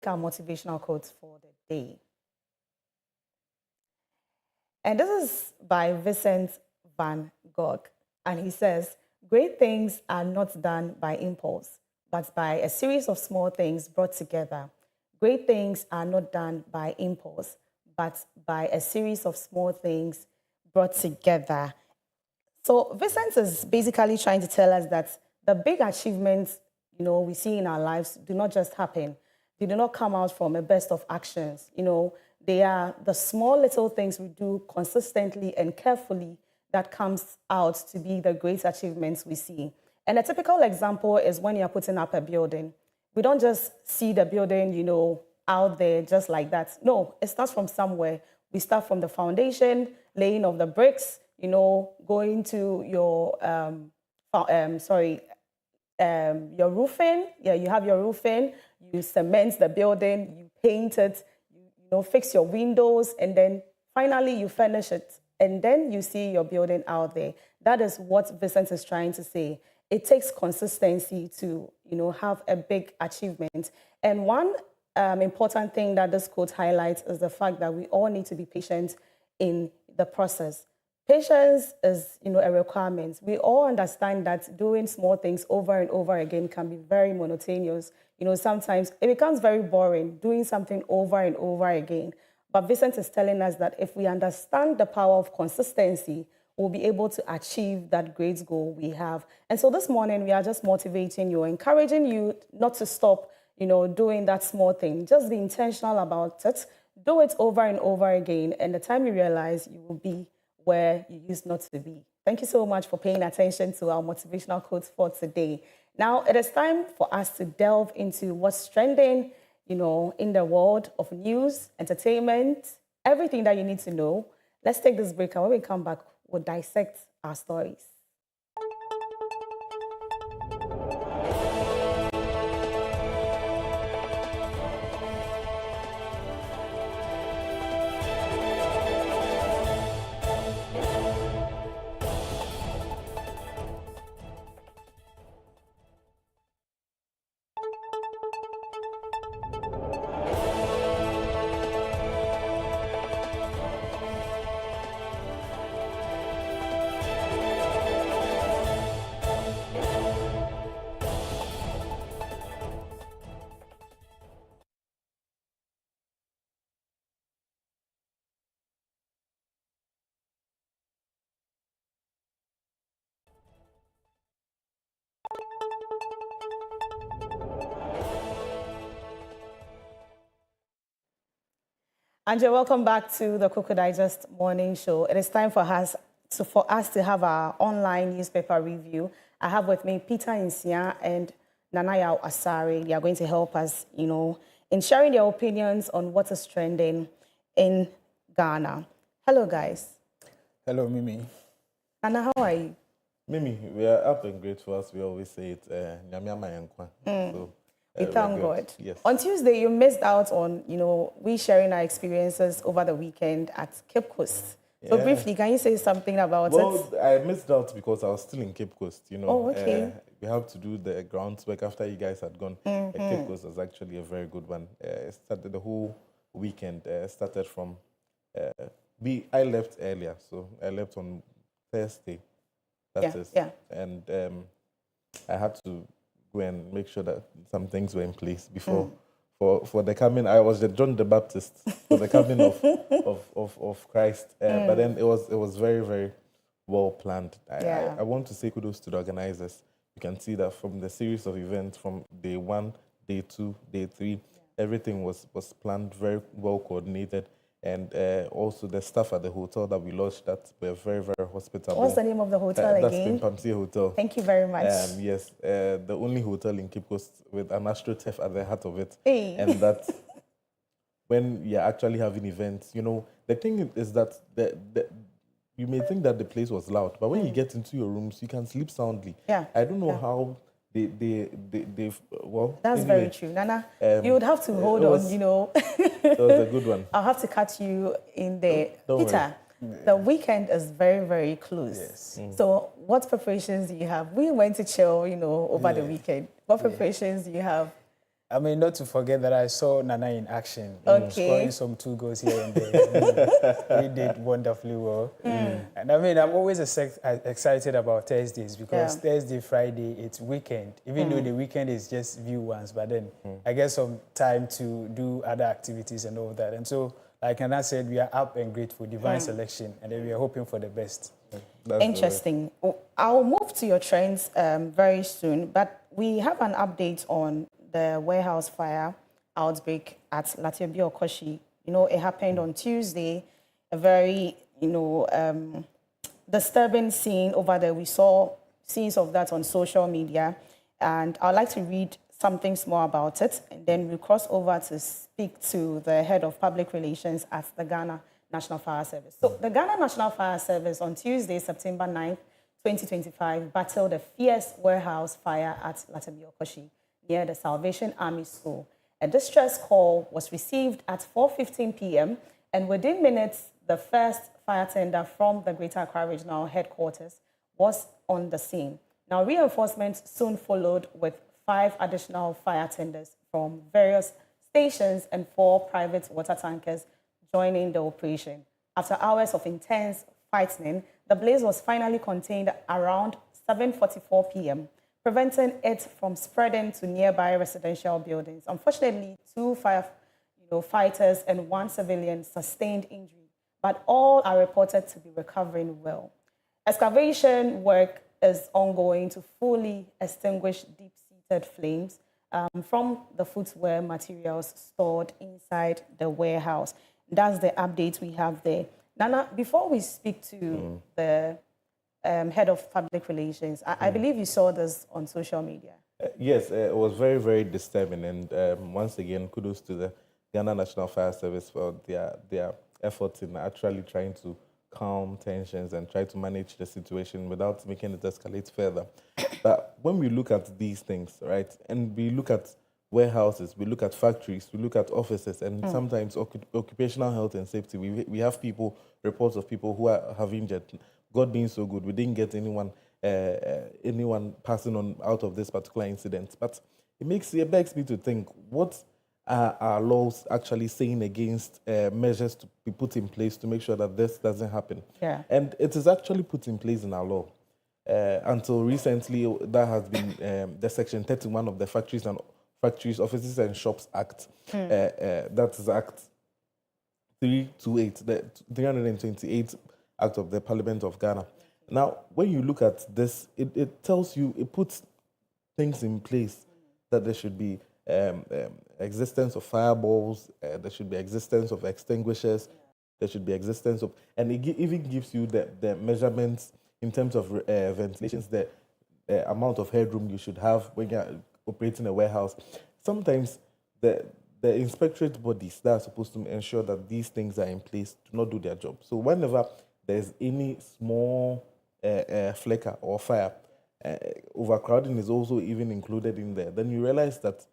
our motivational quotes for the day. And this is by Vincent van Gogh. And he says, great things are not done by impulse, but by a series of small things brought together. Great things are not done by impulse, but by a series of small things brought together. So Vincent is basically trying to tell us that the big achievements, we see in our lives do not just happen. They do not come out from a burst of actions. They are the small little things we do consistently and carefully that comes out to be the great achievements we see. And a typical example is when you're putting up a building. We don't just see the building, out there just like that. No, it starts from somewhere. We start from the foundation, laying of the bricks, going to your your roofing. Yeah, you have your roofing. You cement the building. You paint it. You fix your windows, and then finally you finish it, and then you see your building out there. That is what Vincent is trying to say. It takes consistency to have a big achievement. And one important thing that this quote highlights is the fact that we all need to be patient in the process. Patience is, a requirement. We all understand that doing small things over and over again can be very monotonous. Sometimes it becomes very boring doing something over and over again. But Vincent is telling us that if we understand the power of consistency, we'll be able to achieve that great goal we have. And so this morning, we are just motivating you, encouraging you not to stop, doing that small thing. Just be intentional about it. Do it over and over again. And the time you realize, you will be where you used not to be. Thank you so much for paying attention to our motivational quotes for today. Now, it is time for us to delve into what's trending, in the world of news, entertainment, everything that you need to know. Let's take this break, and when we come back, we'll dissect our stories. Angela, welcome back to the Koko Digest Morning Show. It is time for us to have our online newspaper review. I have with me Peter Insia and Nanaya Asari. They are going to help us, in sharing their opinions on what is trending in Ghana. Hello, guys. Hello, Mimi. Nana, how are you? Mimi, we are up and grateful, as we always say it. So, we thank God. Yes. On Tuesday, you missed out on, we sharing our experiences over the weekend at Cape Coast. So briefly, can you say something about it? Well, I missed out because I was still in Cape Coast, Oh, okay. We have to do the groundwork after you guys had gone. Cape Coast was actually a very good one. It started the whole weekend. Started from... I left earlier, so I left on Thursday. That is. And I had to go and make sure that some things were in place before for the coming. I was the John the Baptist for the coming of Christ. But then it was very, very well planned. I want to say kudos to the organizers. You can see that from the series of events from day 1, day 2, day 3, everything was planned, very well coordinated. And also the staff at the hotel that we lodged that were very, very hospitable. What's the name of the hotel again? That's Pimpamsi Hotel. Thank you very much. Yes, the only hotel in Cape Coast with an AstroTurf at the heart of it. Hey. And that when you're actually having events, the thing is that you may think that the place was loud, but when you get into your rooms, you can sleep soundly. Yeah. I don't know how well, that's anyway, very true. Nana, you would have to hold on, That was a good one. I'll have to catch you in there. Don't Peter, the weekend is very, very close. Yes. So what preparations do you have? We went to chill, over the weekend. What preparations do you have? I mean, not to forget that I saw Nana in action, Okay. scoring some 2 goals here and there. I mean, he did wonderfully well. And I mean, I'm always excited about Thursdays because Thursday, Friday, it's weekend. Even though the weekend is just view once, but then I get some time to do other activities and all that. And so, like Nana said, we are up and grateful, divine selection, and then we are hoping for the best. That's Interesting. I'll move to your trends very soon, but we have an update on the warehouse fire outbreak at Latibia Okoshi. You know, it happened on Tuesday. A very, disturbing scene over there. We saw scenes of that on social media, and I'd like to read something small about it, and then we'll cross over to speak to the head of public relations at the Ghana National Fire Service. So the Ghana National Fire Service on Tuesday, September 9th, 2025, battled a fierce warehouse fire at Latibia Okoshi near the Salvation Army School. A distress call was received at 4:15 p.m. and within minutes, the first fire tender from the Greater Accra Regional Headquarters was on the scene. Now, reinforcements soon followed with 5 additional fire tenders from various stations and 4 private water tankers joining the operation. After hours of intense fighting, the blaze was finally contained around 7:44 p.m., preventing it from spreading to nearby residential buildings. Unfortunately, 2 firefighters and 1 civilian sustained injury, but all are reported to be recovering well. Excavation work is ongoing to fully extinguish deep-seated flames from the footwear materials stored inside the warehouse. That's the update we have there. Nana, before we speak to the head of public relations, I believe you saw this on social media. Yes, it was very, very disturbing. And once again, kudos to the Ghana National Fire Service for their efforts in actually trying to calm tensions and try to manage the situation without making it escalate further. But when we look at these things, right, and we look at warehouses, we look at factories, we look at offices, and sometimes occupational health and safety, we have reports of people who have injured. God being so good, we didn't get anyone passing on out of this particular incident. But it begs me to think, what are our laws actually saying against measures to be put in place to make sure that this doesn't happen? Yeah. And it is actually put in place in our law. Until recently, that has been the Section 31 of the Factories, Offices and Shops Act. That is Act 328, the 328 Act of the Parliament of Ghana. Now, when you look at this, it tells you, it puts things in place that there should be existence of fireballs, there should be existence of extinguishers, there should be existence of, and it even gives you the measurements in terms of ventilations, the amount of headroom you should have when you're operating a warehouse. Sometimes the inspectorate bodies that are supposed to ensure that these things are in place do not do their job. So whenever there's any small flicker or fire, overcrowding is also even included in there. Then you realize that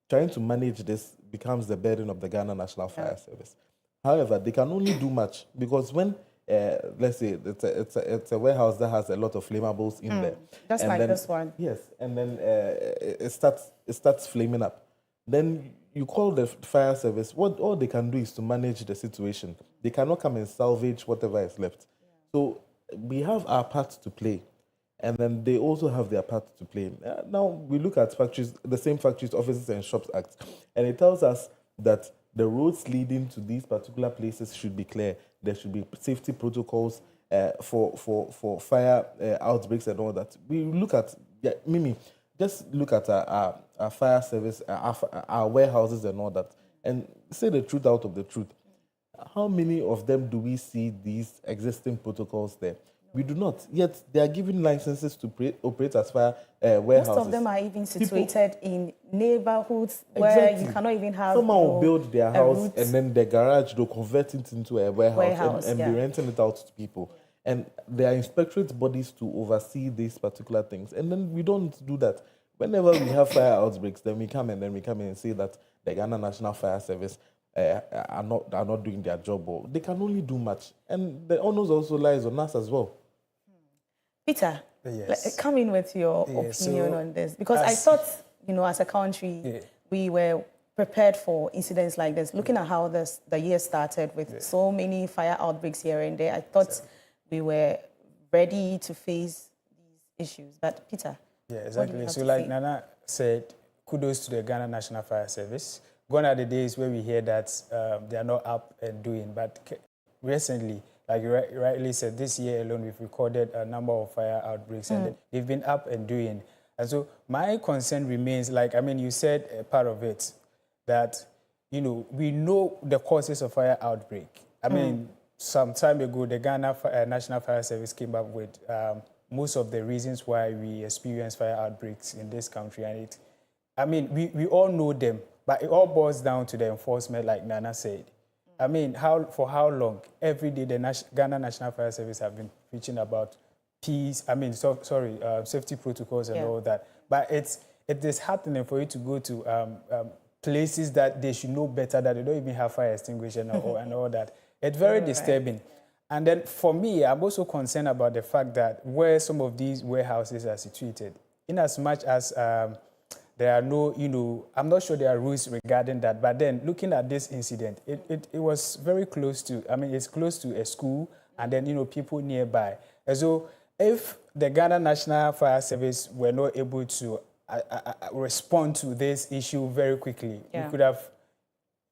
trying to manage this becomes the burden of the Ghana National Fire Service. However, they can only do much because when, let's say, it's a warehouse that has a lot of flammables in there. Just and like then, this one. Yes, and then it starts flaming up. Then you call the fire service. What all they can do is to manage the situation. They cannot come and salvage whatever is left. So we have our part to play. And then they also have their part to play. Now we look at factories, the same Factories, Offices and Shops Act, and it tells us that the roads leading to these particular places should be clear. There should be safety protocols for fire outbreaks and all that. We look at, Mimi, just look at our fire service, our warehouses and all that, and say the truth out of the truth. How many of them do we see these existing protocols there? We do not. Yet they are given licenses to operate as fire warehouses. Most of them are even situated in neighborhoods where you cannot even have. Someone will build their house and then the garage, they'll convert it into a warehouse and be renting it out to people. And there are inspectorate bodies to oversee these particular things. And then we don't do that. Whenever we have fire outbreaks, then we come in and say that the Ghana National Fire Service are not doing their job, or they can only do much. And the onus also lies on us as well. Peter, Yes. come in with your opinion on this, because I thought as a country, we were prepared for incidents like this. Looking at how the year started with so many fire outbreaks here and there, I thought we were ready to face these issues. But Peter, yeah, exactly. So like Nana said, kudos to the Ghana National Fire Service. Gone are the days where we hear that they are not up and doing, but recently, like you rightly said, this year alone we've recorded a number of fire outbreaks and they've been up and doing. And so my concern remains, like, I mean, you said a part of it, that, we know the causes of fire outbreak. I mean, some time ago, the Ghana National Fire Service came up with most of the reasons why we experience fire outbreaks in this country. And we all know them, but it all boils down to the enforcement, like Nana said. I mean, for how long? Every day, the Ghana National Fire Service have been preaching about peace. I mean, safety protocols and all that. But it is happening for you to go to places that they should know better, that they don't even have fire extinguisher and all that. It's very disturbing. And then for me, I'm also concerned about the fact that where some of these warehouses are situated, in as much as there are no, I'm not sure there are rules regarding that. But then looking at this incident, it was very close to, it's close to a school and then, people nearby. And so if the Ghana National Fire Service were not able to respond to this issue very quickly, we could have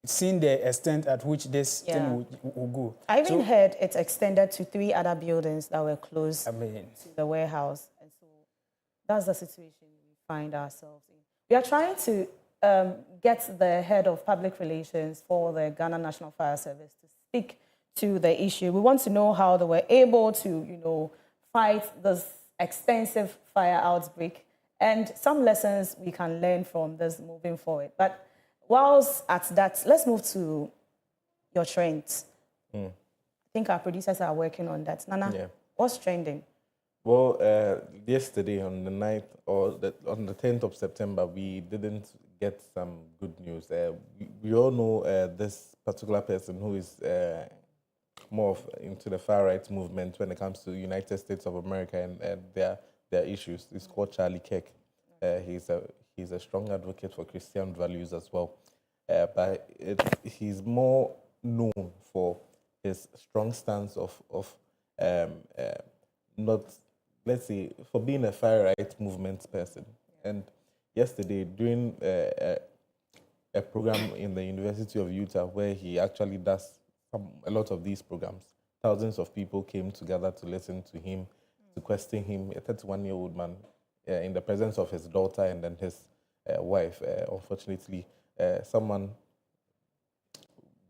seen the extent at which this thing will go. I even heard it's extended to 3 other buildings that were close to the warehouse. And so that's the situation we find ourselves in. We are trying to get the head of public relations for the Ghana National Fire Service to speak to the issue. We want to know how they were able to, fight this extensive fire outbreak and some lessons we can learn from this moving forward. But whilst at that, let's move to your trends. I think our producers are working on that. Nana, what's trending? Well, yesterday on the 9th or on the 10th of September, we didn't get some good news. We all know this particular person who is more into the far right movement when it comes to United States of America and their issues. It's called Charlie Kirk. He's a strong advocate for Christian values as well. But he's more known for his strong stance of not, let's say, for being a far right movement person. And yesterday, during a program in the University of Utah where he actually does a lot of these programs, thousands of people came together to listen to him, to question him, a 31-year-old man, in the presence of his daughter and then his wife. Unfortunately, someone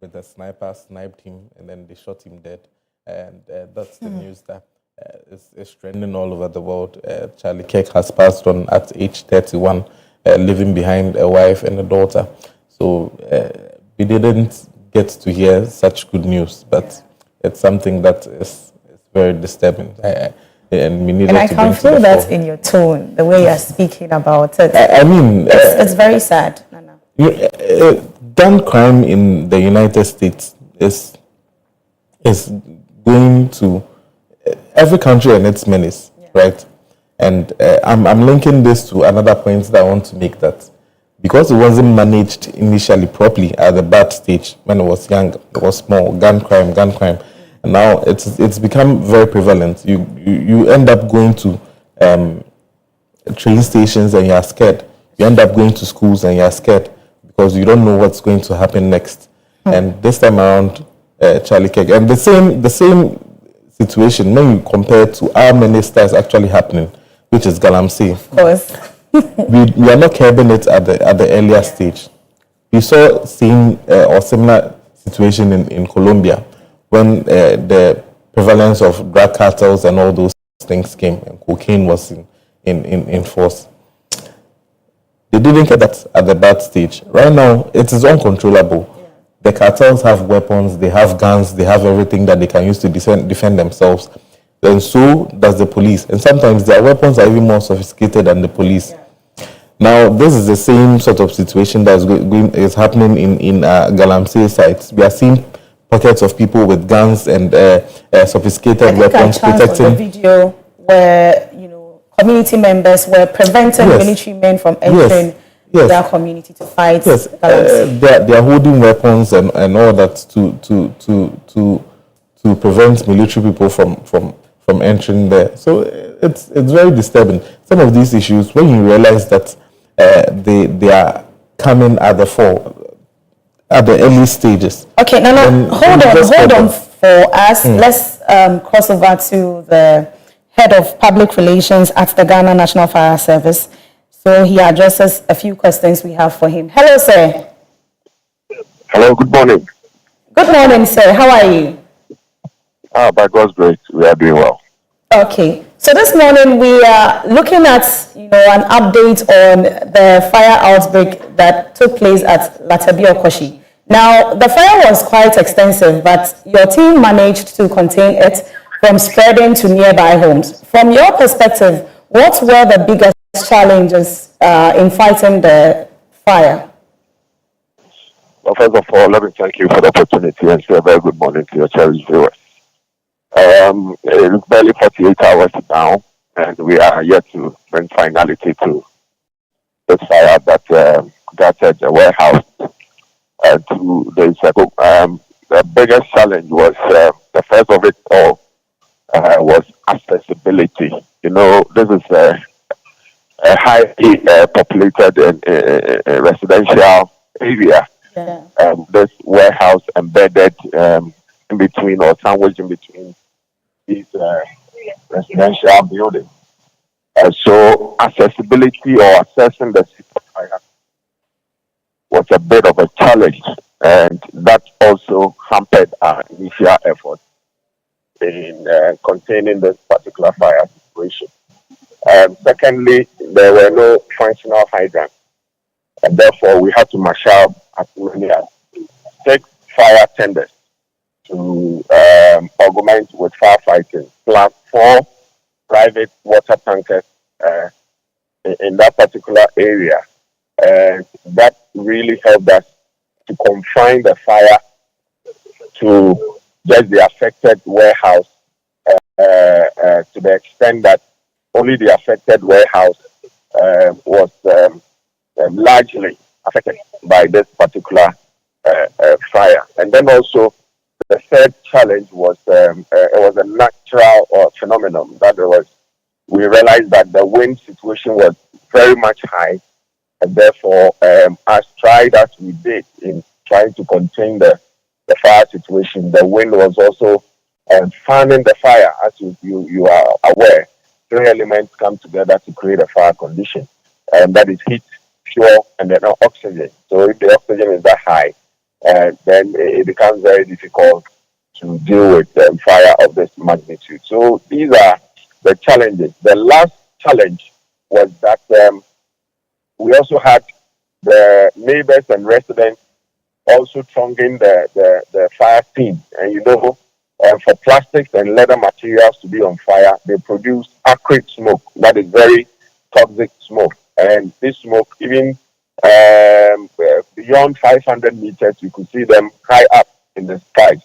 with a sniper sniped him and then they shot him dead. And that's the news that is trending all over the world. Charlie Kirk has passed on at age 31, leaving behind a wife and a daughter. So we didn't get to hear such good news, but it's something that is very disturbing. And we needed and I can feel that in your tone, the way you're speaking about it. It's very sad, Nana. Gun crime in the United States is going to every country and its menace, right? And I'm linking this to another point that I want to make, that because it wasn't managed initially properly at the bad stage when it was young, it was small, gun crime. And now it's become very prevalent. You end up going to train stations and you're scared. You end up going to schools and you're scared because you don't know what's going to happen next. And this time around, Charlie Kirk, and the same situation when you compare to how many stars actually happening, which is Galamsey. Of course. we are not curbing it at the earlier stage. We saw same or similar situation in Colombia when the prevalence of drug cartels and all those things came and cocaine was in force. They didn't get that at the bad stage. Right now, it is uncontrollable. The cartels have weapons, they have guns, they have everything that they can use to defend themselves. And so does the police. And sometimes their weapons are even more sophisticated than the police. Now, this is the same sort of situation that is happening in Galamsey sites. We are seeing pockets of people with guns and sophisticated weapons protecting. The video where community members were preventing military men from entering Yes. their community to fight Yes, galamsey? they are holding weapons and all that to prevent military people from entering there. So it's very disturbing. Some of these issues, when you realize that they are coming at the early stages. Okay, now hold on for us. Let's cross over to the head of public relations at the Ghana National Fire Service. So he addresses a few questions we have for him. Hello, sir. Hello, good morning. Good morning, sir. How are you? By God's grace, we are doing well. Okay. So this morning we are looking at an update on the fire outbreak that took place at Latabi Okoshi. Now the fire was quite extensive, but your team managed to contain it from spreading to nearby homes. From your perspective, what were the biggest challenges in fighting the fire? Well, first of all, let me thank you for the opportunity and say a very good morning to your cherished viewers. It's barely 48 hours now, and we are yet to bring finality to this fire that gutted the warehouse 2 days ago. The biggest challenge was the first of it all was accessibility. This is a highly populated and residential area. Yeah. This warehouse embedded in between or sandwiched in between these residential buildings. So accessibility or accessing the fire was a bit of a challenge, and that also hampered our initial effort in containing this particular fire situation. Secondly, there were no functional hydrants, and therefore we had to marshal as many as 6 fire tenders to augment with firefighting, plus 4 private water tankers in that particular area. And that really helped us to confine the fire to just the affected warehouse to the extent that only the affected warehouse was largely affected by this particular fire. And then also the third challenge was it was a natural phenomenon that we realized that the wind situation was very much high, and therefore as tried as we did in trying to contain the fire situation, the wind was also fanning the fire. As you are aware, 3 elements come together to create a fire condition, and that is heat, fuel, and then oxygen. So if the oxygen is that high, then it becomes very difficult to deal with fire of this magnitude. So these are the challenges. The last challenge was that we also had the neighbors and residents also thronging the fire scene. And for plastics and leather materials to be on fire, they produce acrid smoke. That is very toxic smoke. And this smoke, even beyond 500 meters, you could see them high up in the skies.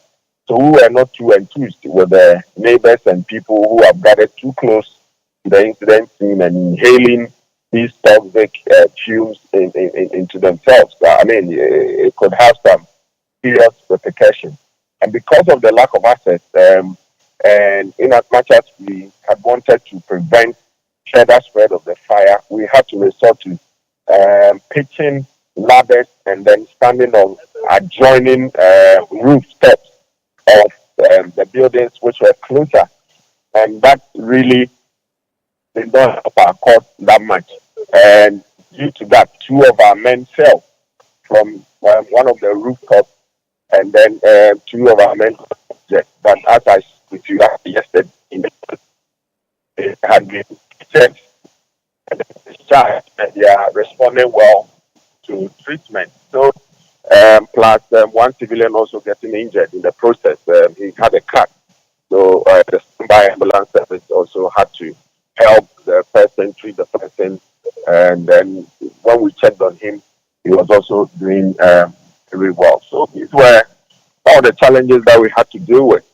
So we were not too enthused with the neighbors and people who have gathered too close to the incident scene and inhaling these toxic fumes into themselves. It could have some serious repercussions. And because of the lack of access, and in as much as we had wanted to prevent further spread of the fire, we had to resort to pitching ladders and then standing on adjoining rooftops of the buildings which were closer. And that really did not help our cause that much. And due to that, 2 of our men fell from one of the rooftops, and then 2 of our men dead. But as I spoke to you yesterday, it had been checked and discharged, and they are responding well to treatment. So, plus 1 civilian also getting injured in the process. He had a cut. So the standby ambulance service also had to help the person, treat the person. And then when we checked on him, he was also doing very well. So these were all the challenges that we had to deal with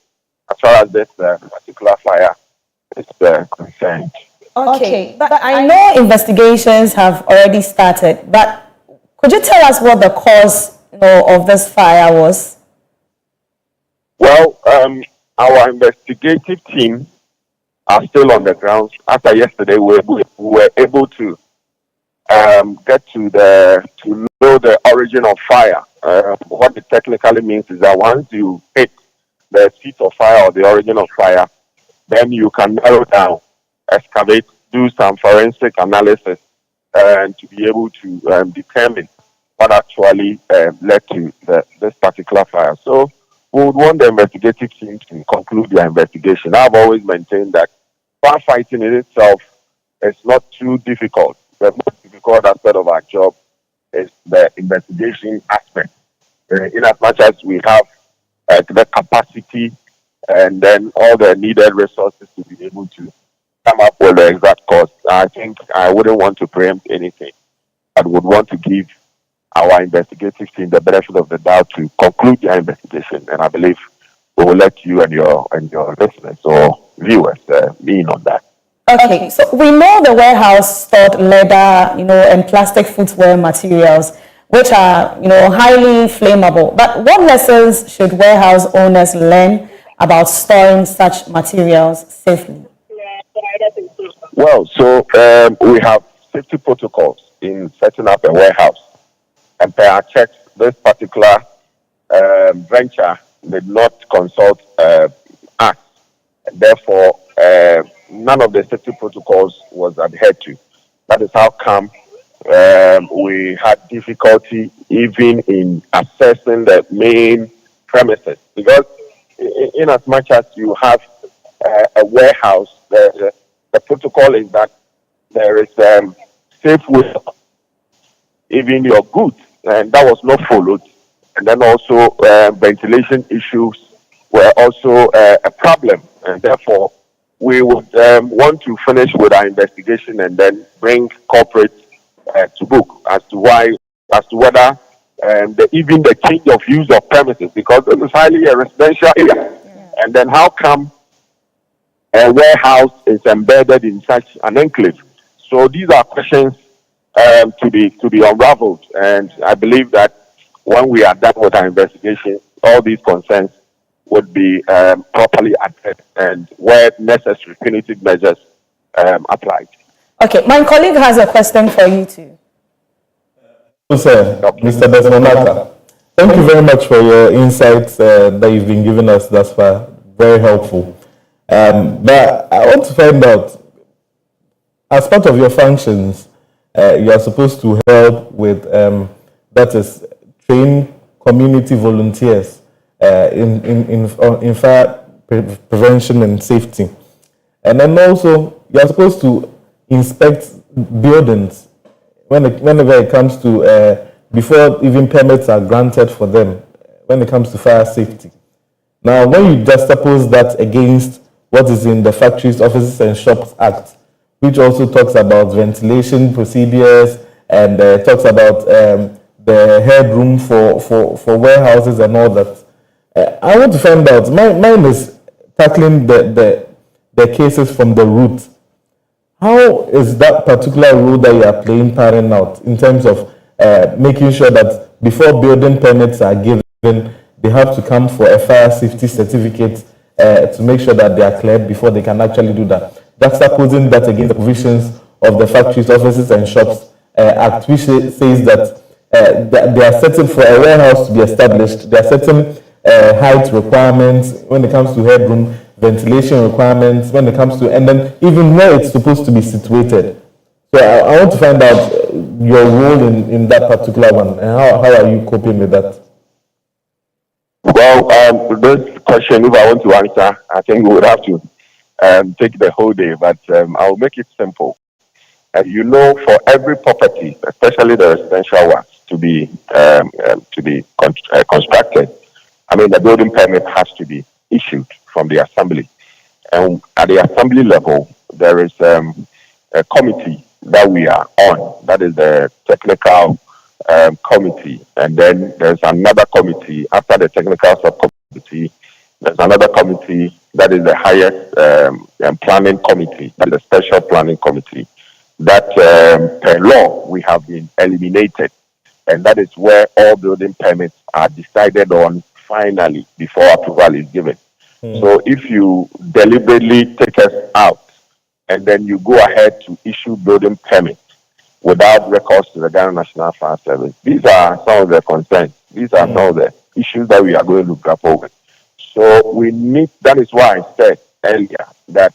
as far as this particular fire is concerned. Okay, but I know investigations have already started, but Could you tell us what the cause of this fire was? Well, our investigative team are still on the ground. After yesterday, we were able to get to know the origin of fire. What it technically means is that once you hit the seat of fire or the origin of fire, then you can narrow down, excavate, do some forensic analysis, and to be able to determine what actually led to this particular fire. So we would want the investigative team to conclude their investigation. I've always maintained that firefighting in itself is not too difficult. The most difficult aspect of our job is the investigation aspect. In as much as we have the capacity and then all the needed resources to be able to come up with the exact cause, I think I wouldn't want to preempt anything. I would want to give our investigative team the benefit of the doubt to conclude their investigation, and I believe we will let you and your listeners or viewers lean on that. Okay, so we know the warehouse stored leather, and plastic footwear materials, which are, highly flammable. But what lessons should warehouse owners learn about storing such materials safely? Well, so we have safety protocols in setting up a warehouse. And per our checks, this particular venture did not consult us. Therefore, none of the safety protocols was adhered to. That is how come we had difficulty even in assessing the main premises. Because in as much as you have a warehouse, the protocol is that there is safe way even your goods, and that was not followed. And then also ventilation issues were also a problem, and therefore we would want to finish with our investigation and then bring corporate to book as to whether even the change of use of premises, because this is highly a residential area, and then how come a warehouse is embedded in such an enclave? So these are questions to be unraveled, and I believe that when we are done with our investigation, all these concerns would be properly addressed and where necessary punitive measures applied. Okay, my colleague has a question for you too. Sir, Mr. Desmonata, thank you very much for your insights that you've been giving us thus far. Very helpful. But I want to find out, as part of your functions, you are supposed to help with, that is, train community volunteers in fire prevention and safety. And then also, you are supposed to inspect buildings whenever it comes to, before even permits are granted for them, when it comes to fire safety. Now, when you juxtapose that against what is in the Factories, Offices and Shops Act, which also talks about ventilation procedures and talks about the headroom for warehouses and all that, I want to find out, mine is tackling the cases from the root. How is that particular role that you are playing panning out in terms of making sure that before building permits are given, they have to come for a fire safety certificate to make sure that they are cleared before they can actually do that? That's opposing that against the provisions of the Factories, Offices and Shops Act, which says that they are certain for a warehouse to be established. There are certain height requirements when it comes to headroom, ventilation requirements when it comes to, and then even where it's supposed to be situated. So I want to find out your role in that particular one, and how are you coping with that? Well, this question, if I want to answer, I think we would have to take the whole day, but I'll make it simple. For every property, especially the residential ones, to be constructed, the building permit has to be issued from the assembly. And at the assembly level, there is a committee that we are on. That is the technical committee. And then there's another committee after the technical subcommittee. There's another committee that is the highest planning committee, that is the special planning committee. That per law we have been eliminated. and that is where all building permits are decided on finally before approval is given. So if you deliberately take us out and then you go ahead to issue building permits without records to the Ghana National Fire Service, these are some of the concerns. These are some of the issues that we are going to grapple with. So we need, that is why I said earlier that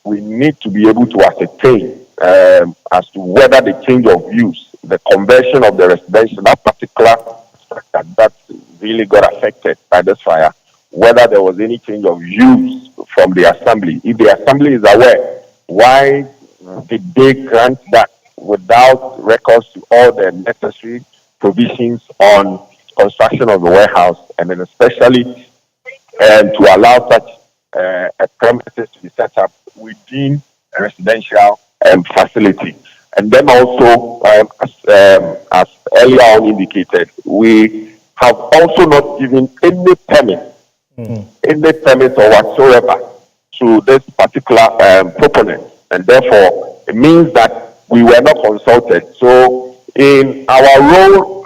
we need to be able to ascertain as to whether the change of use, the conversion of the residential, that particular structure that really got affected by this fire, whether there was any change of use from the assembly. If the assembly is aware, why did they grant that without records to all the necessary provisions on construction of the warehouse, and then especially to allow such a premises to be set up within a residential facility. And then also, as earlier on indicated, we have also not given any permit or whatsoever to this particular proponent. And therefore, it means that we were not consulted. So in our role,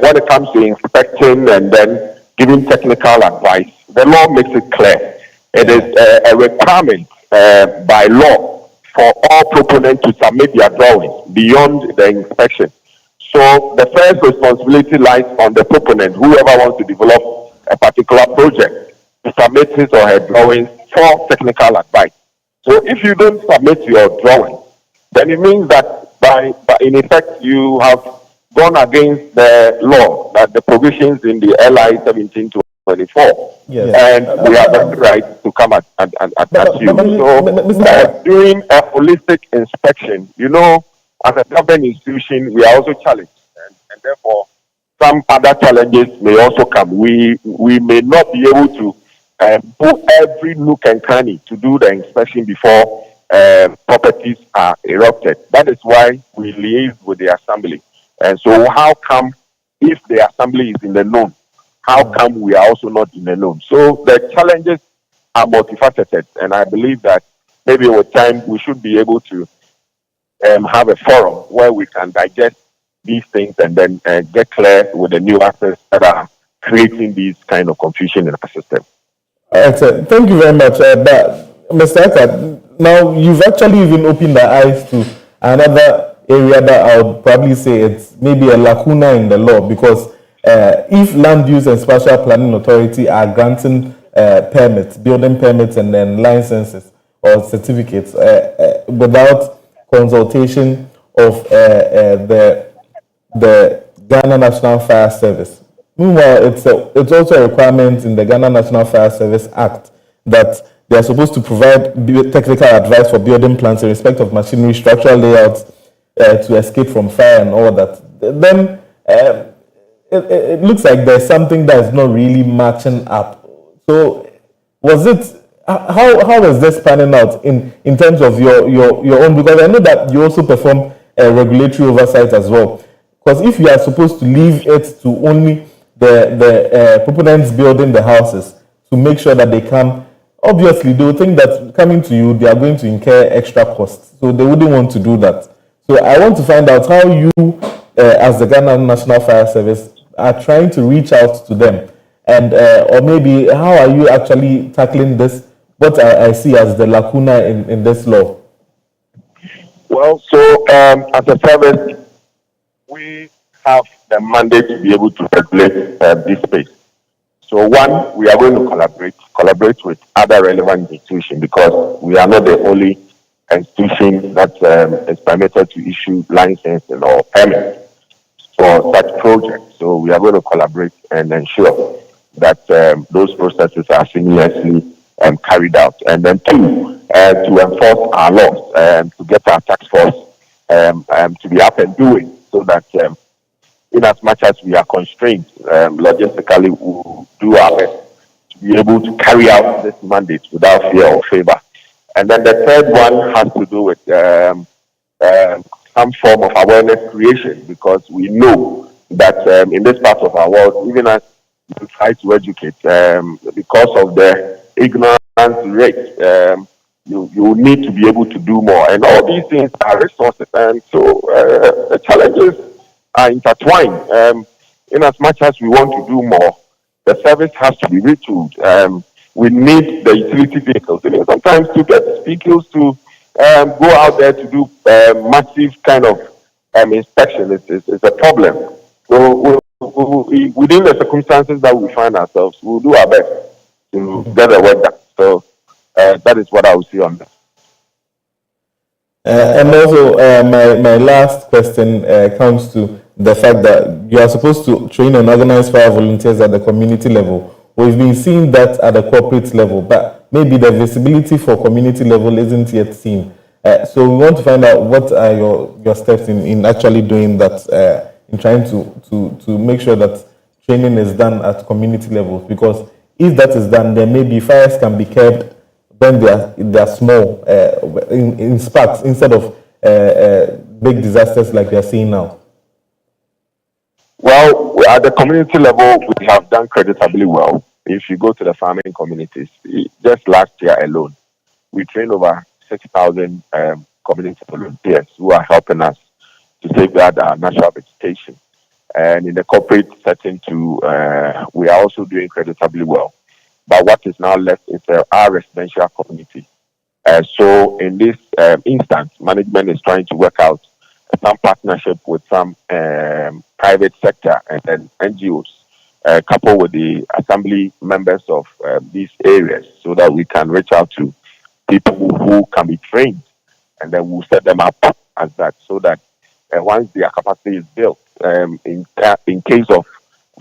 when it comes to inspecting and then giving technical advice, the law makes it clear. It is a requirement by law for all proponents to submit their drawings beyond the inspection. So the first responsibility lies on the proponent, whoever wants to develop a particular project, to submit his or her drawings for technical advice. So if you don't submit your drawing, then it means that by in effect you have gone against the law, that the provisions in the LI 1724. Yes. And we have the right to come at you. So doing a holistic inspection, you know, as a government institution, we are also challenged, and therefore some other challenges may also come. We may not be able to do every nook and cranny to do the inspection before properties are erected. That is why we liaise with the assembly. And so how come, if the assembly is in the known, how come we are also not in the known? So the challenges are multifaceted, and I believe that maybe with time we should be able to have a forum where we can digest these things and then get clear with the new aspects that are creating these kind of confusion in our system. Excellent. Thank you very much. But Mr. Eckert, now you've actually even opened the eyes to another area that I would probably say it's maybe a lacuna in the law, because if Land Use and Spatial Planning Authority are granting permits, building permits and then licenses or certificates without consultation of the Ghana National Fire Service. Meanwhile, it's also a requirement in the Ghana National Fire Service Act that they are supposed to provide technical advice for building plans in respect of machinery, structural layouts to escape from fire and all that. Then it looks like there's something that is not really matching up. So was it, how was this panning out in terms of your own? Because I know that you also perform regulatory oversight as well. Because if you are supposed to leave it to only the proponents building the houses to make sure that they come, obviously they will think that coming to you, they are going to incur extra costs. So they wouldn't want to do that. So I want to find out how you, as the Ghana National Fire Service, are trying to reach out to them. And or maybe how are you actually tackling this, what I see as the lacuna in this law? Well, so as a service, we have the mandate to be able to regulate this space. So one, we are going to collaborate with other relevant institutions, because we are not the only institution that is permitted to issue licenses or permits for such projects. So we are going to collaborate and ensure that those processes are seamlessly carried out. And then two, to enforce our laws, to get our task force to be up and doing, so that in as much as we are constrained logistically, we will do our best to be able to carry out this mandate without fear or favor. And then the third one has to do with some form of awareness creation, because we know that in this part of our world, even as we try to educate, because of the ignorance rate, you need to be able to do more. And all these things are resources. And so the challenges are intertwined. In as much as we want to do more, the service has to be retooled. We need the utility vehicles. Sometimes to get vehicles to go out there to do massive kind of inspection is a problem. So within the circumstances that we find ourselves, we'll do our best to get the work done. So that is what I will see on that. And also, my last question comes to the fact that you are supposed to train and organize fire volunteers at the community level. We've been seeing that at the corporate level, but maybe the visibility for community level isn't yet seen. So we want to find out what are your steps in actually doing that, in trying to make sure that training is done at community levels. Because if that is done, then maybe fires can be kept when they are small, in sparks, instead of big disasters like we are seeing now. Well, at the community level, we have done creditably well. If you go to the farming communities, just last year alone, we trained over 6,000 community volunteers who are helping us to safeguard our natural vegetation. And in the corporate setting too, we are also doing creditably well. But what is now left is our residential community. So in this instance, management is trying to work out some partnership with some private sector and then NGOs, coupled with the assembly members of these areas, so that we can reach out to people who can be trained, and then we'll set them up as that, so that once their capacity is built, in case of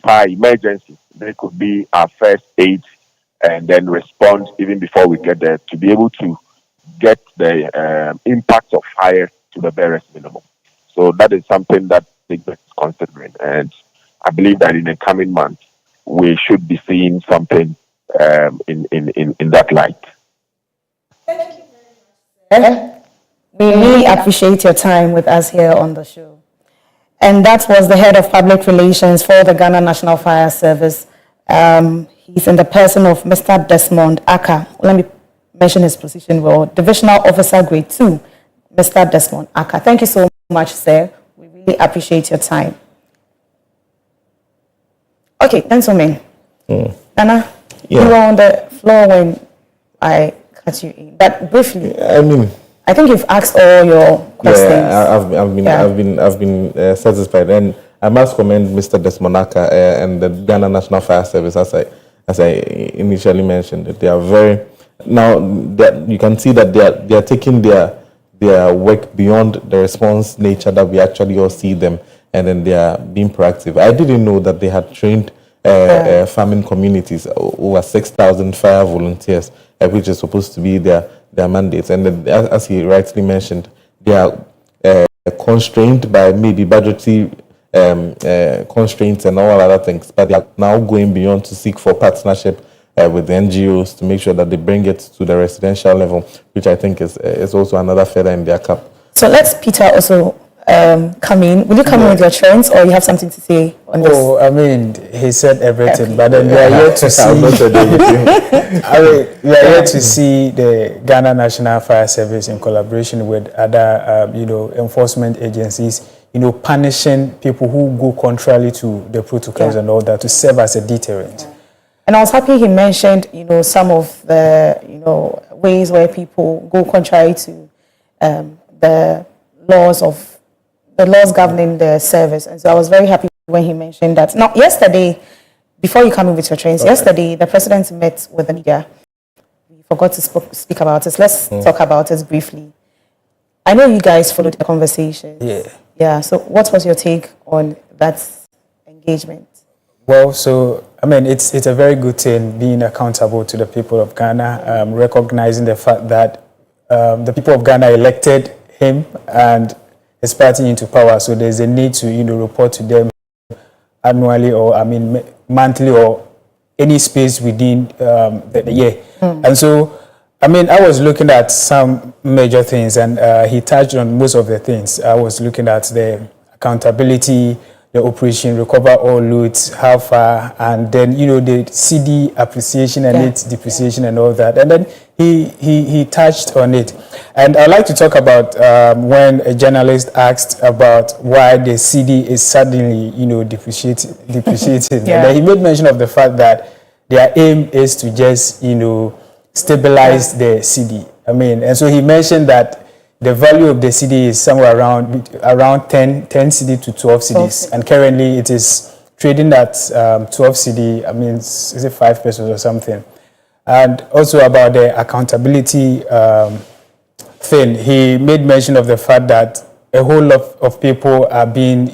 fire emergencies, they could be our first aid and then respond even before we get there, to be able to get the impact of fire to the barest minimum. So that is something that the government is considering, and I believe that in the coming months we should be seeing something in that light. Thank you very much. We really appreciate your time with us here on the show. And that was the head of public relations for the Ghana National Fire Service. He's in the person of Mr. Desmond Aka. Let me mention his position well. Divisional Officer Grade 2, Mr. Desmond Aka. Thank you so much, sir. We really appreciate your time. Okay, thanks, Omen. Nana, you were on the floor when I cut you in. But briefly, I think you've asked all your questions. Yeah, I've been satisfied, and I must commend Mr. Desmond Aka and the Ghana National Fire Service. As I initially mentioned, they are very now that you can see that they are taking their work beyond the response nature that we actually all see them, and then they are being proactive. I didn't know that they had trained farming communities, over 6,000 fire volunteers, which is supposed to be their mandates. And then, as he rightly mentioned, they are constrained by maybe budgetary constraints and all other things, but they are now going beyond to seek for partnership with the NGOs to make sure that they bring it to the residential level, which I think is also another feather in their cap. So let's Peter also come in. Will you come in with your trends, or you have something to say on this? Oh, I mean, he said everything, but then we are yet to see. We are yet to see the Ghana National Fire Service in collaboration with other, enforcement agencies, punishing people who go contrary to the protocols and all that, to serve as a deterrent. And I was happy he mentioned, some of the, ways where people go contrary to the laws governing the service. And so I was very happy when he mentioned that. Now, yesterday, before you come in with your trains, yesterday the president met with the media. We forgot to speak about it. Let's talk about it briefly. I know you guys followed the conversation. Yeah. So what was your take on that engagement? Well, so, it's a very good thing being accountable to the people of Ghana, recognizing the fact that the people of Ghana elected him and his party into power. So there's a need to, report to them annually or, monthly or any space within the year. And so, I was looking at some major things, and he touched on most of the things. I was looking at the accountability, the operation recover all loads, how far, and then the CD appreciation and its depreciation and all that. And then he touched on it. And I'd like to talk about when a journalist asked about why the CD is suddenly, depreciating. And then he made mention of the fact that their aim is to just, stabilize the CD. I mean, and so he mentioned that the value of the CD is somewhere around 10 CD to 12 CDs. And currently it is trading at 12 CD, I mean, is it 5 pesos or something? And also about the accountability thing, he made mention of the fact that a whole lot of people are being,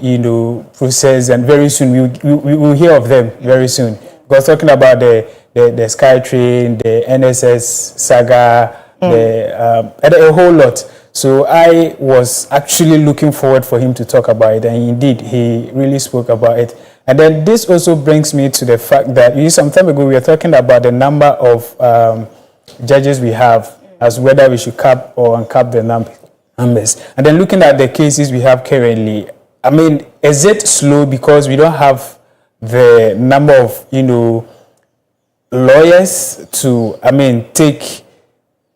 processed, and very soon we will hear of them very soon. Because talking about the SkyTrain, the NSS saga, a whole lot. So I was actually looking forward for him to talk about it, and indeed he really spoke about it. And then this also brings me to the fact that some time ago we were talking about the number of judges we have, as whether we should cap or uncap the numbers. And then looking at the cases we have currently, I mean, is it slow because we don't have the number of lawyers to, I mean, take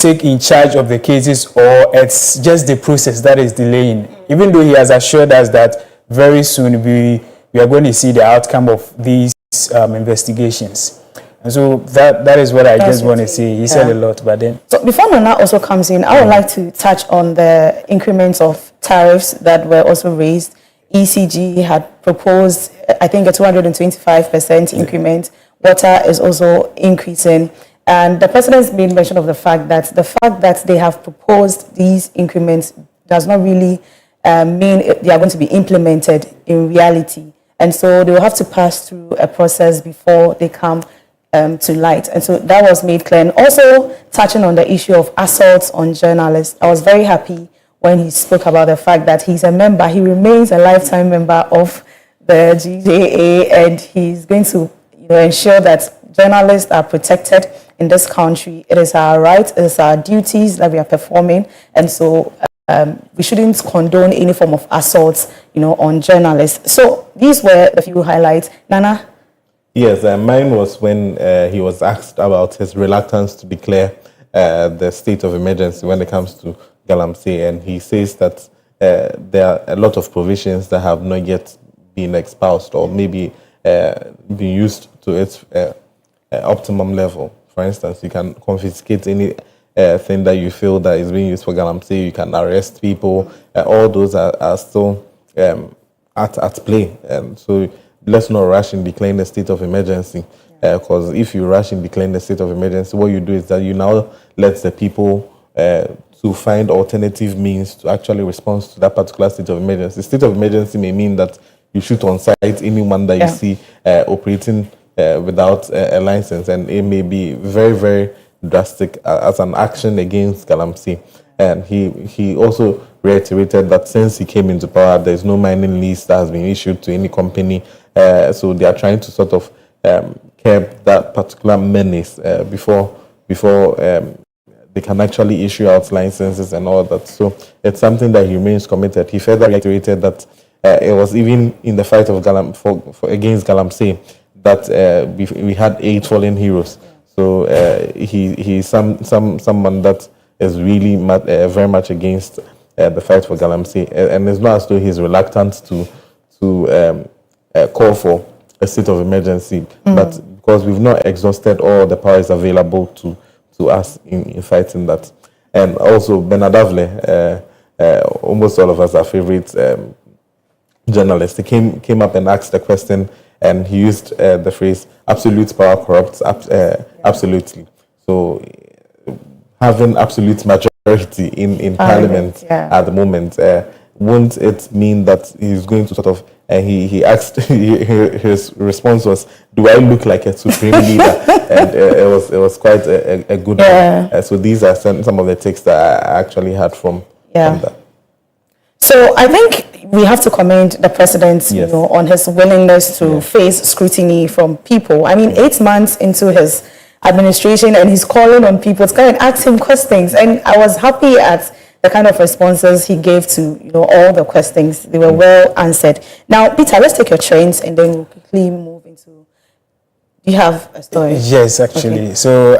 in charge of the cases, or it's just the process that is delaying? Even though he has assured us that very soon we are going to see the outcome of these investigations. And so that is what I just want to say. He said a lot, but then... So before Nana also comes in, I would like to touch on the increments of tariffs that were also raised. ECG had proposed, I think, a 225% increment. Water is also increasing. And the president's made mention of the fact that they have proposed these increments does not really mean they are going to be implemented in reality. And so they will have to pass through a process before they come to light. And so that was made clear. And also touching on the issue of assaults on journalists, I was very happy when he spoke about the fact that he's a member, he remains a lifetime member of the GJA, and he's going to ensure that journalists are protected in this country. It is our right, it is our duties that we are performing, and so we shouldn't condone any form of assaults, on journalists. So these were the few highlights. Nana? Yes, mine was when he was asked about his reluctance to declare the state of emergency when it comes to Galamsey, and he says that there are a lot of provisions that have not yet been espoused or maybe been used to its optimum level. For instance, you can confiscate any thing that you feel that is being used for Galamsey. You can arrest people. All those are still at play. So let's not rush in declaring the state of emergency, because if you rush in declaring the state of emergency, what you do is that you now let the people to find alternative means to actually respond to that particular state of emergency. The state of emergency may mean that you shoot on sight anyone that you see operating without a license, and it may be very, very drastic as an action against Galamsey. And he also reiterated that since he came into power, there is no mining lease that has been issued to any company. So they are trying to sort of curb that particular menace before they can actually issue out licenses and all that. So it's something that he remains committed. He further reiterated that it was even in the fight of against Galamsey that we had 8 fallen heroes. So he's someone that is really very much against the fight for Galamsey, and it's not as though he's reluctant to call for a state of emergency, but because we've not exhausted all the powers available to us in fighting that. And also Benadavle, almost all of us are favorite journalists. He came up and asked a question, and he used the phrase "absolute power corrupts absolutely." So having absolute majority in Parliament at the moment, won't it mean that he's going to sort of? He asked. His response was, "Do I look like a supreme leader?" And it was quite a good one. So these are some of the takes that I actually had from that. So I think we have to commend the president, on his willingness to face scrutiny from people. I mean, 8 months into his administration, and he's calling on people to come and ask him questions. And I was happy at the kind of responses he gave to all the questions. They were well answered. Now, Peter, let's take your trends and then we'll quickly move into. Do you have a story? Yes, actually. Okay. So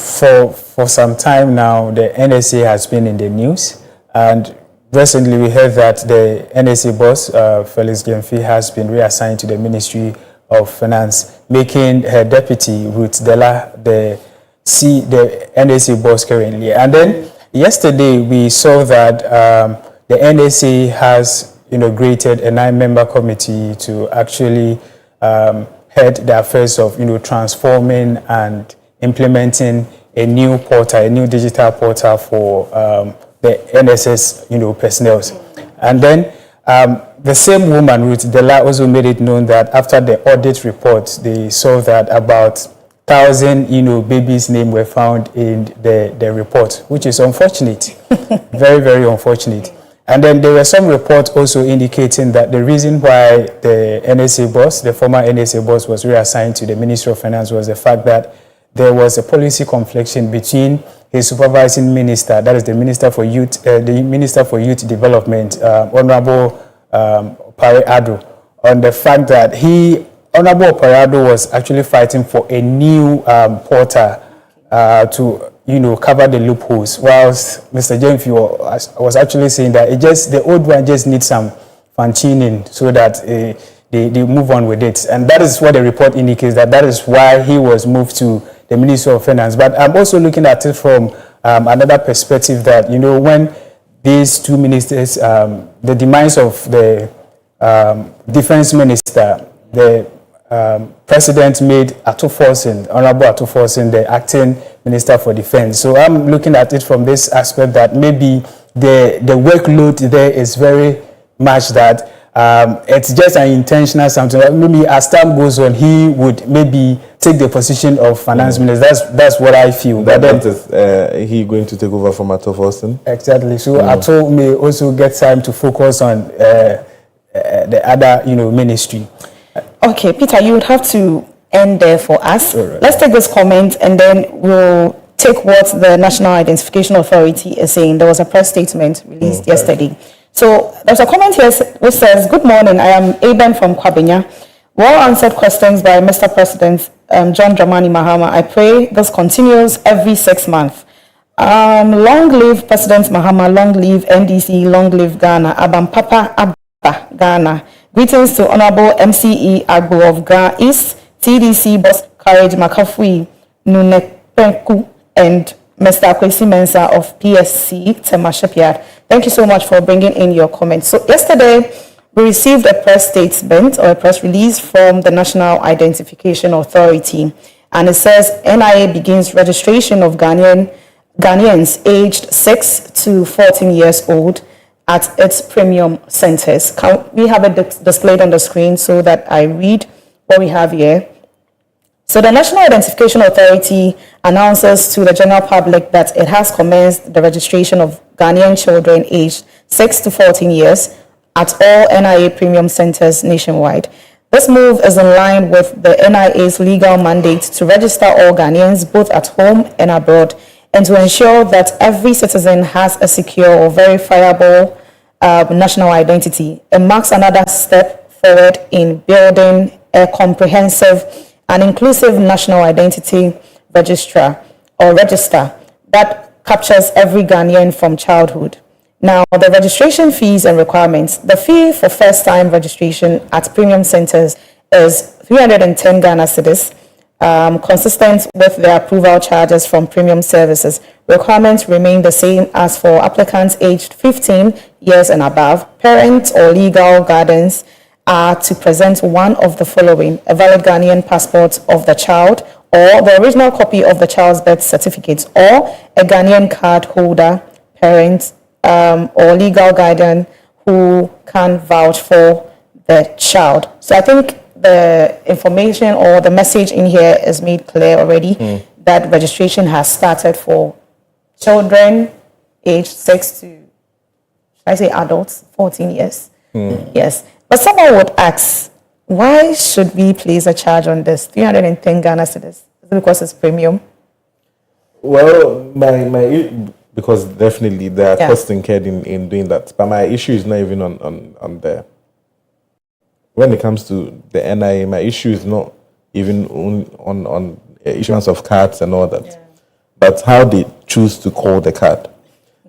for some time now, the NSA has been in the news, and recently we heard that the NSA boss, Felix Gemfi, has been reassigned to the Ministry of Finance, making her deputy, Ruth Della, the NSA boss currently. And then yesterday we saw that the NSA has inaugurated a 9-member committee to actually head the affairs of transforming and implementing a new portal, a new digital portal for the NSS personnel. And then the same woman, Ruth Della, also made it known that after the audit report, they saw that about 1,000 babies' names were found in the report, which is unfortunate. Very, very unfortunate. And then there were some reports also indicating that the reason why the NSA boss, the former NSA boss, was reassigned to the Ministry of Finance was the fact that there was a policy confliction between his supervising minister, that is the Minister for Youth, Development, Honorable Pare Ado, on the fact that Honorable Pare Ado was actually fighting for a new portal to cover the loopholes, whilst Mr. Gemfi was actually saying that the old one just needs some fine-tuning so that they move on with it. And that is what the report indicates, that is why he was moved to the Ministry of Finance. But I'm also looking at it from another perspective that, when these two ministers, the demise of the defense minister, the President made Honorable Ato Forson, the acting Minister for Defense. So I'm looking at it from this aspect that maybe the workload there is very much that it's just an intentional something. Maybe as time goes on, he would maybe take the position of finance minister. That's what I feel. But then, is he going to take over from Ato Forson? Exactly. So Ato may also get time to focus on the other ministry. Okay, Peter, you would have to end there for us. Right. Let's take this comment and then we'll take what the National Identification Authority is saying. There was a press statement released yesterday. So there's a comment here which says, "Good morning, I am Aben from Kwabenya. Well answered questions by Mr. President John Dramani Mahama. I pray this continues every 6 months. Long live President Mahama, long live NDC, long live Ghana. Abam Papa Abba Ghana. Greetings to Honorable MCE Agbo of Ghana East, TDC Boss Courage Makafui Nunepenku, and Mr. Kwesi Mensa of PSC Tema Shipyard." Thank you so much for bringing in your comments. So yesterday, we received a press statement or a press release from the National Identification Authority, and it says NIA begins registration of Ghanaians aged 6 to 14 years old at its premium centers. We have it displayed on the screen so that I read what we have here. So the National Identification Authority announces to the general public that it has commenced the registration of Ghanaian children aged 6 to 14 years at all NIA premium centers nationwide. This move is in line with the NIA's legal mandate to register all Ghanaians both at home and abroad, and to ensure that every citizen has a secure or verifiable national identity. It marks another step forward in building a comprehensive and inclusive national identity register that captures every Ghanaian from childhood. Now, the registration fees and requirements. The fee for first-time registration at premium centers is 310 Ghana cedis, consistent with the approval charges from premium services. Requirements remain the same as for applicants aged 15 years and above. Parents or legal guardians are to present one of the following: a valid Ghanaian passport of the child, or the original copy of the child's birth certificate, or a Ghanaian card holder, parent, or legal guardian who can vouch for the child. So I think the information or the message in here is made clear already that registration has started for children aged 6 to, should I say adults, 14 years. Yes. But someone would ask, why should we place a charge on this? 310 Ghana cedis. Is it because it's premium? Well, because definitely there are costs incurred in doing that. But my issue is not even on the, when it comes to the NIA, my issue is not even on issuance of cards and all that. Yeah. but how they choose to call the card.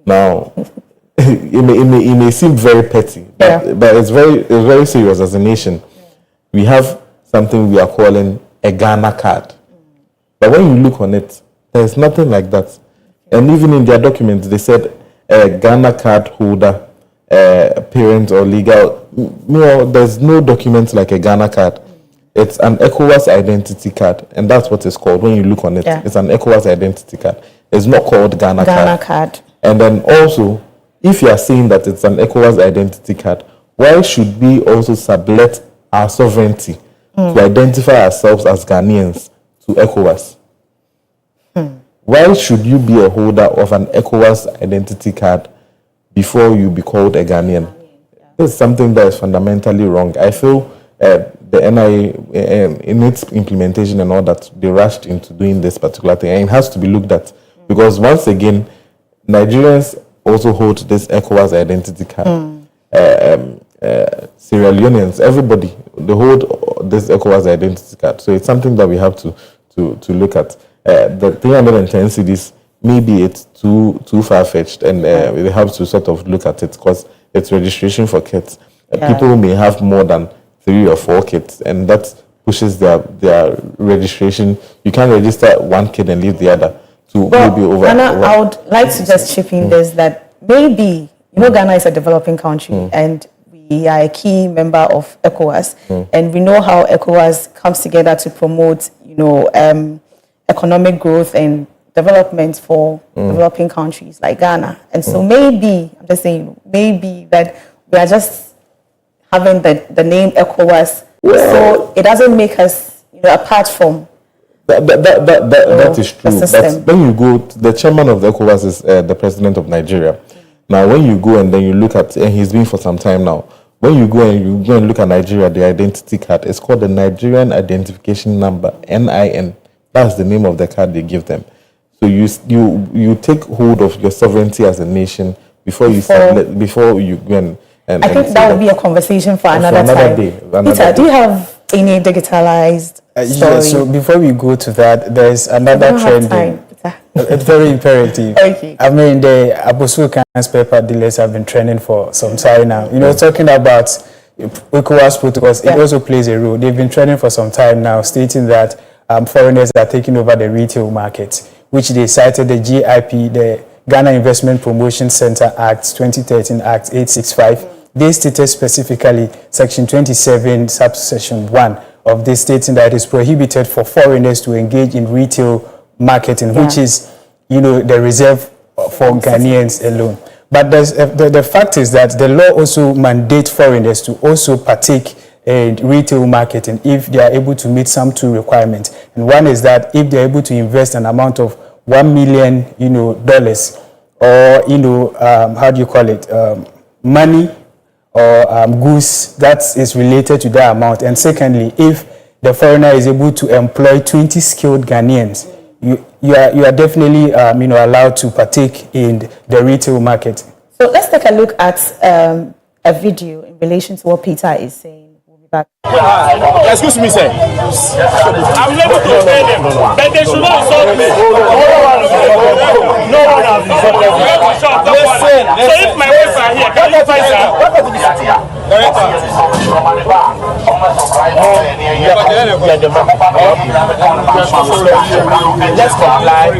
Now, it may seem very petty, but it's very serious as a nation. We have something we are calling a Ghana card. But when you look on it, there's nothing like that. And even in their documents, they said a Ghana card holder, parent or legal. No, there's no document like a Ghana card. It's an ECOWAS identity card, and that's what it's called. When you look on it, it's an ECOWAS identity card. It's not called Ghana card. And then also, if you are saying that it's an ECOWAS identity card, why should we also sublet our sovereignty to identify ourselves as Ghanaians to ECOWAS? Why should you be a holder of an ECOWAS identity card before you be called a Ghanaian? This is something that is fundamentally wrong. I feel the NIA, in its implementation and all that, they rushed into doing this particular thing. And it has to be looked at. Because once again, Nigerians also hold this ECOWAS identity card. Sierra Leoneans, everybody, they hold this ECOWAS identity card. So it's something that we have to look at. The 310 cedis, maybe it's too far-fetched, and we have to sort of look at it because it's registration for kids. People may have more than 3 or 4 kids, and that pushes their registration. You can't register one kid and leave the other to maybe over. Ghana, I would like to just chip in this that maybe, Ghana is a developing country and we are a key member of ECOWAS, and we know how ECOWAS comes together to promote, economic growth and development for developing countries like Ghana. And so maybe, I'm just saying, maybe that we are just having the name ECOWAS, so it doesn't make us, apart from that is true. But when you go, the chairman of the ECOWAS is the president of Nigeria. Now, when you go and then you look at, and he's been for some time now, when you go and look at Nigeria, the identity card, it's called the Nigerian Identification Number, NIN. That's the name of the card they give them. So you take hold of your sovereignty as a nation before you go and I think that would be a conversation for another time. Peter, do you have any digitalized story? Yeah, so before we go to that, there's another trend. It's very imperative. Okay. I mean, the Abosu spare part dealers have been trending for some time now. Talking about ECOWAS protocols, it also plays a role. They've been trending for some time now, stating that foreigners are taking over the retail market, which they cited the GIP, the Ghana Investment Promotion Center Act, 2013 Act 865. They stated specifically Section 27, subsection 1 of this, stating that it is prohibited for foreigners to engage in retail marketing, which is, the reserve for Ghanaians alone. But the fact is that the law also mandates foreigners to also partake in retail marketing if they are able to meet some 2 requirements. And one is that if they're able to invest an amount of $1 million, dollars, or how do you call it, money or goods that is related to that amount. And secondly, if the foreigner is able to employ 20 skilled Ghanaians, you are definitely allowed to partake in the retail market. So let's take a look at a video in relation to what Peter is saying. Back. Excuse me, sir. I'm ready to pay them, but they should not insult me. No one has insulted me. So if my wife are here, can you find her? Let's comply.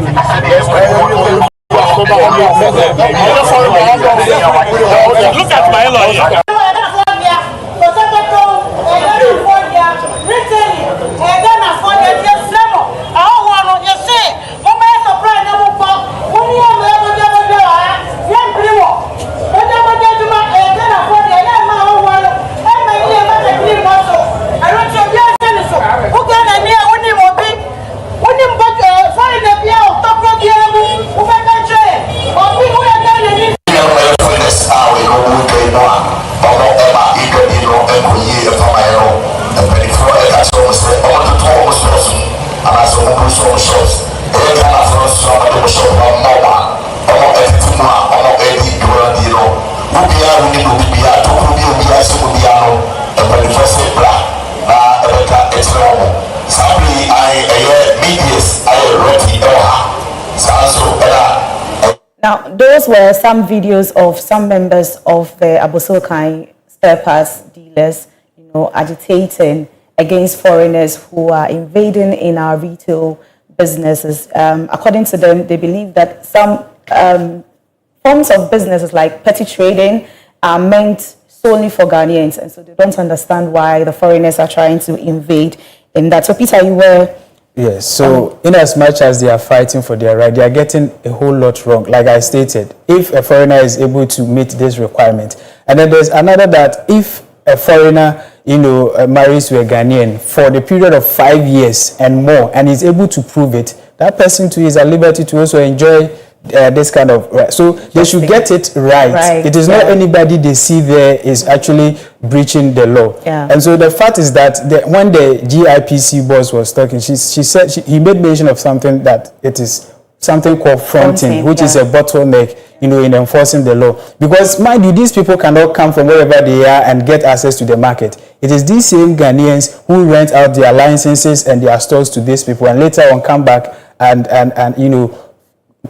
Look at my lawyer. those were some videos of some members of the Abosokai spare parts dealers, agitating against foreigners who are invading in our retail businesses. According to them, they believe that some forms of businesses like petty trading are meant solely for Ghanaians, and so they don't understand why the foreigners are trying to invade in that. So, Peter, you were... Yes, so in as much as they are fighting for their right, they are getting a whole lot wrong. Like I stated, if a foreigner is able to meet this requirement, and then there's another that if a foreigner, marries to a Ghanaian for the period of 5 years and more, and is able to prove it, that person too is at liberty to also enjoy this kind of right. So they should get it right. It is not anybody they see there is actually breaching the law. And so the fact is that when the GIPC boss was talking, she said he made mention of something that it is something called fronting, which is a bottleneck, in enforcing the law. Because mind you, these people cannot come from wherever they are and get access to the market. It is these same Ghanaians who rent out their licenses and their stores to these people, and later on come back and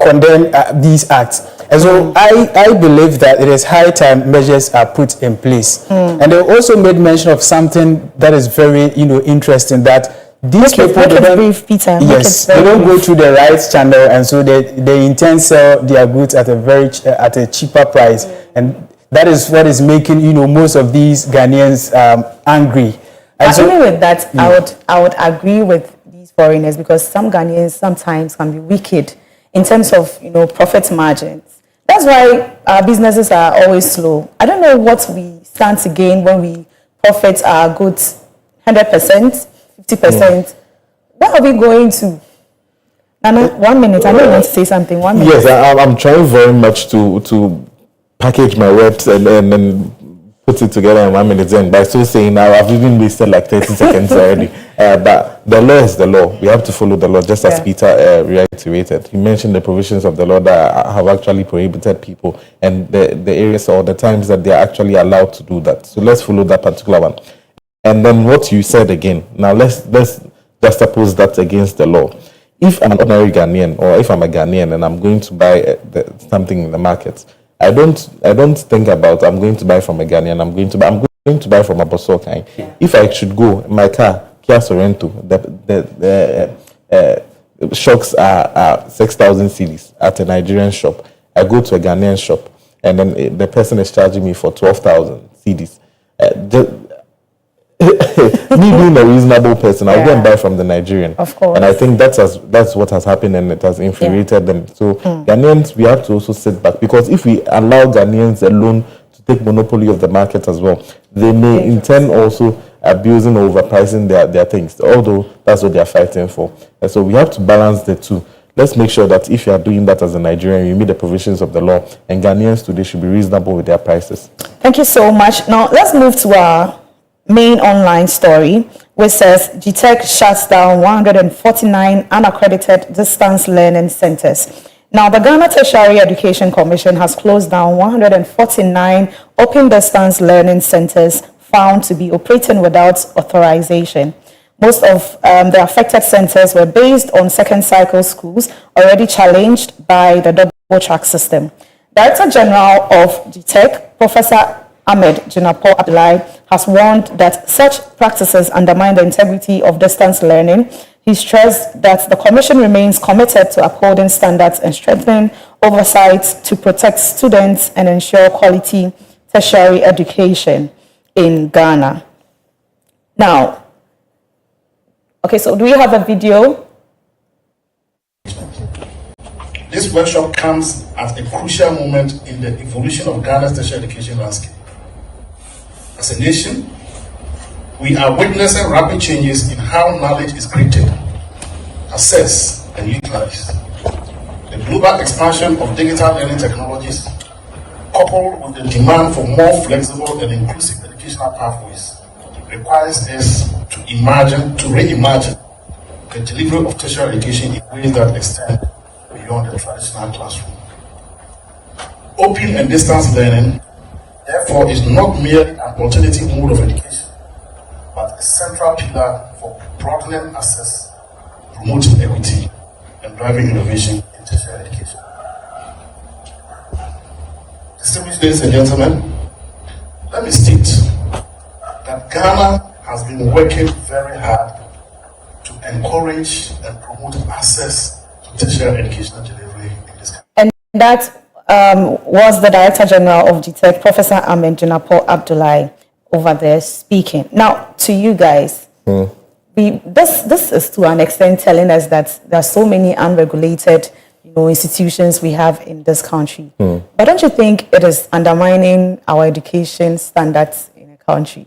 condemn these acts. And so I believe that it is high time measures are put in place. And they also made mention of something that is very interesting, that these people they don't go through the right channel, and so they intend to sell their goods at a cheaper price, and that is what is making most of these Ghanaians angry. And so, with that, I would agree with these foreigners, because some Ghanaians sometimes can be wicked in terms of profit margins. That's why our businesses are always slow. I don't know what we stand to gain when we profit our goods 100%, 50%. Where are we going to? Nana, 1 minute. I know you want to say something. 1 minute. Yes, I'm trying very much to package my words and then put it together in 1 minute. And by so saying now, I've even wasted like 30 seconds already. But the law is the law. We have to follow the law, just as Peter reiterated. He mentioned the provisions of the law that have actually prohibited people, and the areas or the times that they are actually allowed to do that. So let's follow that particular one. And then what you said again. Now let's juxtapose that against the law. If I'm an ordinary Ghanaian, or if I'm a Ghanaian and I'm going to buy something in the market, I don't think about I'm going to buy from a Ghanaian. I'm going to buy from a Bosokai. If I should go in my car, Kia Sorento, the shocks are 6,000 cedis at a Nigerian shop. I go to a Ghanaian shop, and then the person is charging me for 12,000 cedis. Me being a reasonable person, I'll go and buy from the Nigerian. Of course. And I think that's what has happened, and it has infuriated them. So Ghanaians, we have to also sit back, because if we allow Ghanaians alone to take monopoly of the market as well, they may in turn also abusing or overpricing their things, although that's what they are fighting for. And so we have to balance the two. Let's make sure that if you are doing that as a Nigerian, you meet the provisions of the law, and Ghanaians today should be reasonable with their prices. Thank you so much. Now let's move to our main online story, which says GTEC shuts down 149 unaccredited distance learning centers. Now, the Ghana Tertiary Education Commission has closed down 149 open distance learning centers found to be operating without authorization. Most of the affected centers were based on second cycle schools already challenged by the double-track system. Director General of GTEC, Professor Ahmed Jinapo Abdullahi, has warned that such practices undermine the integrity of distance learning. He stressed that the Commission remains committed to upholding standards and strengthening oversight to protect students and ensure quality tertiary education in Ghana. Now, okay, so do we have a video? This workshop comes at a crucial moment in the evolution of Ghana's tertiary education landscape. As a nation, we are witnessing rapid changes in how knowledge is created, assessed, and utilized. The global expansion of digital learning technologies, coupled with the demand for more flexible and inclusive educational pathways, requires us to reimagine the delivery of tertiary education in ways that extend beyond the traditional classroom. Open and distance learning, therefore, is not merely an alternative mode of education, but a central pillar for broadening access, promoting equity, and driving innovation in tertiary education. Distinguished ladies and gentlemen, let me state that Ghana has been working very hard to encourage and promote access to tertiary educational delivery in this country. And that was the Director General of GTEC, Professor Ahmed Junapo Abdullahi, over there speaking. Now, to you guys, this is to an extent telling us that there are so many unregulated institutions we have in this country. But don't you think it is undermining our education standards in a country?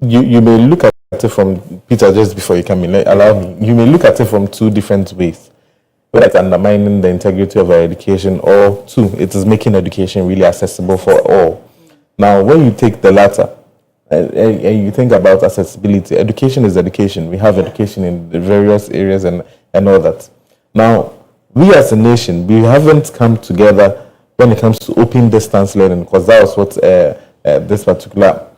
You may look at it from, Peter, just before you come in, allow me, you may look at it from two different ways. Whether it's undermining the integrity of our education, or two, it is making education really accessible for all. Now, when you take the latter, and you think about accessibility, education is education. We have education in the various areas and all that. Now, we as a nation, we haven't come together when it comes to open distance learning, because that was what this particular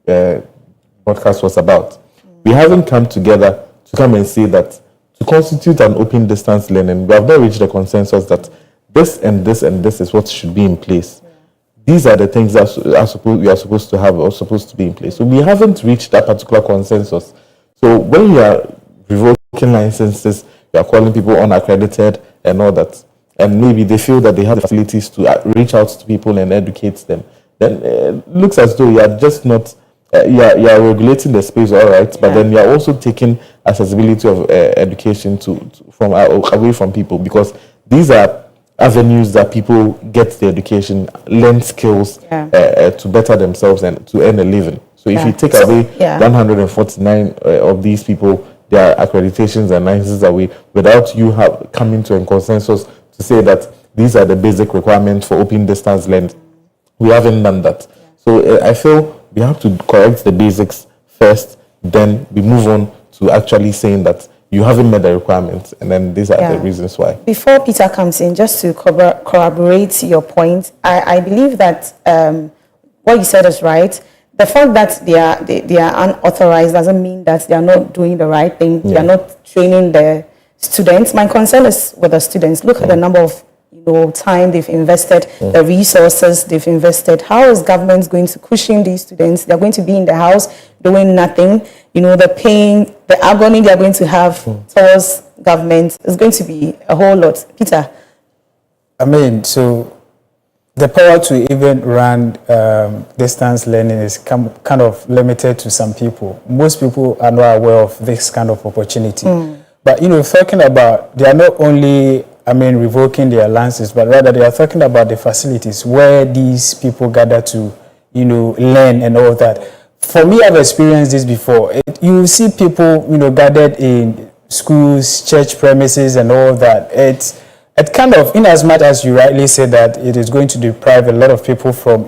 podcast was about. We haven't come together to come and say that to constitute an open distance learning, we have not reached a consensus that this and this and this is what should be in place. These are the things that we are supposed to have or supposed to be in place. So we haven't reached that particular consensus. So when you are revoking licenses, you are calling people unaccredited and all that, and maybe they feel that they have the facilities to reach out to people and educate them, then it looks as though you are just not, you are regulating the space, all right, but then you are also taking accessibility of education from away from people, because these are avenues that people get the education, learn skills to better themselves and to earn a living. So if you take away 149 of these people, their accreditations and licenses away, without you coming to a consensus to say that these are the basic requirements for open distance learning, we haven't done that. So I feel we have to correct the basics first, then we move on to actually saying that you haven't met the requirements, and then these are the reasons why. Before Peter comes in, just to corroborate your point, I believe that what you said is right. The fact that they are unauthorized doesn't mean that they are not doing the right thing. They are not training the students. My concern is with the students. Look at the number of time they've invested, the resources they've invested. How is government going to cushion these students? They're going to be in the house doing nothing. The pain, the agony they're going to have towards government is going to be a whole lot. Peter? I mean, so the power to even run distance learning is kind of limited to some people. Most people are not aware of this kind of opportunity. But, talking about, they are not only, revoking their licenses, but rather they are talking about the facilities where these people gather to, learn and all that. For me, I've experienced this before. You see people, gathered in schools, church premises and all that. It kind of, in as much as you rightly said that it is going to deprive a lot of people from,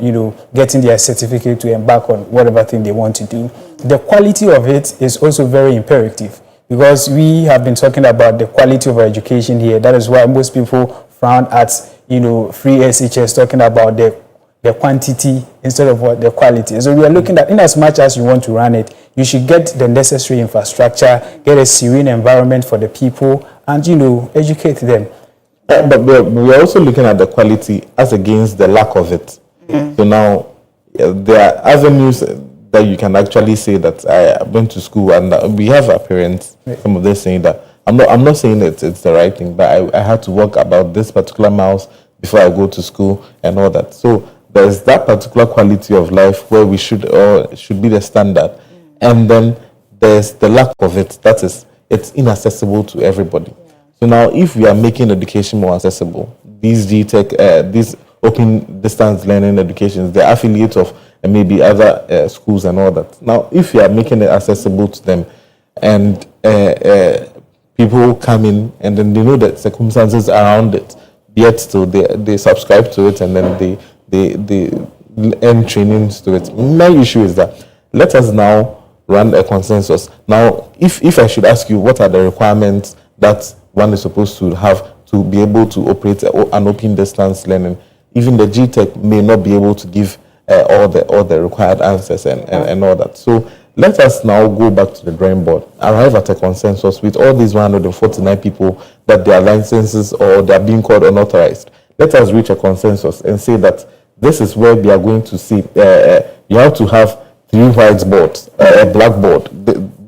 getting their certificate to embark on whatever thing they want to do, the quality of it is also very imperative, because we have been talking about the quality of our education here. That is why most people frown at, free SHS, talking about the quantity instead of the quality. So we are looking at, in as much as you want to run it, you should get the necessary infrastructure, get a serene environment for the people, and, educate them. But we're also looking at the quality as against the lack of it. So now there are avenues that you can actually say that I went to school, and we have our parents, some of them saying that, I'm not saying that it's the right thing, but I had to walk about this particular miles before I go to school and all that. So there's that particular quality of life where we should be the standard. And then there's the lack of it. That is, it's inaccessible to everybody. So now, if we are making education more accessible, these GTEC, these open distance learning educations, they're affiliates of maybe other schools and all that. Now, if you are making it accessible to them, and people come in and then they know the circumstances around it, yet still they subscribe to it, and then they end trainings to it. My issue is that let us now run a consensus. Now, if I should ask you, what are the requirements that one is supposed to have to be able to operate an open distance learning, even the GTEC may not be able to give all the required answers and all that. So let us now go back to the drawing board, arrive at a consensus with all these 149 people that their licenses or they're being called unauthorized. Let us reach a consensus and say that this is where we are going to see. You have to have 3 whiteboards, a blackboard.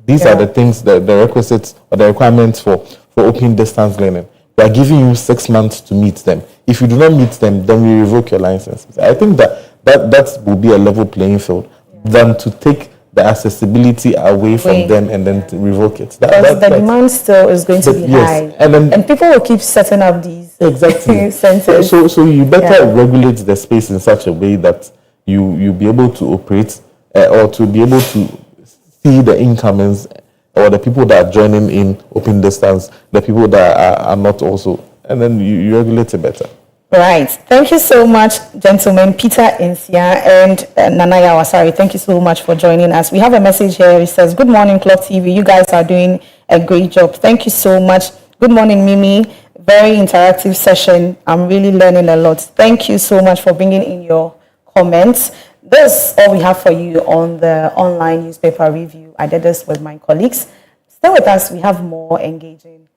These are the things, the requisites or the requirements for open distance learning. We are giving you 6 months to meet them. If you do not meet them, then we revoke your license. I think that will be a level playing field than to take the accessibility away from them and then to revoke it. Because the demand still is going to be high. And people will keep setting up these centers. So you better regulate the space in such a way that you'll be able to operate or to be able to see the incomings or the people that are joining in open distance, the people that are not also, and then you regulate it better. Right. Thank you so much, gentlemen. Peter Insia and Nana Yawasari, thank you so much for joining us. We have a message here. It says, good morning, Clock TV. You guys are doing a great job. Thank you so much. Good morning, Mimi. Very interactive session. I'm really learning a lot. Thank you so much for bringing in your comments. This is all we have for you on the online newspaper review. I did this with my colleagues. Stay with us. We have more engaging.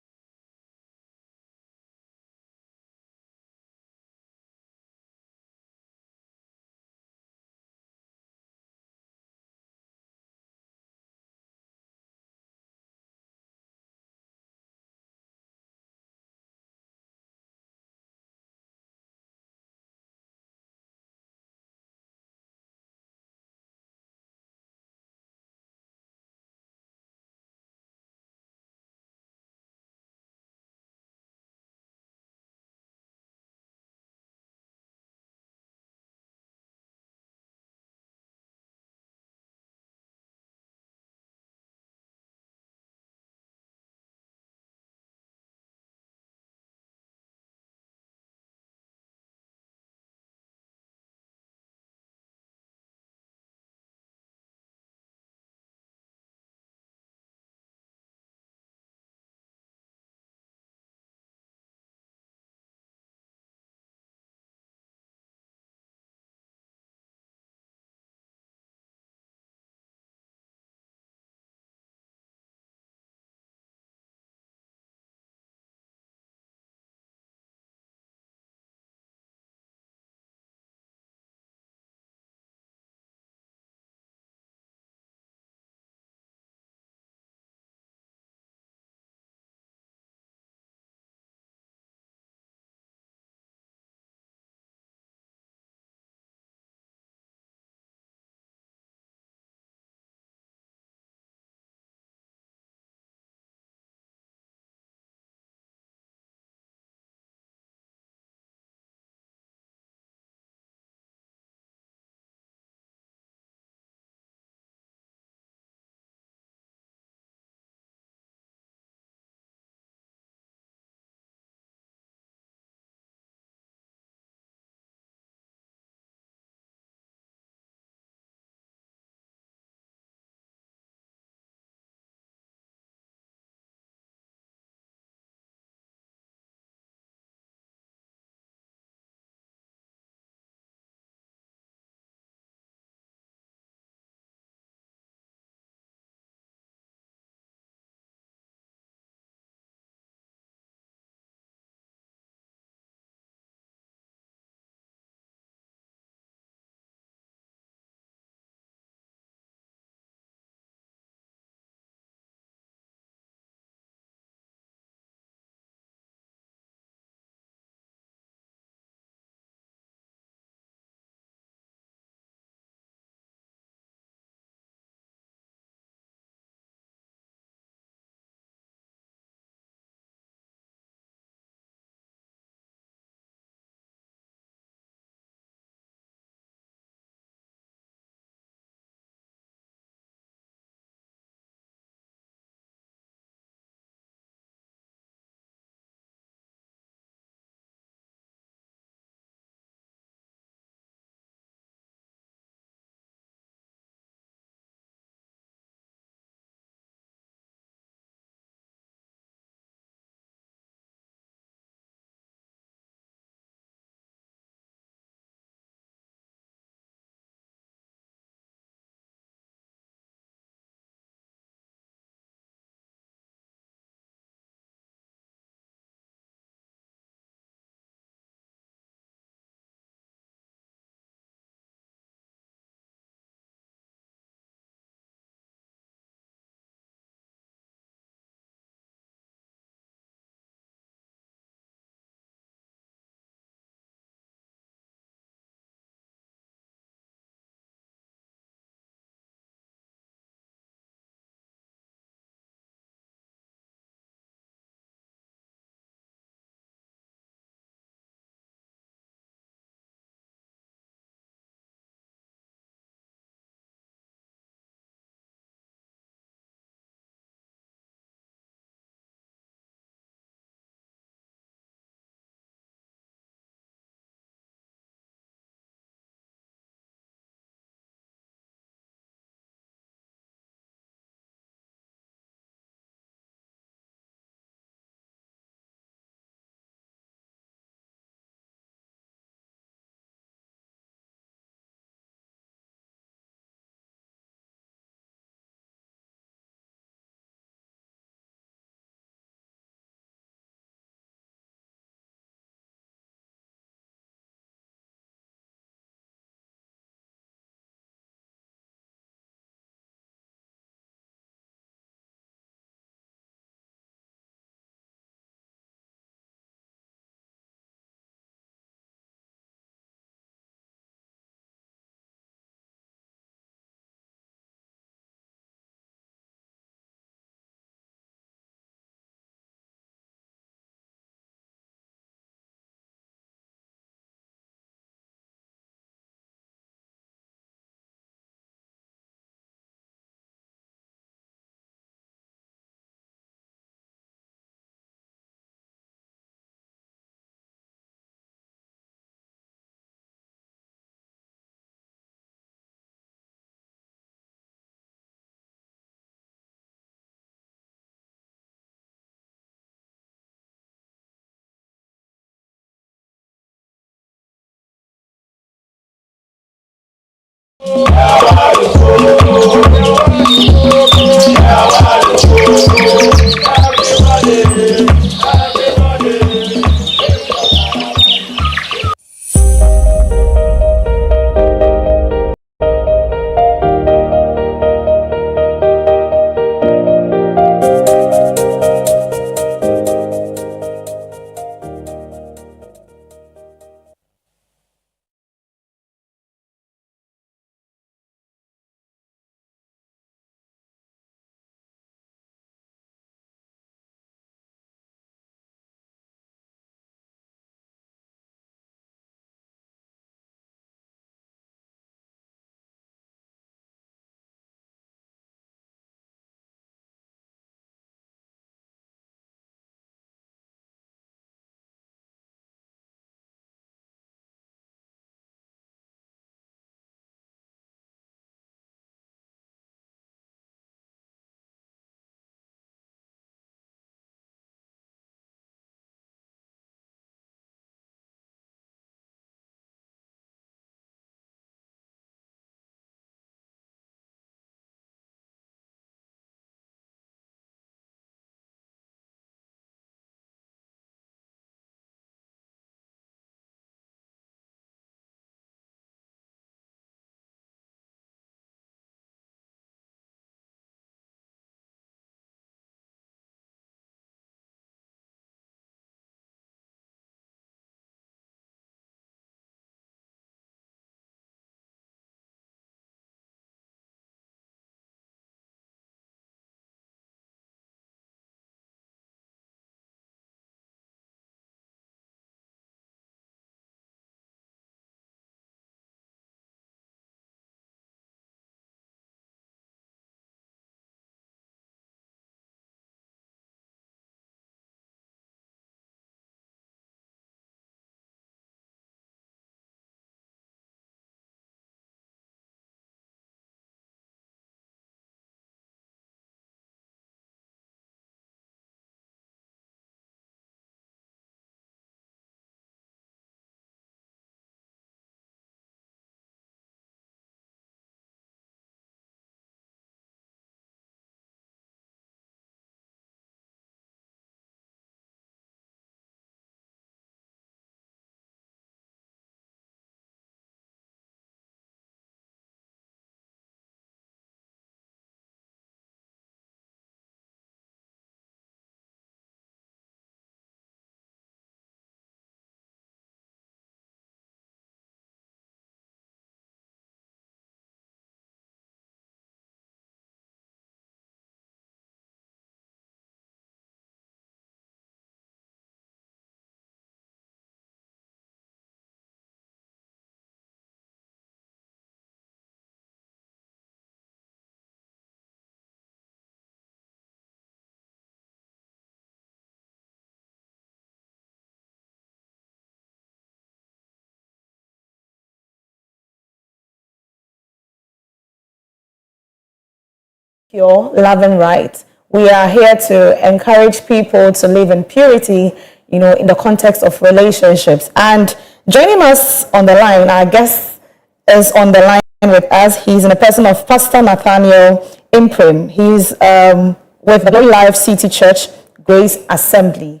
Pure, love and right. We are here to encourage people to live in purity, in the context of relationships. And joining us on the line, our guest is on the line with us. He's in the person of Pastor Nathaniel Imprim. He's with the Glory Life City Church Grace Assembly.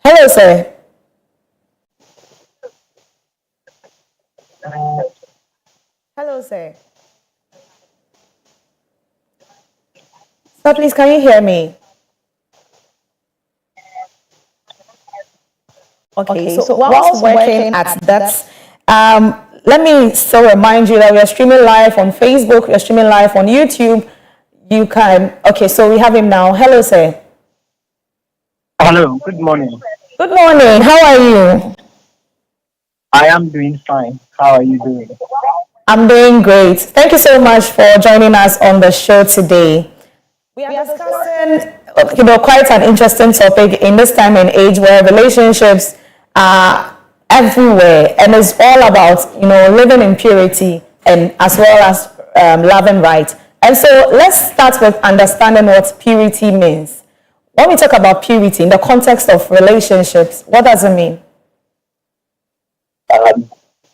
Hello, sir. Hello, sir. Sir, please, can you hear me? Okay, so whilst working at that, let me still remind you that we are streaming live on Facebook, we are streaming live on YouTube. You can, okay, so we have him now. Hello, sir. Hello, good morning. Good morning, how are you? I am doing fine. How are you doing? I'm doing great. Thank you so much for joining us on the show today. We are discussing, quite an interesting topic in this time and age where relationships are everywhere, and it's all about, living in purity and as well as love and right. And so let's start with understanding what purity means. When we talk about purity in the context of relationships, what does it mean?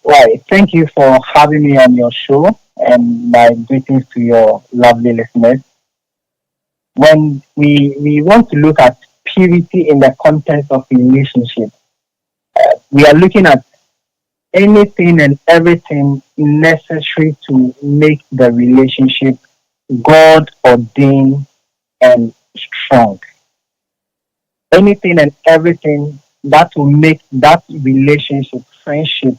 Right. Thank you for having me on your show, and my greetings to your lovely listeners. When we want to look at purity in the context of relationship, we are looking at anything and everything necessary to make the relationship God ordained and strong. Anything and everything that will make that relationship, friendship,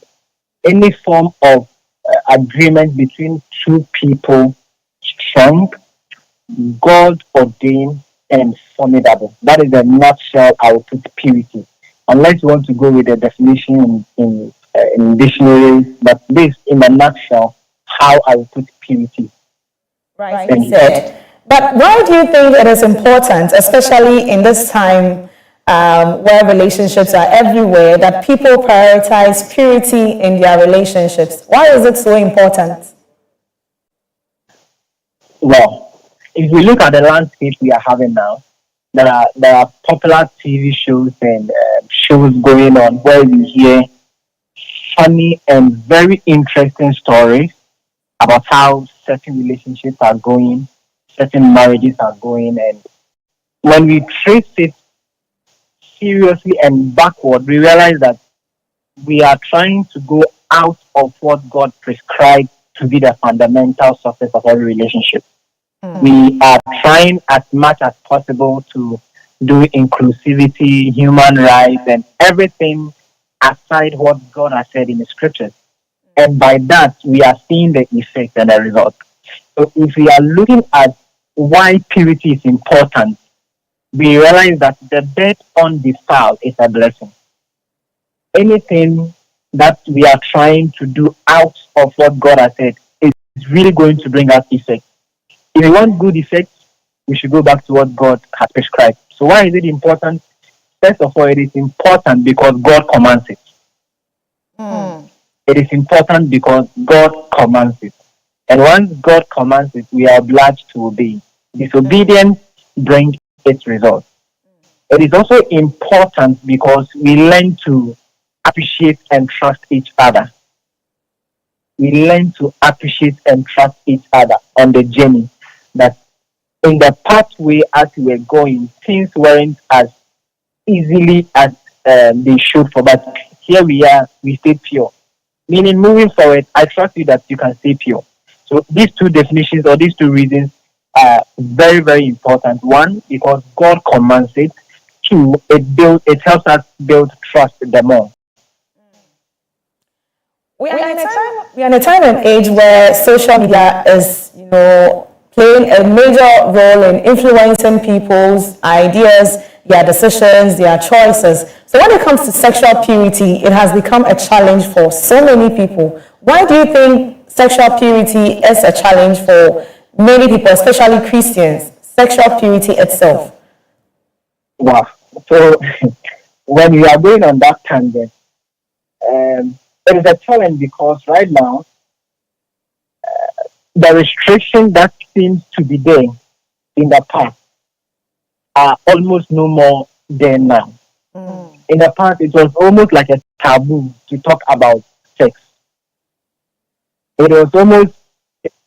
any form of agreement between two people strong, God ordained, and formidable. That is a nutshell. I will put purity. Unless you want to go with the definition in dictionaries, but this in a nutshell, how I will put purity. Rightly said. But why do you think it is important, especially in this time where relationships are everywhere, that people prioritize purity in their relationships? Why is it so important? Well, if we look at the landscape we are having now, there are popular TV shows and shows going on where we hear funny and very interesting stories about how certain relationships are going, certain marriages are going, and when we trace it seriously and backward, we realize that we are trying to go out of what God prescribed to be the fundamental success of every relationship. We are trying as much as possible to do inclusivity, human rights, and everything aside what God has said in the scriptures. And by that, we are seeing the effect and the result. So if we are looking at why purity is important, we realize that the bed undefiled is a blessing. Anything that we are trying to do out of what God has said is really going to bring us effect. If we want good effects, we should go back to what God has prescribed. So why is it important? First of all, it is important because God commands it. It is important because God commands it. And once God commands it, we are obliged to obey. Disobedience brings its result. It is also important because we learn to appreciate and trust each other. We learn to appreciate and trust each other on the journey. That in the pathway as we were going, things weren't as easily as they should for. But here we are, we stay pure. Meaning, moving forward, I trust you that you can stay pure. So these two definitions or these two reasons are very, very important. One, because God commands it. Two, it helps us build trust the more. We are in a time and age where social media is, playing a major role in influencing people's ideas, their decisions, their choices. So when it comes to sexual purity, it has become a challenge for so many people. Why do you think sexual purity is a challenge for many people, especially Christians? Sexual purity itself. Wow. So when we are going on that tangent, it is a challenge because right now the restriction that seems to be there in the past are almost no more there now. In the past, it was almost like a taboo to talk about sex. It was almost,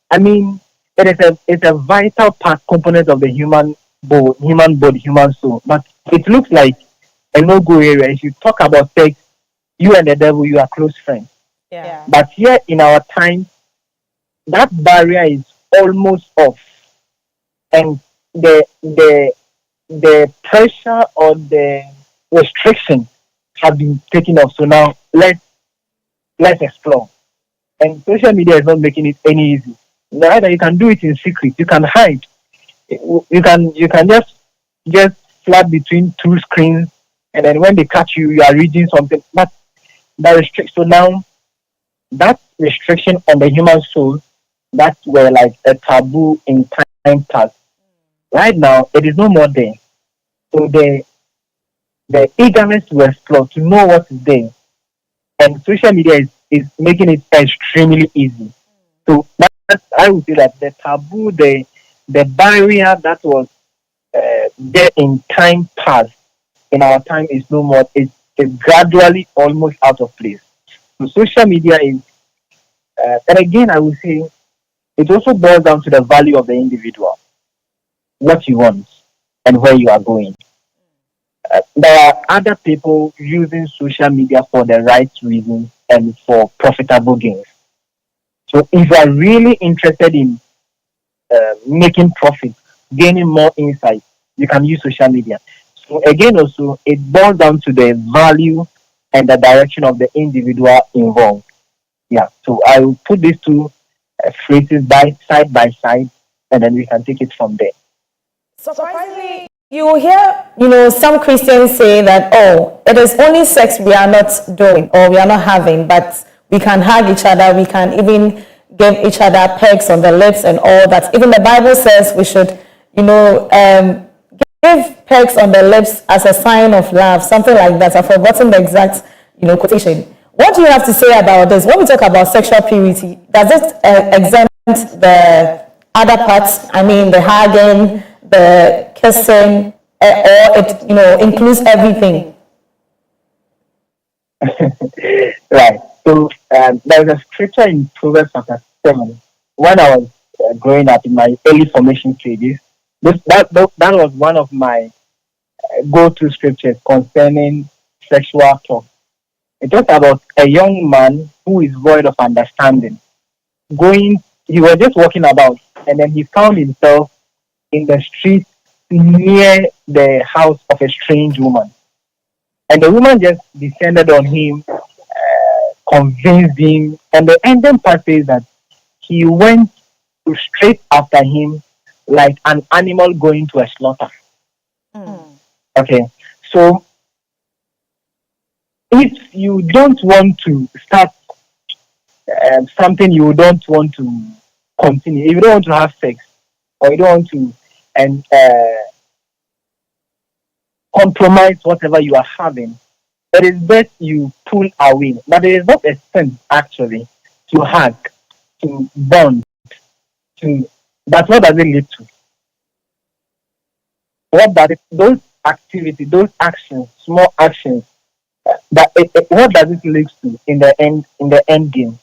I mean, it's a vital part component of the human body, human soul. But it looks like a no-go area. If you talk about sex, you and the devil, you are close friends. Yeah. But here in our time, that barrier is almost off, and the pressure or the restriction have been taken off. So now let's explore. And social media is not making it any easy. Neither you can do it in secret. You can hide. You can just flat between two screens, and then when they catch you, you are reading something. But that restriction. So now that restriction on the human soul that were like a taboo in time past. Right now, it is no more there. So the eagerness to explore, to know what is there, and social media is making it extremely easy. So I would say that the taboo, the barrier that was there in time past, in our time is no more. It's gradually almost out of place. So social media is, and again, I would say it also boils down to the value of the individual, what you want, and where you are going. There are other people using social media for the right reasons and for profitable gains. So if you are really interested in making profit, gaining more insight, you can use social media. So again, also it boils down to the value and the direction of the individual involved. Yeah. So I will put these two phrases by side, and then we can take it from there. Surprisingly, you hear, some Christians say that, oh, it is only sex we are not doing or we are not having, but we can hug each other, we can even give each other pecks on the lips and all that. Even the Bible says we should, give pecks on the lips as a sign of love, something like that. I've forgotten the exact, quotation. What do you have to say about this? When we talk about sexual purity, does it exempt the other parts? I mean, the hugging, the kissing, or it, includes everything? Right. So there is a scripture in Proverbs chapter 7. When I was growing up in my early formation stages, that was one of my go-to scriptures concerning sexual talk. It talks about a young man who is void of understanding. He was just walking about, and then he found himself in the street near the house of a strange woman. And the woman just descended on him, convinced him, and the ending part says that he went straight after him like an animal going to a slaughter. Okay, so if you don't want to start something, you don't want to continue, if you don't want to have sex, or you don't want to compromise whatever you are having, it is best you pull away. But it is not a sin actually to hug, to bond, but what does it lead to? Those activities, those actions, small actions, what does it lead to in the end game?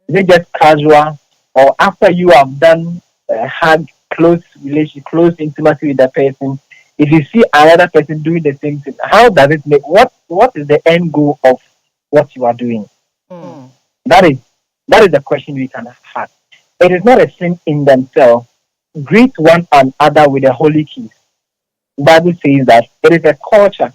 Is it just casual, or after you have done hug, close relationship, close intimacy with the person, if you see another person doing the same thing, how does it make, what is the end goal of what you are doing? That is the question we can have. It is not a sin in themselves. Greet one another with a holy kiss. The Bible says that it is a culture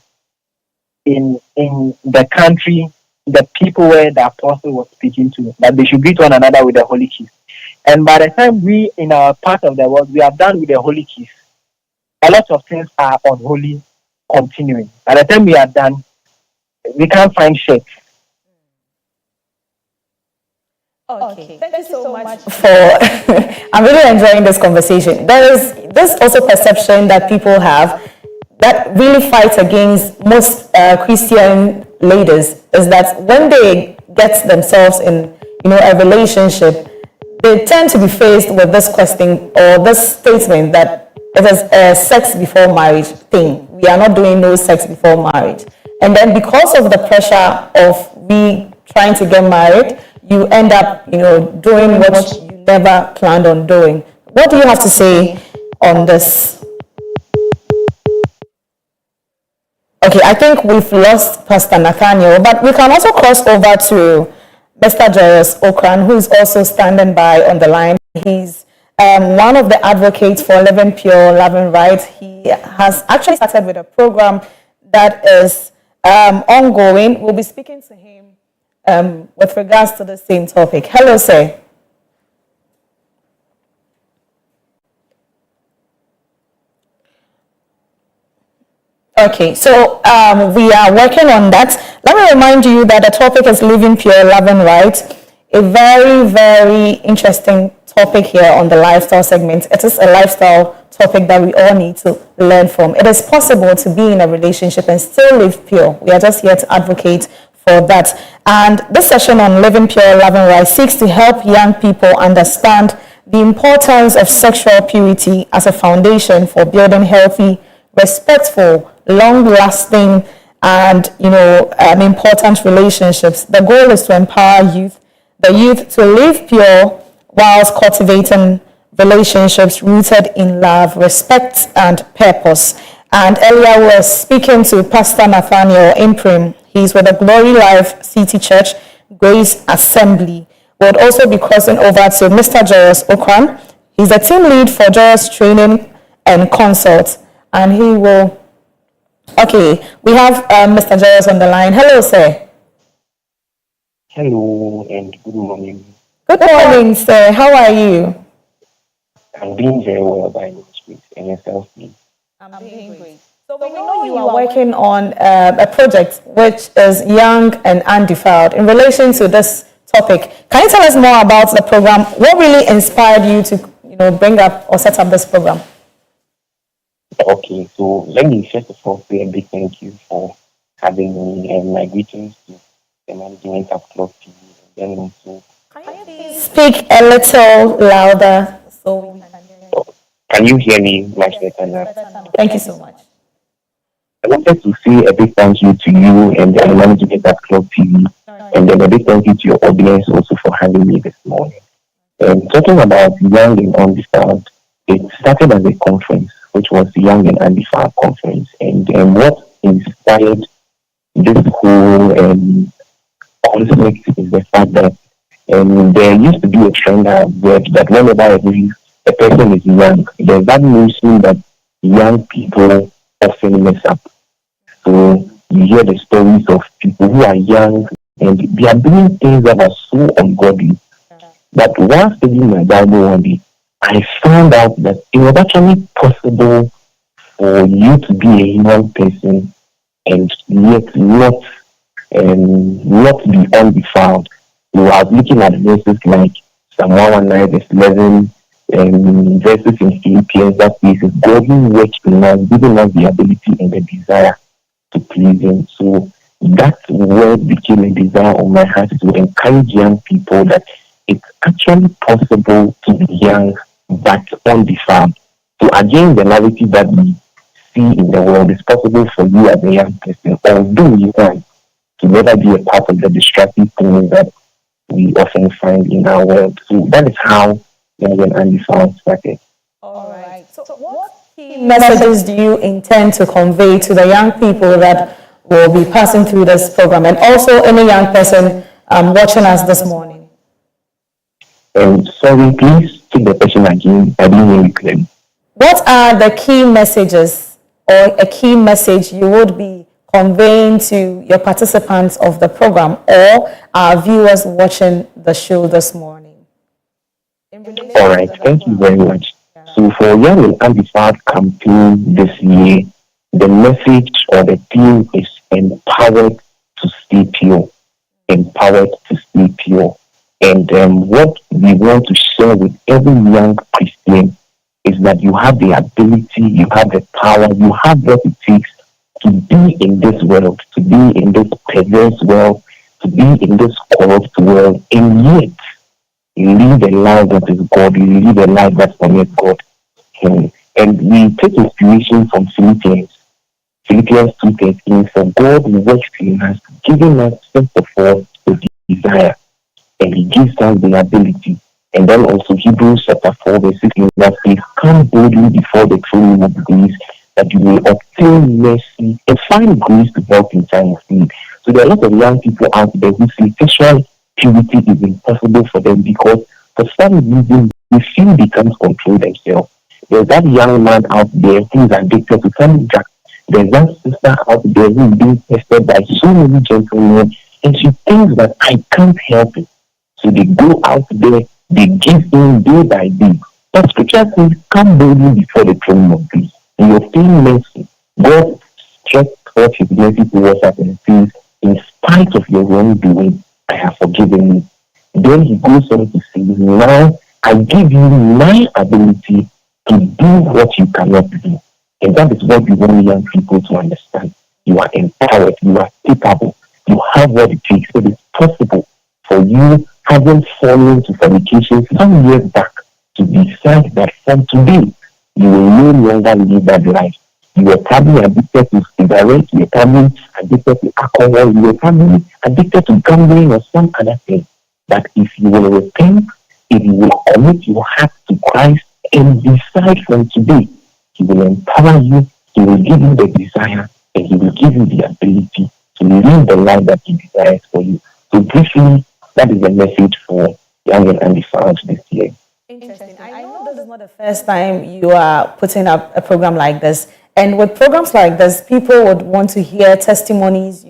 in the country, the people where the apostle was speaking to, that they should greet one another with a holy kiss. And by the time we, in our part of the world, we are done with the holy kiss, a lot of things are unholy continuing. By the time we are done, we can't find shit. Okay, thank you so much for. I'm really enjoying this conversation. There is this also perception that people have that really fights against most Christian ladies, is that when they get themselves in a relationship, they tend to be faced with this question or this statement that it is a sex before marriage thing. We are not doing no sex before marriage. And then because of the pressure of we trying to get married, you end up, doing what you never planned on doing. What do you have to say on this? Okay, I think we've lost Pastor Nathaniel, but we can also cross over to Mr. Joyous Okran, who is also standing by on the line. He's one of the advocates for Living Pure, Loving Right. He has actually started with a program that is ongoing. We'll be speaking to him with regards to the same topic. Hello, sir. Okay, so we are working on that. Let me remind you that the topic is Living Pure, Loving Right. A very, very interesting topic here on the lifestyle segment. It is a lifestyle topic that we all need to learn from. It is possible to be in a relationship and still live pure. We are just here to advocate for that. And this session on Living Pure, Loving Right seeks to help young people understand the importance of sexual purity as a foundation for building healthy, respectful, long-lasting and important relationships. The goal is to empower the youth to live pure whilst cultivating relationships rooted in love, respect, and purpose. And earlier we were speaking to Pastor Nathaniel Imprim. He's with the Glory Life City Church Grace Assembly. We'll also be crossing over to Mr. Joyous Okran. He's the team lead for Joyous Training and Consult. And he will... Okay, we have Mr. Joyous on the line. Hello, sir. Hello and good morning. Good morning, sir. How are you? I'm doing very well by God's grace. And yourself, please? I'm doing great. So we know you are working on a project which is Young and Undefiled. In relation to this topic, can you tell us more about the program? What really inspired you to bring up or set up this program? Okay, so let me first of all say a big thank you for having me, and my greetings to the management of Club TV. And then also, can you please speak a little louder so we can hear you? Can you hear me much better now? Thank you so much. I wanted to say a big thank you to you and the management of Club TV, and then a big thank you to your audience also for having me this morning. And talking about Young and Undefiled, it started as a conference, which was the Young and Undefiled Conference. And what inspired this whole conflict is the fact that there used to be a trend that whenever a person is young, there's that notion that young people often mess up. So you hear the stories of people who are young and they are doing things that are so ungodly. But while studying my Bible one day, I found out that it was actually possible for you to be a young person and yet not be undefiled. So I was looking at verses like Psalm 119, verse 11, and verses in Philippians that says, God who works in us, giving us the ability and the desire to please Him. So that word became a desire on my heart to encourage young people that it's actually possible to be young but undefiled. So again, the narrative that we see in the world is possible for you as a young person, although you want to never be a part of the destructive things that we often find in our world. So that is how Young and Undefiled started. All right. So what key messages do you intend to convey to the young people that will be passing through this program, and also any young person watching us this morning? Sorry, please take the question again. I didn't hear you clearly. What are the key messages or a key message you would be conveying to your participants of the program or our viewers watching the show this morning? All right, thank you very much. So for Young and Undefiled campaign this year, the message or the theme is empowered to stay pure. Empowered to stay pure. And what we want to share with every young Christian is that you have the ability, you have the power, you have what it takes to be in this world, to be in this perverse world, to be in this corrupt world, and yet live a life that is godly, live a life that honors God. And we take inspiration from Philippians 2:13. For God works in us, giving us first of all the desire, and He gives us the ability. And then also Hebrews chapter 4 verse 16 that says, come boldly before the throne of grace that you may obtain mercy and find grace to help in time of need. So there are a lot of young people out there who say sexual purity is impossible for them because for some reason they feel they can't control themselves. There's that young man out there who is addicted to some drugs. There's that sister out there who is being tested by so many gentlemen, and she thinks that I can't help it. So they go out there, they give in day by day. But scripture says, come boldly before the throne of grace. And you obtain mercy. God stretched forth His mercy towards us and says, in spite of your wrongdoing, I have forgiven you. Then He goes on to say, now I give you my ability to do what you cannot do. And that is what we want young people to understand. You are empowered, you are capable, you have what it takes. It is possible for you, having fallen into fornication some years back, to decide that from today you will no longer live that life. You were probably addicted to cigarettes, you were probably addicted to alcohol, you were probably addicted to gambling or some other thing. But if you will repent, if you will commit your heart to Christ and decide from today, He will empower you, He will give you the desire, and He will give you the ability to live the life that He desires for you. So briefly, that is the message for young and undefined this year. Interesting. I know this is not the first time you are putting up a program like this. And with programs like this, people would want to hear testimonies,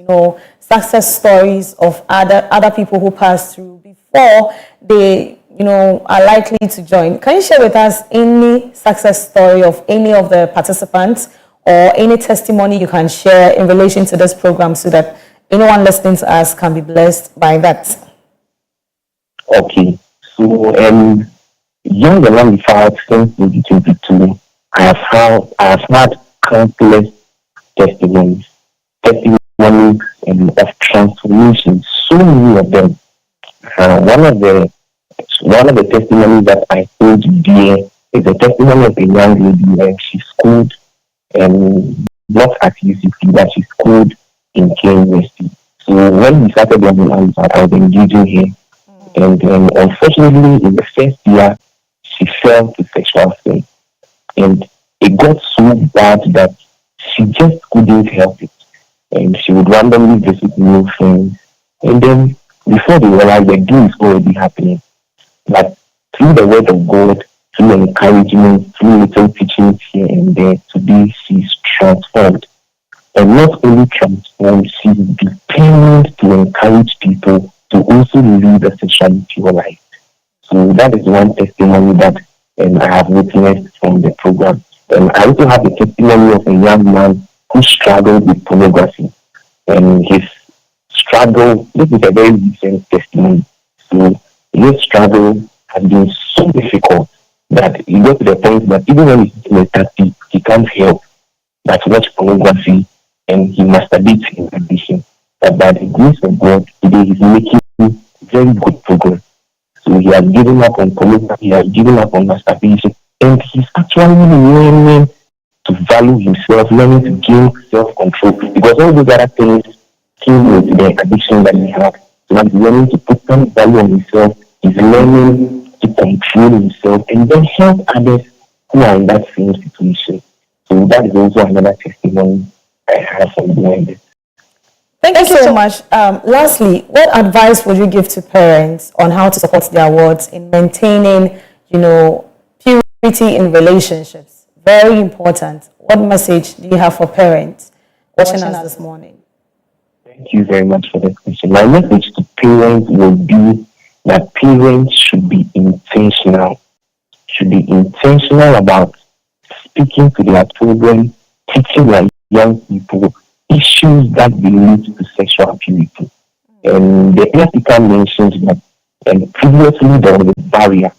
success stories of other people who passed through before they, are likely to join. Can you share with us any success story of any of the participants or any testimony you can share in relation to this program so that anyone listening to us can be blessed by that? Okay. So, young and undefined since 2022, I have had countless testimonies of transformation, so many of them. One of the testimonies that I hold dear is the testimony of a young lady when she schooled, not at UCC, but she schooled in University. So when we started on the line, I was engaging her, and unfortunately, in the first year, she fell to sexual sin, and it got so bad that she just couldn't help it. And she would randomly visit new friends. And then before they realized the game is already happening. But through the word of God, through encouragement, through little teachings here and there, today she's transformed. And not only transformed, she's determined to encourage people to also live a sexually pure life. So that is one testimony that I have witnessed from the program. And I also have a testimony of a young man who struggled with pornography. And his struggle, this is a very recent testimony. So his struggle has been so difficult that he got to the point that even when he's in a taxi, he can't help but watch pornography and he masturbates in addition. But by the grace of God, today he's making very good progress. So he has given up on pornography, he has given up on masturbation, and he's actually learning to value himself, learning to gain self-control, because all those other things came with the addiction that he had. So he's learning to put some value on himself, he's learning to control himself, and then help others who are in that same situation. So that is also another testimony I have from doing this. Thank you so much. Lastly, what advice would you give to parents on how to support their wards in maintaining, purity in relationships? Very important. What message do you have for parents watching us this morning? Thank you very much for that question. My message to parents will be that parents should be intentional. Should be intentional about speaking to their children, teaching their young people issues that relate to sexual purity. And the ethical mentions that previously there was a barrier.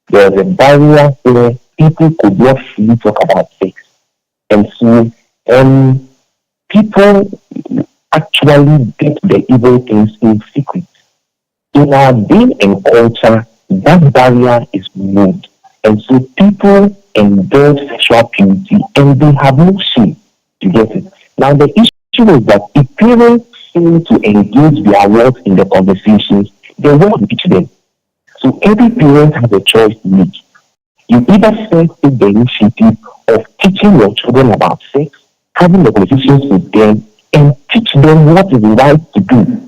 There was a barrier where people could not freely talk about sex. And so people actually did the evil things in secret. In our day and culture, that barrier is removed. And so people indulge sexual purity and they have no shame to get it. Now the issue is that if parents fail to engage their words in the conversations, the world will teach them. So every parent has a choice to make. You either first take the initiative of teaching your children about sex, having the conversations with them, and teach them what is right to do.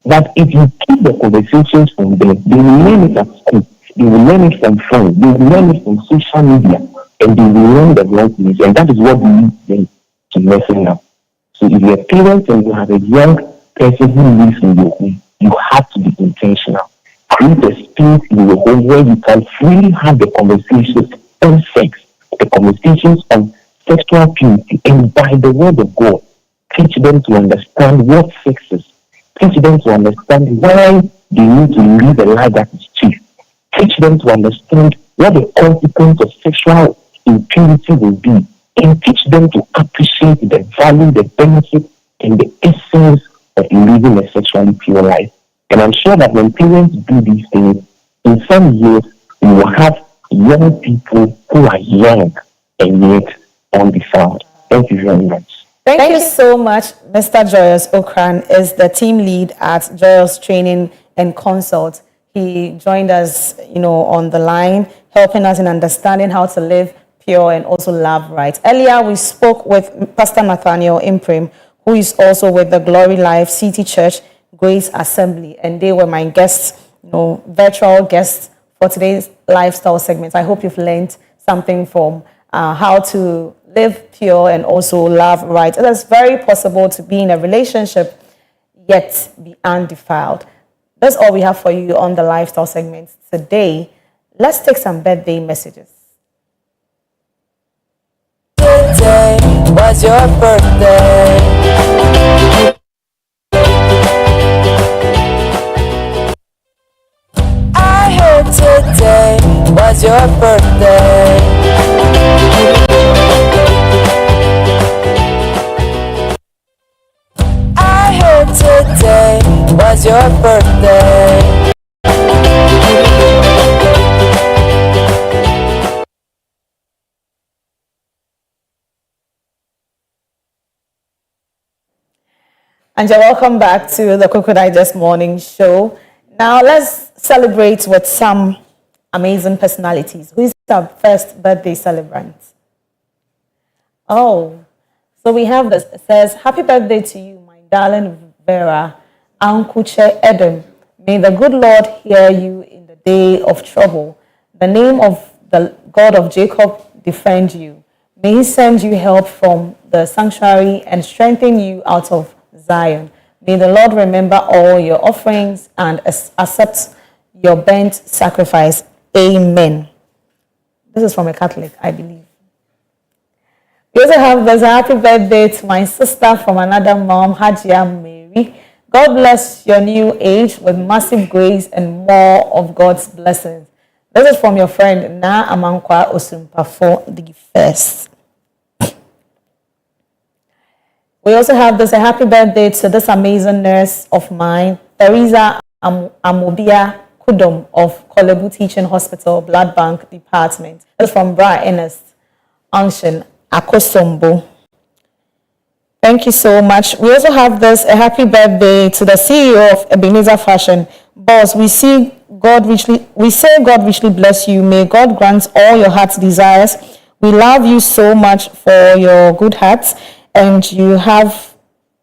But if you keep the conversations from them, they will learn it at school, they will learn it from friends, they will learn it from social media, and they will learn the wrong things, and that is what leads them to messing up. So if you're a parent and you have a young person who lives in your home, you have to be intentional. Create a space in your home where you can freely have the conversations on sex, the conversations on sexual purity, and by the word of God, teach them to understand what sex is. Teach them to understand why they need to live a life that is chaste. Teach them to understand what the consequence of sexual impurity will be. And teach them to appreciate the value, the benefit, and the essence of living a sexually pure life. And I'm sure that when parents do these things, in some years, we will have young people who are young and yet undefiled. Thank you very much. Thank you so much. Mr. Joyous Okran is the team lead at Joyous Training and Consult. He joined us, on the line, helping us in understanding how to live pure and also love right. Earlier, we spoke with Pastor Nathaniel Imprim, who is also with the Glory Life City Church Grace Assembly, and they were my guests, virtual guests for today's lifestyle segment. I hope you've learned something from how to live pure and also love right. It is very possible to be in a relationship yet be undefiled. That's all we have for you on the lifestyle segment today. Let's take some birthday messages. Today was your birthday. I heard today was your birthday. I heard today was your birthday. And you're welcome back to the Koko Digest Morning Show. Now let's celebrate with some amazing personalities. Who is our first birthday celebrant? Oh, so we have this. It says, "Happy birthday to you, my darling Vera, Ankuche Eden. May the good Lord hear you in the day of trouble. The name of the God of Jacob defend you. May he send you help from the sanctuary and strengthen you out of Zion. May the Lord remember all your offerings and accept your burnt sacrifice. Amen." This is from a Catholic, I believe. We also have this happy birthday to my sister from another mom, Hajia Mary. God bless your new age with massive grace and more of God's blessings. This is from your friend Na Amankwa Osumpafo the first. We also have this a happy birthday to this amazing nurse of mine, Teresa Amobia Kudom of Kolebu Teaching Hospital, Blood Bank Department. This is from Bra Ernest Anshin Akosombo. Thank you so much. We also have this a happy birthday to the CEO of Ebenezer Fashion. Boss, we say God richly bless you. May God grant all your heart's desires. We love you so much for your good hearts and you have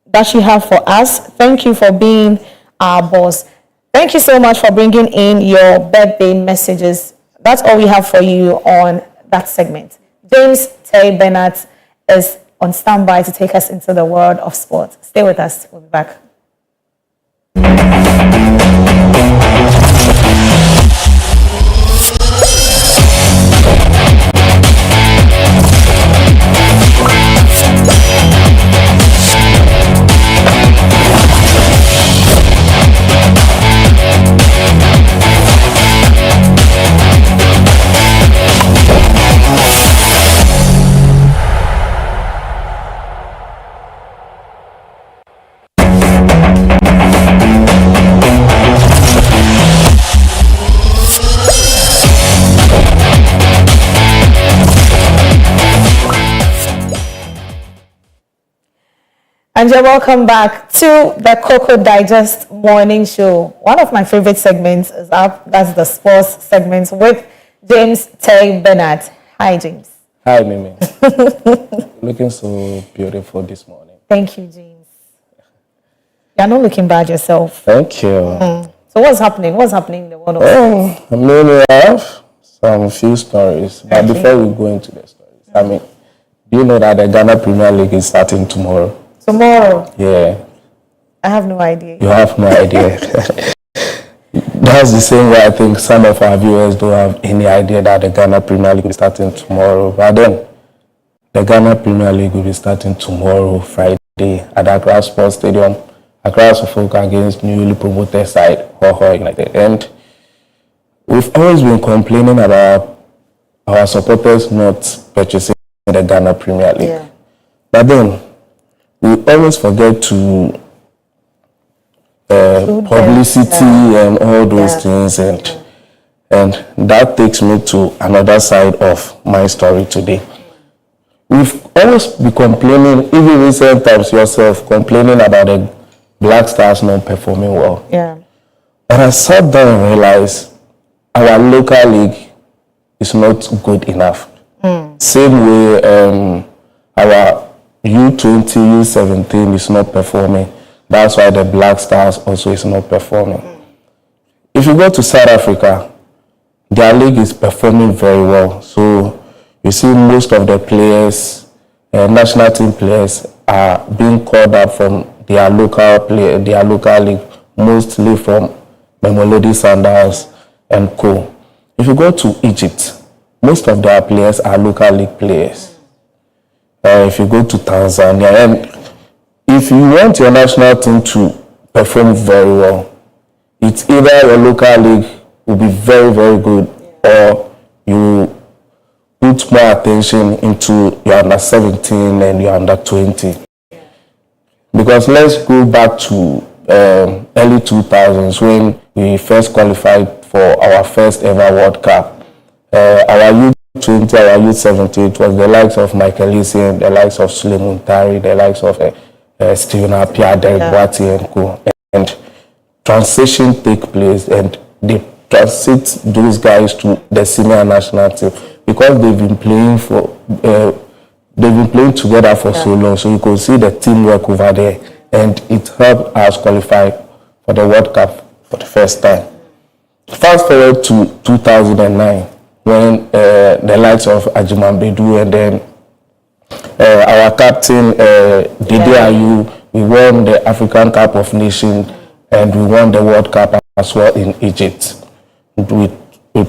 for us. Thank you for being our boss. Thank you so much for bringing in your birthday messages. That's all we have for you on that segment. James Terry Bernard is on standby to take us into the world of sport. Stay with us. We'll be back. And you're welcome back to the Koko Digest Morning Show. One of my favorite segments is up. That's the sports segment with James Terry Bernard. Hi, James. Hi, Mimi. Looking so beautiful this morning. Thank you, James. You're not looking bad yourself. Thank you. So what's happening? What's happening in the world of sports? Mimi, I have some few stories. But before we go into the stories, do you know that the Ghana Premier League is starting tomorrow? Tomorrow? Yeah. I have no idea. You have no idea. That's the same way I think some of our viewers don't have any idea that the Ghana Premier League is starting tomorrow. But then, the Ghana Premier League will be starting tomorrow, Friday, at Accra Sports Stadium. Accra Suffolk against newly promoted side, Koko United. And we've always been complaining about our supporters not purchasing the Ghana Premier League. Yeah. But then, we always forget to publicity and all those things, and that takes me to another side of my story today. we've always been complaining, even recent times yourself, complaining about the Black Stars not performing well. Yeah. And I sat down and realized our local league is not good enough. Same way our U20, U17 is not performing. That's why the Black Stars also is not performing. If you go to South Africa, their league is performing very well. So you see most of the players, national team players, are being called up from their local league, mostly from Mamelodi Sundowns and co. If you go to Egypt, most of their players are local league players. If you go to Tanzania, and if you want your national team to perform very well, it's either your local league will be very, very good, or you put more attention into your under 17 and your under 20. Because let's go back to early 2000s when we first qualified for our first ever World Cup. Our U20, our U17, it was the likes of Michael Essien, the likes of Suleiman Tari, the likes of Stephen Appiah, Derek Boati and co. And transition take place, and they transit those guys to the senior national team because they've been playing together for so long. So you could see the teamwork over there, and it helped us qualify for the World Cup for the first time. Fast forward to 2009, when the likes of Ajiman Bedu and then our captain Dede Ayew, we won the African Cup of Nations and we won the World Cup as well in Egypt. We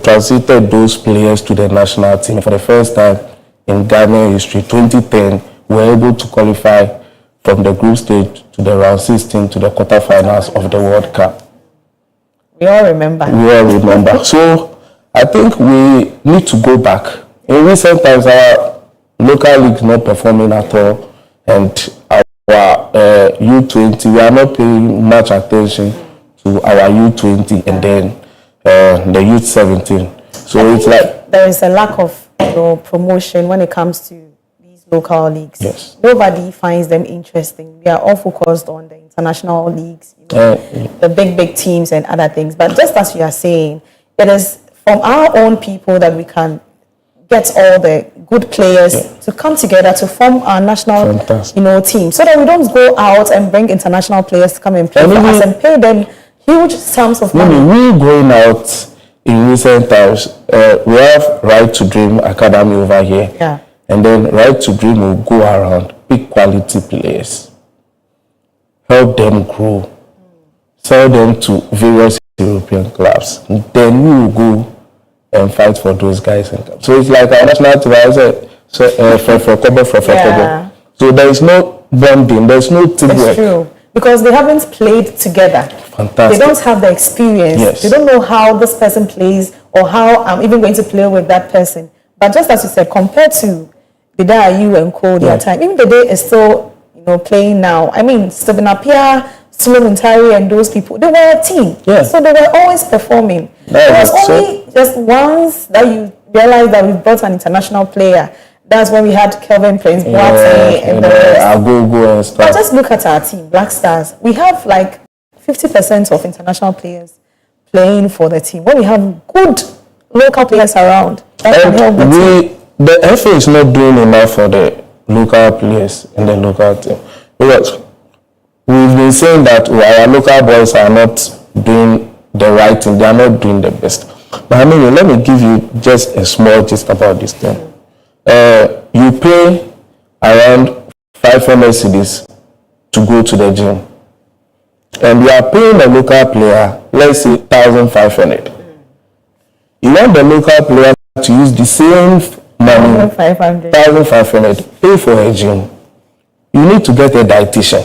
transited those players to the national team for the first time in Ghanaian history. 2010, we were able to qualify from the group stage to the round 16 to the quarterfinals of the World Cup. We all remember. So I think we need to go back. In recent times, our local league is not performing at all, and our U20, we are not paying much attention to our U20 and then the U17. So it's like there is a lack of promotion when it comes to these local leagues. Yes. Nobody finds them interesting. We are all focused on the international leagues, the big teams and other things. But just as you are saying, it is from our own people that we can get all the good players to come together to form our national team, so that we don't go out and bring international players to come and play for us and pay them huge sums of money. We going out in recent times, we have Right to Dream Academy over here. Yeah. And then Right to Dream will go around, pick quality players, help them grow, sell them to various European clubs. Then we will go and fight for those guys. So it's like our national team, I said, so there is no bonding, there's no teamwork. It's true. Because they haven't played together. Fantastic. They don't have the experience. Yes. They don't know how this person plays or how I'm even going to play with that person. But just as you said, compared to the day Ayew and co, their time, even the day is still playing now. I mean, Stephen Appiah, Suleiman Tari and those people, they were a team. Yeah. So they were always performing. It was only just once that you realize that we brought an international player. That's when we had Kelvin Prince Boateng and the rest. Agogo and stuff. But just look at our team, Black Stars. We have like 50% of international players playing for the team. When we have good local players around, that can help the team. The FA is not doing enough for the local players in the local team. Because we've been saying that our local boys are not doing the right thing. They are not doing the best. But I mean, let me give you just a small gist about this thing. You pay around 500 cedis to go to the gym, and you are paying the local player, let's say 1,500. You want the local player to use the same money, 1,500, pay for a gym. You need to get a dietitian,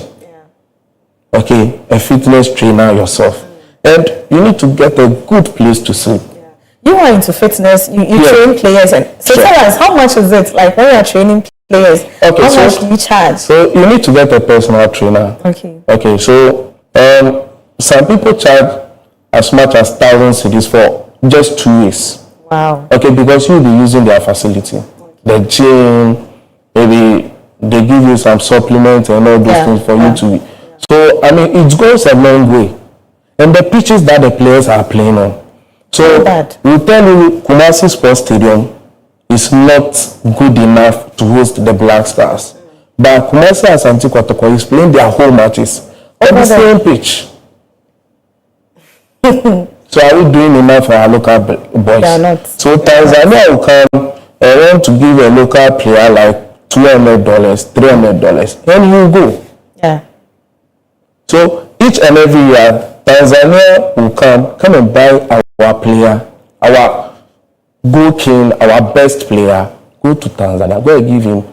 a fitness trainer yourself, and you need to get a good place to sleep. You are into fitness, you train players, and so tell us, how much is it? Like when you are training players, how much do you charge? So you need to get a personal trainer. Okay, so some people charge as much as 1,000 cedis for just 2 weeks. Wow. Okay, because you'll be using their facility, the gym, maybe they give you some supplements and all those things for you to. So I mean, it goes a long way, and the pitches that the players are playing on. So we tell you, Kumasi Sports Stadium is not good enough to host the Black Stars, but Kumasi Asante Kotoko is playing their home matches on the same pitch. So are we doing enough for our local boys? They are not. So Tanzania will come and want to give a local player like $200, $300, and you go. Yeah. So each and every year, Tanzania will come and buy our player, our goal king, our best player, go to Tanzania, go and give him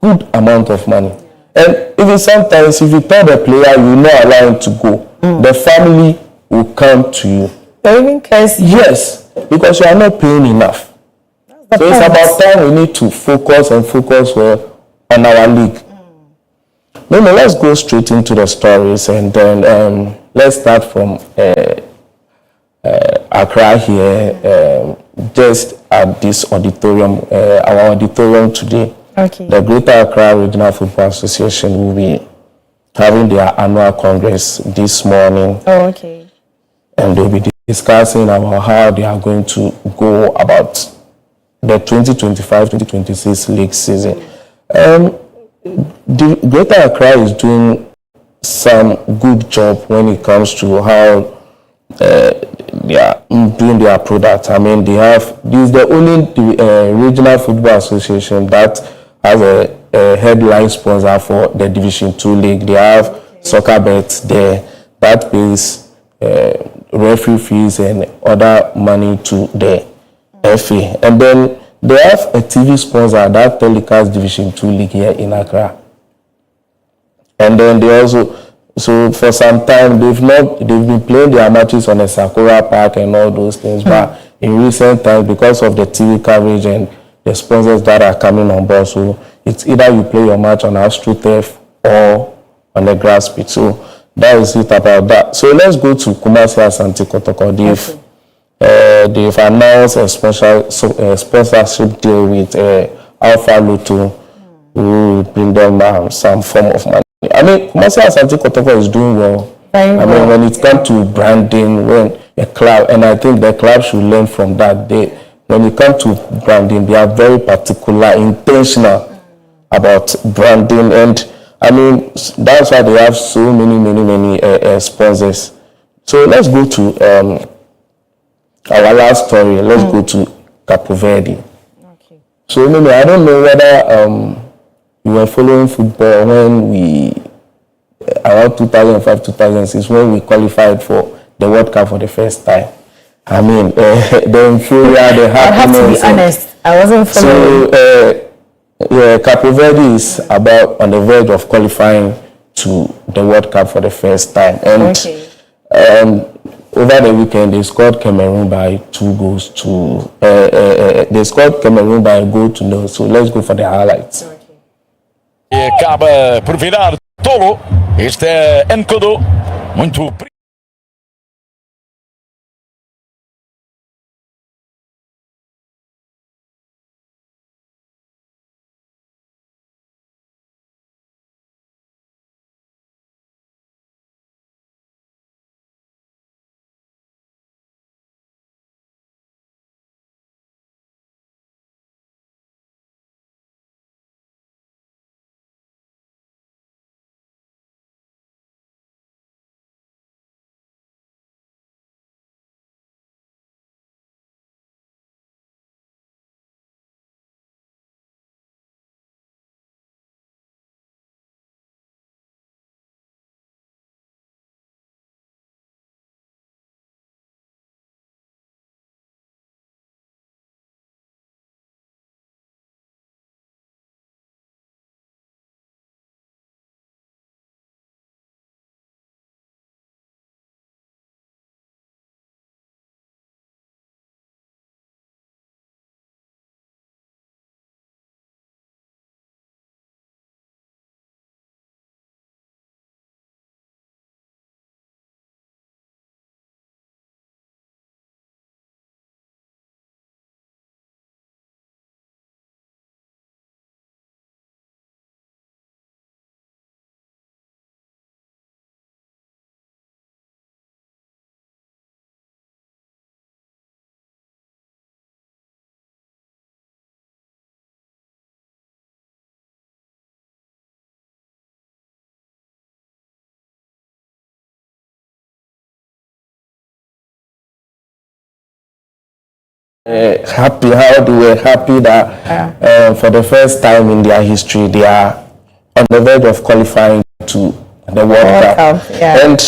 good amount of money. And even sometimes, if you tell the player you not allow him to go, the family will come to you. They even curse you. Yes, because you are not paying enough. So it's about time we need to focus well on our league. Maybe let's go straight into the stories, and then let's start from Accra here, just at this auditorium, our auditorium today. Okay. The Greater Accra Regional Football Association will be having their annual congress this morning. Oh, okay. And they'll be discussing about how they are going to go about the 2025-2026 league season. The Greater Accra is doing some good job when it comes to how they are doing their product. I mean, this is the only regional football association that has a headline sponsor for the Division 2 league. They have soccer bets there that pays referee fees and other money to the FA. And then they have a TV sponsor that telecasts Division 2 league here in Accra. And then they also, so for some time they've been playing their matches on a Sakura Park and all those things, but in recent times, because of the TV coverage and the sponsors that are coming on board, so it's either you play your match on AstroTurf or on the grass pitch. So that is it about that. So let's go to Kumasi Asante Kotoko. They've announced a sponsorship deal with Alpha Lotto, who will bring them some form of money. I mean, Kumasi Asante Kotoko is doing well. I mean, when it comes to branding, when a club, and I think the club should learn from that. When it comes to branding, they are very particular, intentional about branding, and I mean, that's why they have so many sponsors. So let's go to our last story. Let's go to Capo Verde. Okay. So maybe I don't know whether you were following football when we around 2005-2006 when we qualified for the World Cup for the first time. I mean, the euphoria, the happiness. I have to be honest, I wasn't following. So Capo Verde is about on the verge of qualifying to the World Cup for the first time, and over the weekend they scored Cameroon by 2 goals to. They scored Cameroon by a goal to 0. So let's go for the highlights. E acaba por virar tolo. Este é Nkodo, muito happy how they were happy that for the first time in their history they are on the verge of qualifying to the World Cup. Yeah. And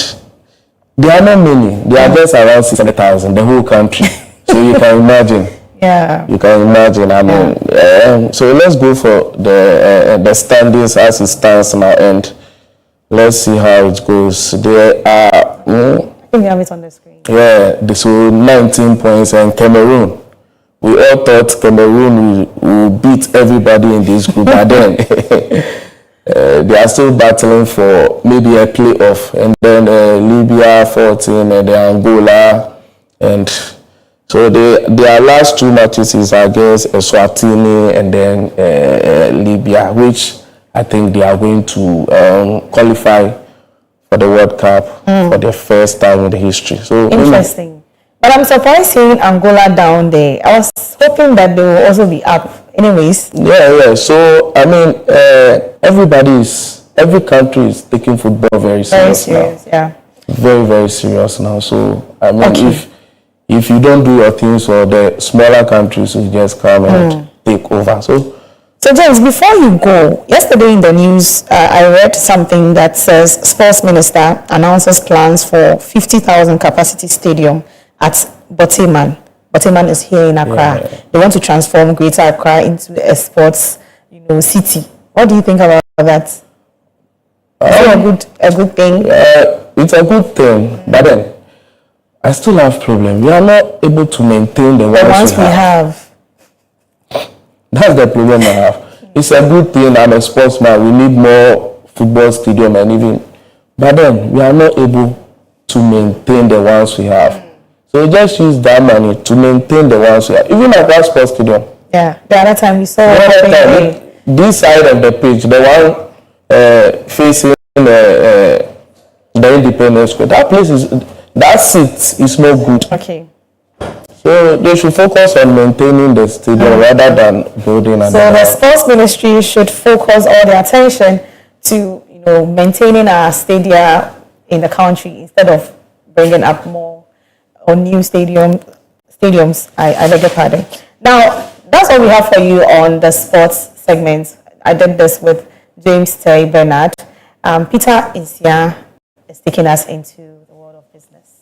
there are not many. There are just around 600,000, the whole country. So you can imagine. Yeah. You can imagine. I mean, so let's go for the standings as it stands now, and let's see how it goes. There are. I think we have it on the screen. Yeah, so 19 points, and Cameroon. We all thought Cameroon will beat everybody in this group, but then they are still battling for maybe a playoff, and then Libya 14, and then Angola, and so their last two matches is against Eswatini and then Libya, which I think they are going to qualify for the World Cup for the first time in the history. So interesting. But I'm surprised seeing Angola down there. I was hoping that they will also be up. Anyways. Yeah. So I mean, every country is taking football very serious now. Yeah. Very, very serious now. So I mean, if you don't do your things, or the smaller countries will just come and take over. So James, before you go, yesterday in the news, I read something that says Sports Minister announces plans for 50,000 capacity stadium at Boteman. Boteman is here in Accra. Yeah. They want to transform Greater Accra into a sports, city. What do you think about that? Is it a good thing? It's a good thing, but then I still have problem. We are not able to maintain the ones we have. That's the problem I have. It's a good thing. I'm a sportsman. We need more football stadium and even, but then we are not able to maintain the ones we have. So we just use that money to maintain the ones we have. Even at that sports stadium. Yeah. The other time we saw this side of the pitch, the one facing the Independence Square. That place that seat is not good. Okay. So they should focus on maintaining the stadium rather than building another. So the sports ministry should focus all their attention to maintaining our stadia in the country instead of bringing up more or new stadiums. I beg your pardon. Now that's all we have for you on the sports segment. I did this with James Terry Bernard. Peter Insia is taking us into the world of business.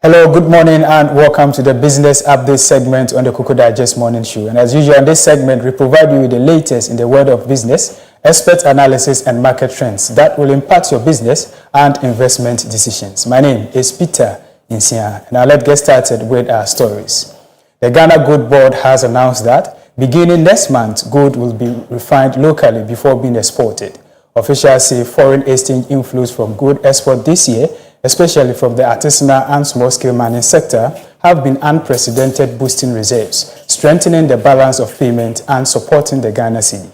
Hello, good morning and welcome to the Business Update segment on the Koko Digest Morning Show. And as usual on this segment, we provide you with the latest in the world of business, expert analysis and market trends that will impact your business and investment decisions. My name is Peter Insia. Now let's get started with our stories. The Ghana Gold Board has announced that beginning next month, gold will be refined locally before being exported. Officials say foreign exchange inflows from gold export this year, especially from the artisanal and small-scale mining sector, have been unprecedented, boosting reserves, strengthening the balance of payment and supporting the Ghana cedi.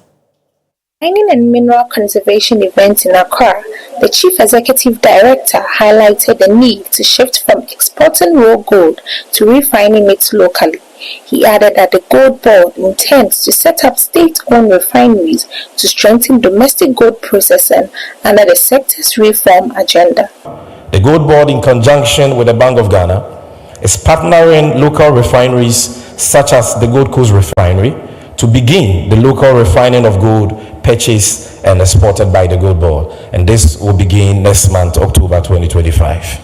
Mining and Mineral Conservation event in Accra, the Chief Executive Director highlighted the need to shift from exporting raw gold to refining it locally. He added that the Gold Board intends to set up state-owned refineries to strengthen domestic gold processing under the sector's reform agenda. The Gold Board, in conjunction with the Bank of Ghana, is partnering local refineries such as the Gold Coast Refinery to begin the local refining of gold purchased and exported by the Gold Board. And this will begin next month, October 2025.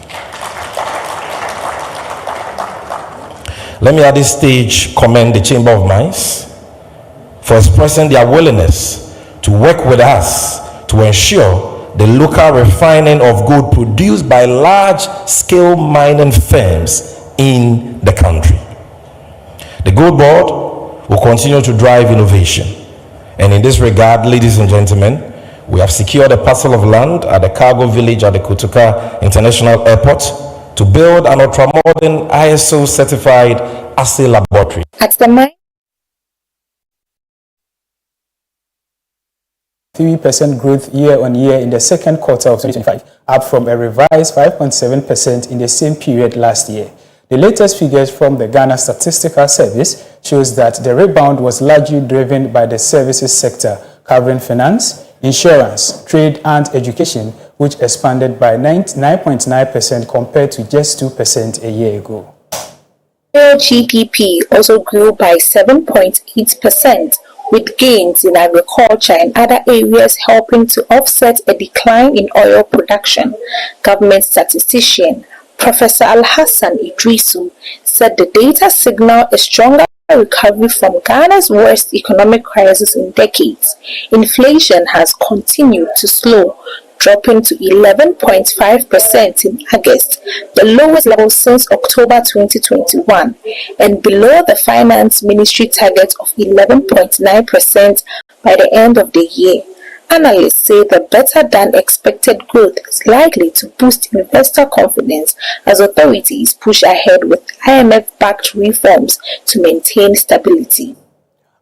Let me at this stage commend the Chamber of Mines for expressing their willingness to work with us to ensure the local refining of gold produced by large-scale mining firms in the country. The Gold Board will continue to drive innovation. And in this regard, ladies and gentlemen, we have secured a parcel of land at the cargo village at the Kotoka International Airport to build an ultra-modern ISO-certified assay laboratory. At the mine, 3% growth year-on-year in the second quarter of 2025, up from a revised 5.7% in the same period last year. The latest figures from the Ghana Statistical Service shows that the rebound was largely driven by the services sector, covering finance, insurance, trade and education, which expanded by 9.9% compared to just 2% a year ago. real GDP also grew by 7.8%, with gains in agriculture and other areas helping to offset a decline in oil production. Government statistician Professor Al-Hassan Idrisu said the data signal a stronger recovery from Ghana's worst economic crisis in decades. Inflation has continued to slow, dropping to 11.5% in August, the lowest level since October 2021, and below the Finance Ministry target of 11.9% by the end of the year. Analysts say the better-than-expected growth is likely to boost investor confidence as authorities push ahead with IMF-backed reforms to maintain stability.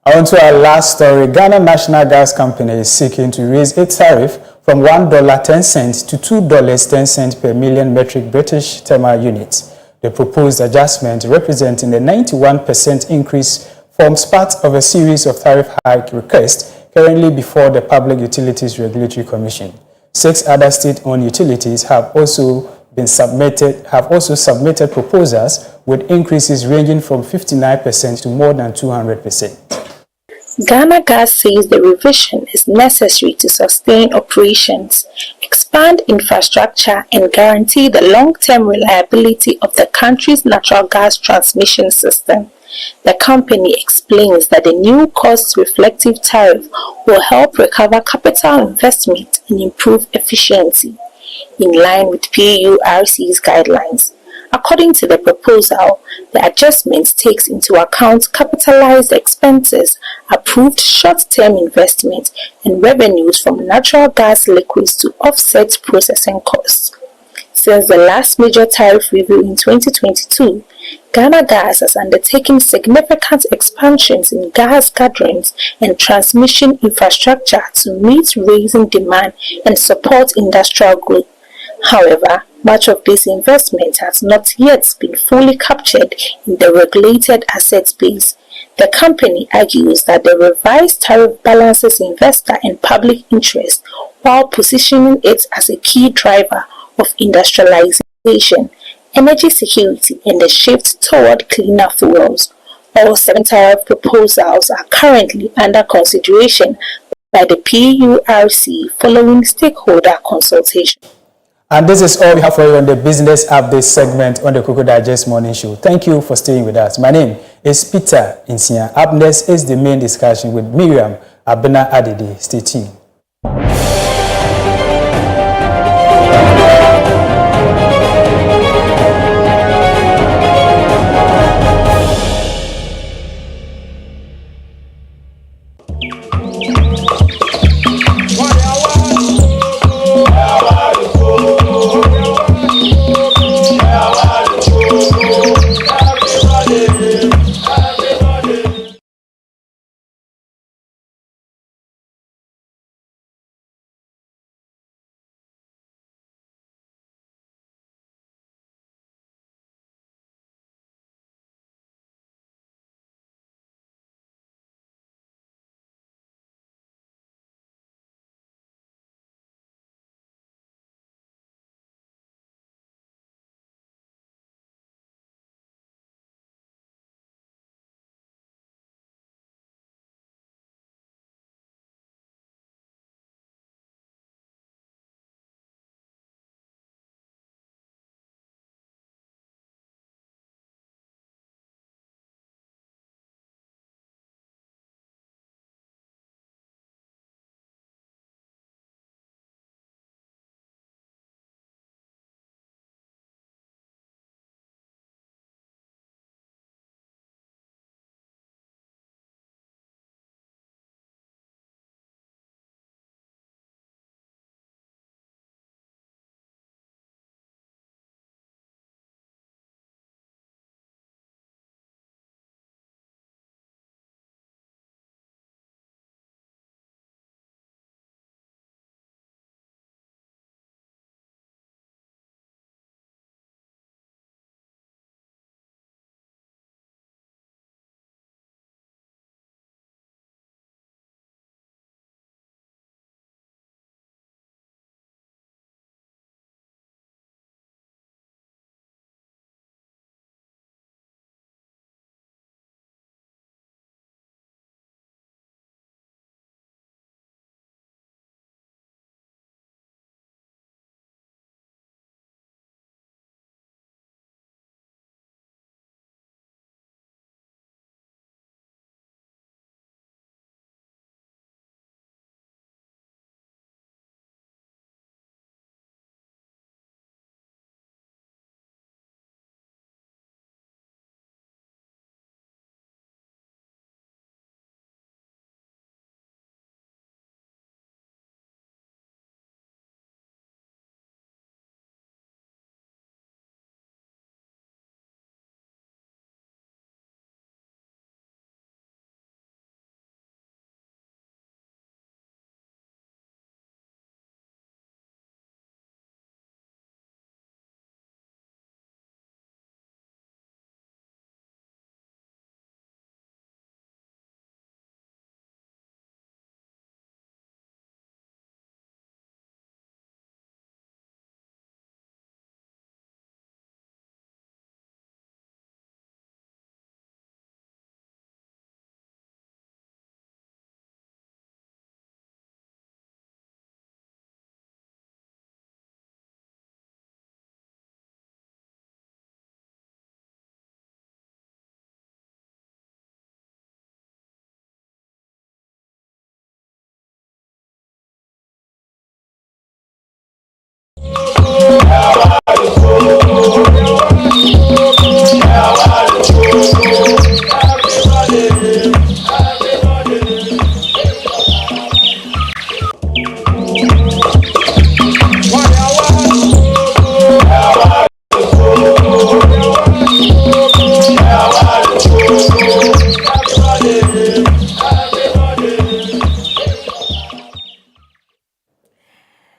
On to our last story. Ghana National Gas Company is seeking to raise its tariff from $1.10 to $2.10 per million metric British thermal units. The proposed adjustment, representing a 91% increase, forms part of a series of tariff hike requests currently before the Public Utilities Regulatory Commission. 6 other state-owned utilities have also submitted proposals with increases ranging from 59% to more than 200%. Ghana Gas says the revision is necessary to sustain operations, expand infrastructure, and guarantee the long-term reliability of the country's natural gas transmission system. The company explains that the new cost-reflective tariff will help recover capital investment and improve efficiency, in line with PURC's guidelines. According to the proposal, the adjustment takes into account capitalized expenses, approved short-term investment, and revenues from natural gas liquids to offset processing costs. Since the last major tariff review in 2022, Ghana Gas has undertaken significant expansions in gas gatherings and transmission infrastructure to meet rising demand and support industrial growth. However, much of this investment has not yet been fully captured in the regulated asset base. The company argues that the revised tariff balances investor and public interest while positioning it as a key driver of industrialization, energy security, and the shift toward cleaner fuels. All 7 tariff proposals are currently under consideration by the PURC following stakeholder consultation. And this is all we have for you on the Business Update segment on the Koko Digest Morning Show. Thank you for staying with us. My name is Peter Insia. Up next is the main discussion with Miriam Abena Adede. Stay tuned.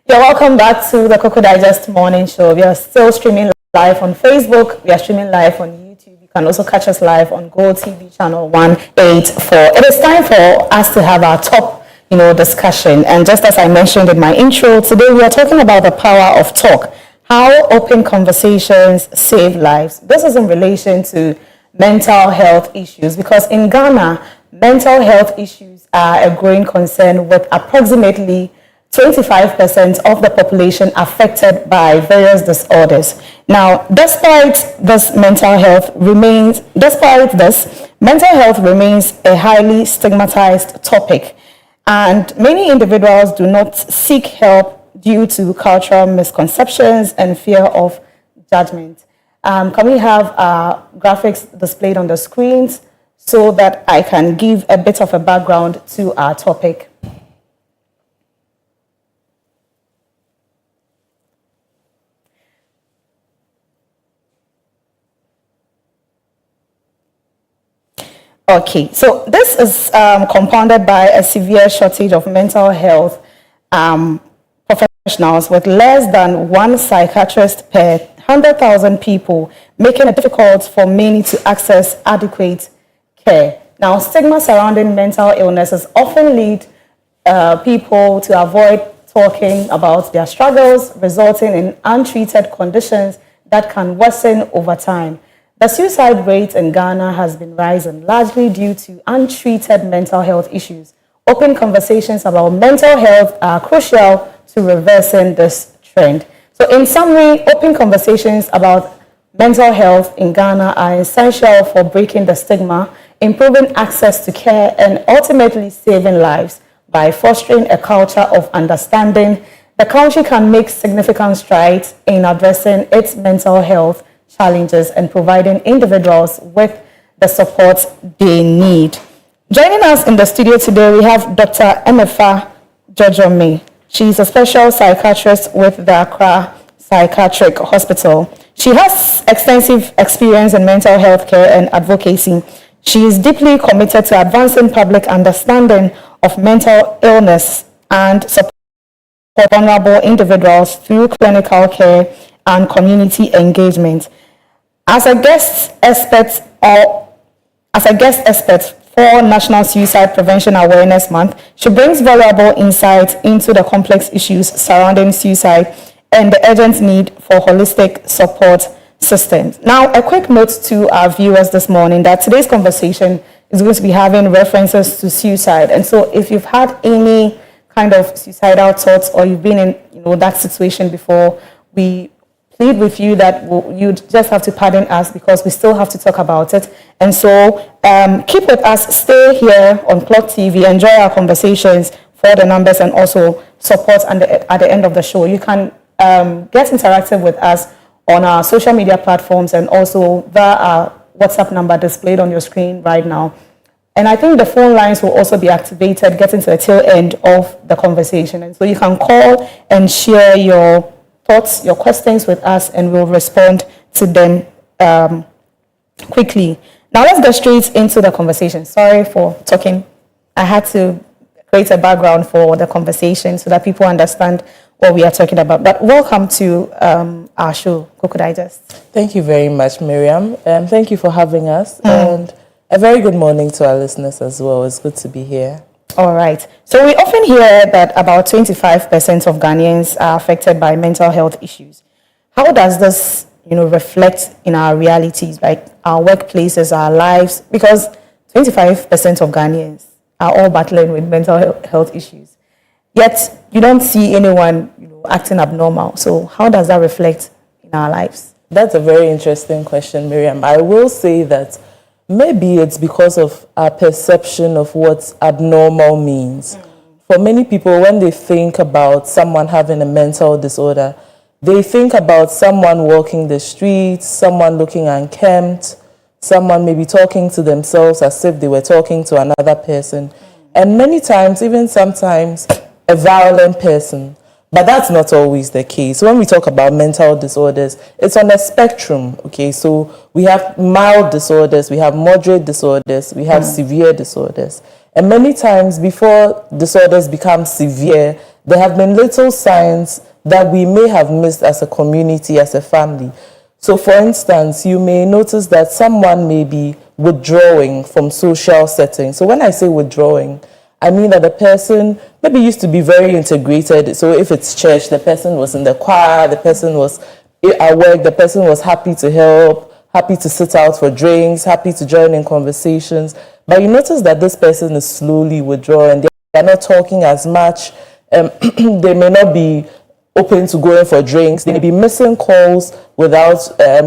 You're welcome back to the Koko Digest Morning Show. We are still streaming live on Facebook. We are streaming live on YouTube. You can also catch us live on Gold TV channel 184. It is time for us to have our top, discussion. And just as I mentioned in my intro, today we are talking about the power of talk. How open conversations save lives. This is in relation to mental health issues, because in Ghana, mental health issues are a growing concern, with approximately 25% of the population affected by various disorders. Now, despite this, mental health remains a highly stigmatized topic, and many individuals do not seek help due to cultural misconceptions and fear of judgment. Can we have graphics displayed on the screens so that I can give a bit of a background to our topic? Okay, so this is compounded by a severe shortage of mental health professionals, with less than one psychiatrist per 100,000 people, making it difficult for many to access adequate care. Now, stigma surrounding mental illnesses often lead people to avoid talking about their struggles, resulting in untreated conditions that can worsen over time. The suicide rate in Ghana has been rising, largely due to untreated mental health issues. Open conversations about mental health are crucial to reversing this trend. So in summary, open conversations about mental health in Ghana are essential for breaking the stigma, improving access to care, and ultimately saving lives. By fostering a culture of understanding, the country can make significant strides in addressing its mental health challenges and providing individuals with the support they need. Joining us in the studio today, we have Dr. Emefa Jojome. She's a special psychiatrist with the Accra Psychiatric Hospital. She has extensive experience in mental health care and advocacy. She is deeply committed to advancing public understanding of mental illness and support vulnerable individuals through clinical care and community engagement. As a guest expert for National Suicide Prevention Awareness Month, she brings valuable insights into the complex issues surrounding suicide and the urgent need for holistic support systems. Now, a quick note to our viewers this morning that today's conversation is going to be having references to suicide. And so if you've had any kind of suicidal thoughts or you've been in that situation before, we plead with you that you just have to pardon us because we still have to talk about it. And so keep with us, stay here on Clock TV, enjoy our conversations for the numbers and also support at the end of the show. You can get interactive with us on our social media platforms and also via our WhatsApp number displayed on your screen right now. And I think the phone lines will also be activated getting to the tail end of the conversation. And so you can call and share your thoughts, your questions with us, and we'll respond to them quickly. Now let's go straight into the conversation. Sorry for talking. I had to create a background for the conversation so that people understand what we are talking about. But welcome to our show, Koko Digest. Thank you very much, Miriam. Thank you for having us. And a very good morning to our listeners as well. It's good to be here. All right. So we often hear that about 25% of Ghanaians are affected by mental health issues. How does this, reflect in our realities, like our workplaces, our lives? Because 25% of Ghanaians are all battling with mental health issues. Yet you don't see anyone, acting abnormal. So how does that reflect in our lives? That's a very interesting question, Miriam. I will say that maybe it's because of our perception of what abnormal means. For many people, when they think about someone having a mental disorder, they think about someone walking the streets, someone looking unkempt, someone maybe talking to themselves as if they were talking to another person. And many times, even sometimes, a violent person. But that's not always the case. When we talk about mental disorders, it's on a spectrum, okay? So we have mild disorders, we have moderate disorders, we have severe disorders. And many times before disorders become severe, there have been little signs that we may have missed as a community, as a family. So for instance, you may notice that someone may be withdrawing from social settings. So when I say withdrawing, I mean that the person maybe used to be very integrated. So if it's church, the person was in the choir, the person was at work, the person was happy to help, happy to sit out for drinks, happy to join in conversations. But you notice that this person is slowly withdrawing. They're not talking as much. they may not be open to going for drinks, they may be missing calls without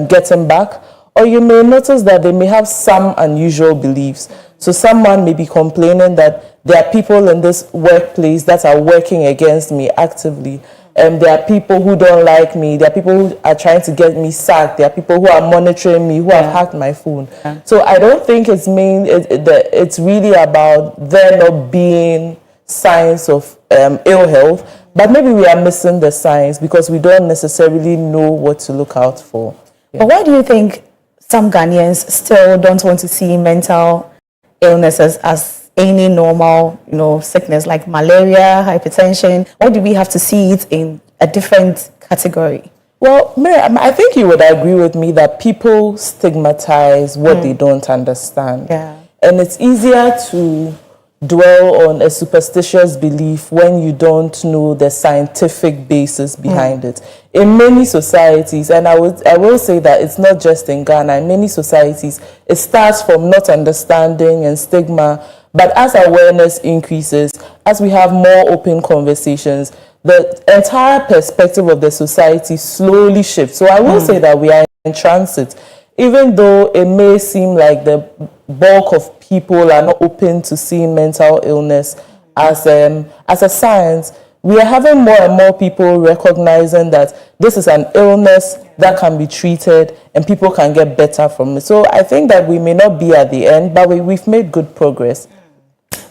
getting back, or you may notice that they may have some unusual beliefs. So someone may be complaining that there are people in this workplace that are working against me actively. There are people who don't like me. There are people who are trying to get me sacked. There are people who are monitoring me, who have hacked my phone. So I don't think it's really about there not being signs of ill health, but maybe we are missing the signs because we don't necessarily know what to look out for. But why do you think some Ghanaians still don't want to see mental illnesses as any normal, sickness like malaria, hypertension? Why do we have to see it in a different category? Well, Miriam, I think you would agree with me that people stigmatize what they don't understand. Yeah. And it's easier to dwell on a superstitious belief when you don't know the scientific basis behind it. In many societies, and I will say that it's not just in Ghana, in many societies, it starts from not understanding and stigma. But as awareness increases, as we have more open conversations, the entire perspective of the society slowly shifts. So I will say that we are in transit. Even though it may seem like the bulk of people are not open to seeing mental illness as a science, we are having more and more people recognizing that this is an illness that can be treated and people can get better from it. So I think that we may not be at the end, but we've made good progress.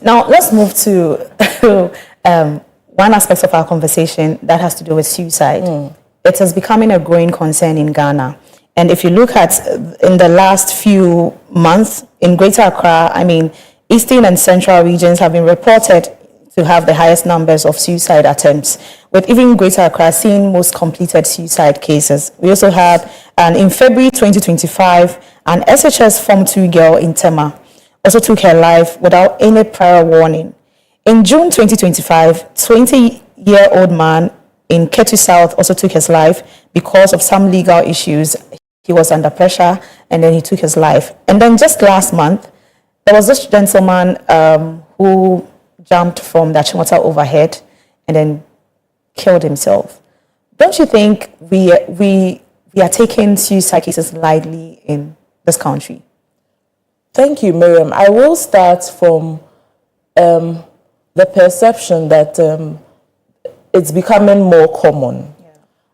Now, let's move to one aspect of our conversation that has to do with suicide. It is becoming a growing concern in Ghana. And if you look at in the last few months in Greater Accra, eastern and central regions have been reported to have the highest numbers of suicide attempts, with even Greater Accra seeing most completed suicide cases. We also have, in February 2025, an SHS Form 2 girl in Tema also took her life without any prior warning. In June 2025, 20-year-old man in Ketu South also took his life because of some legal issues. He was under pressure and then he took his life. And then just last month, there was this gentleman who jumped from the Achimota overhead and then killed himself. Don't you think we are taking suicide cases lightly in this country? Thank you, Miriam. I will start from the perception that it's becoming more common.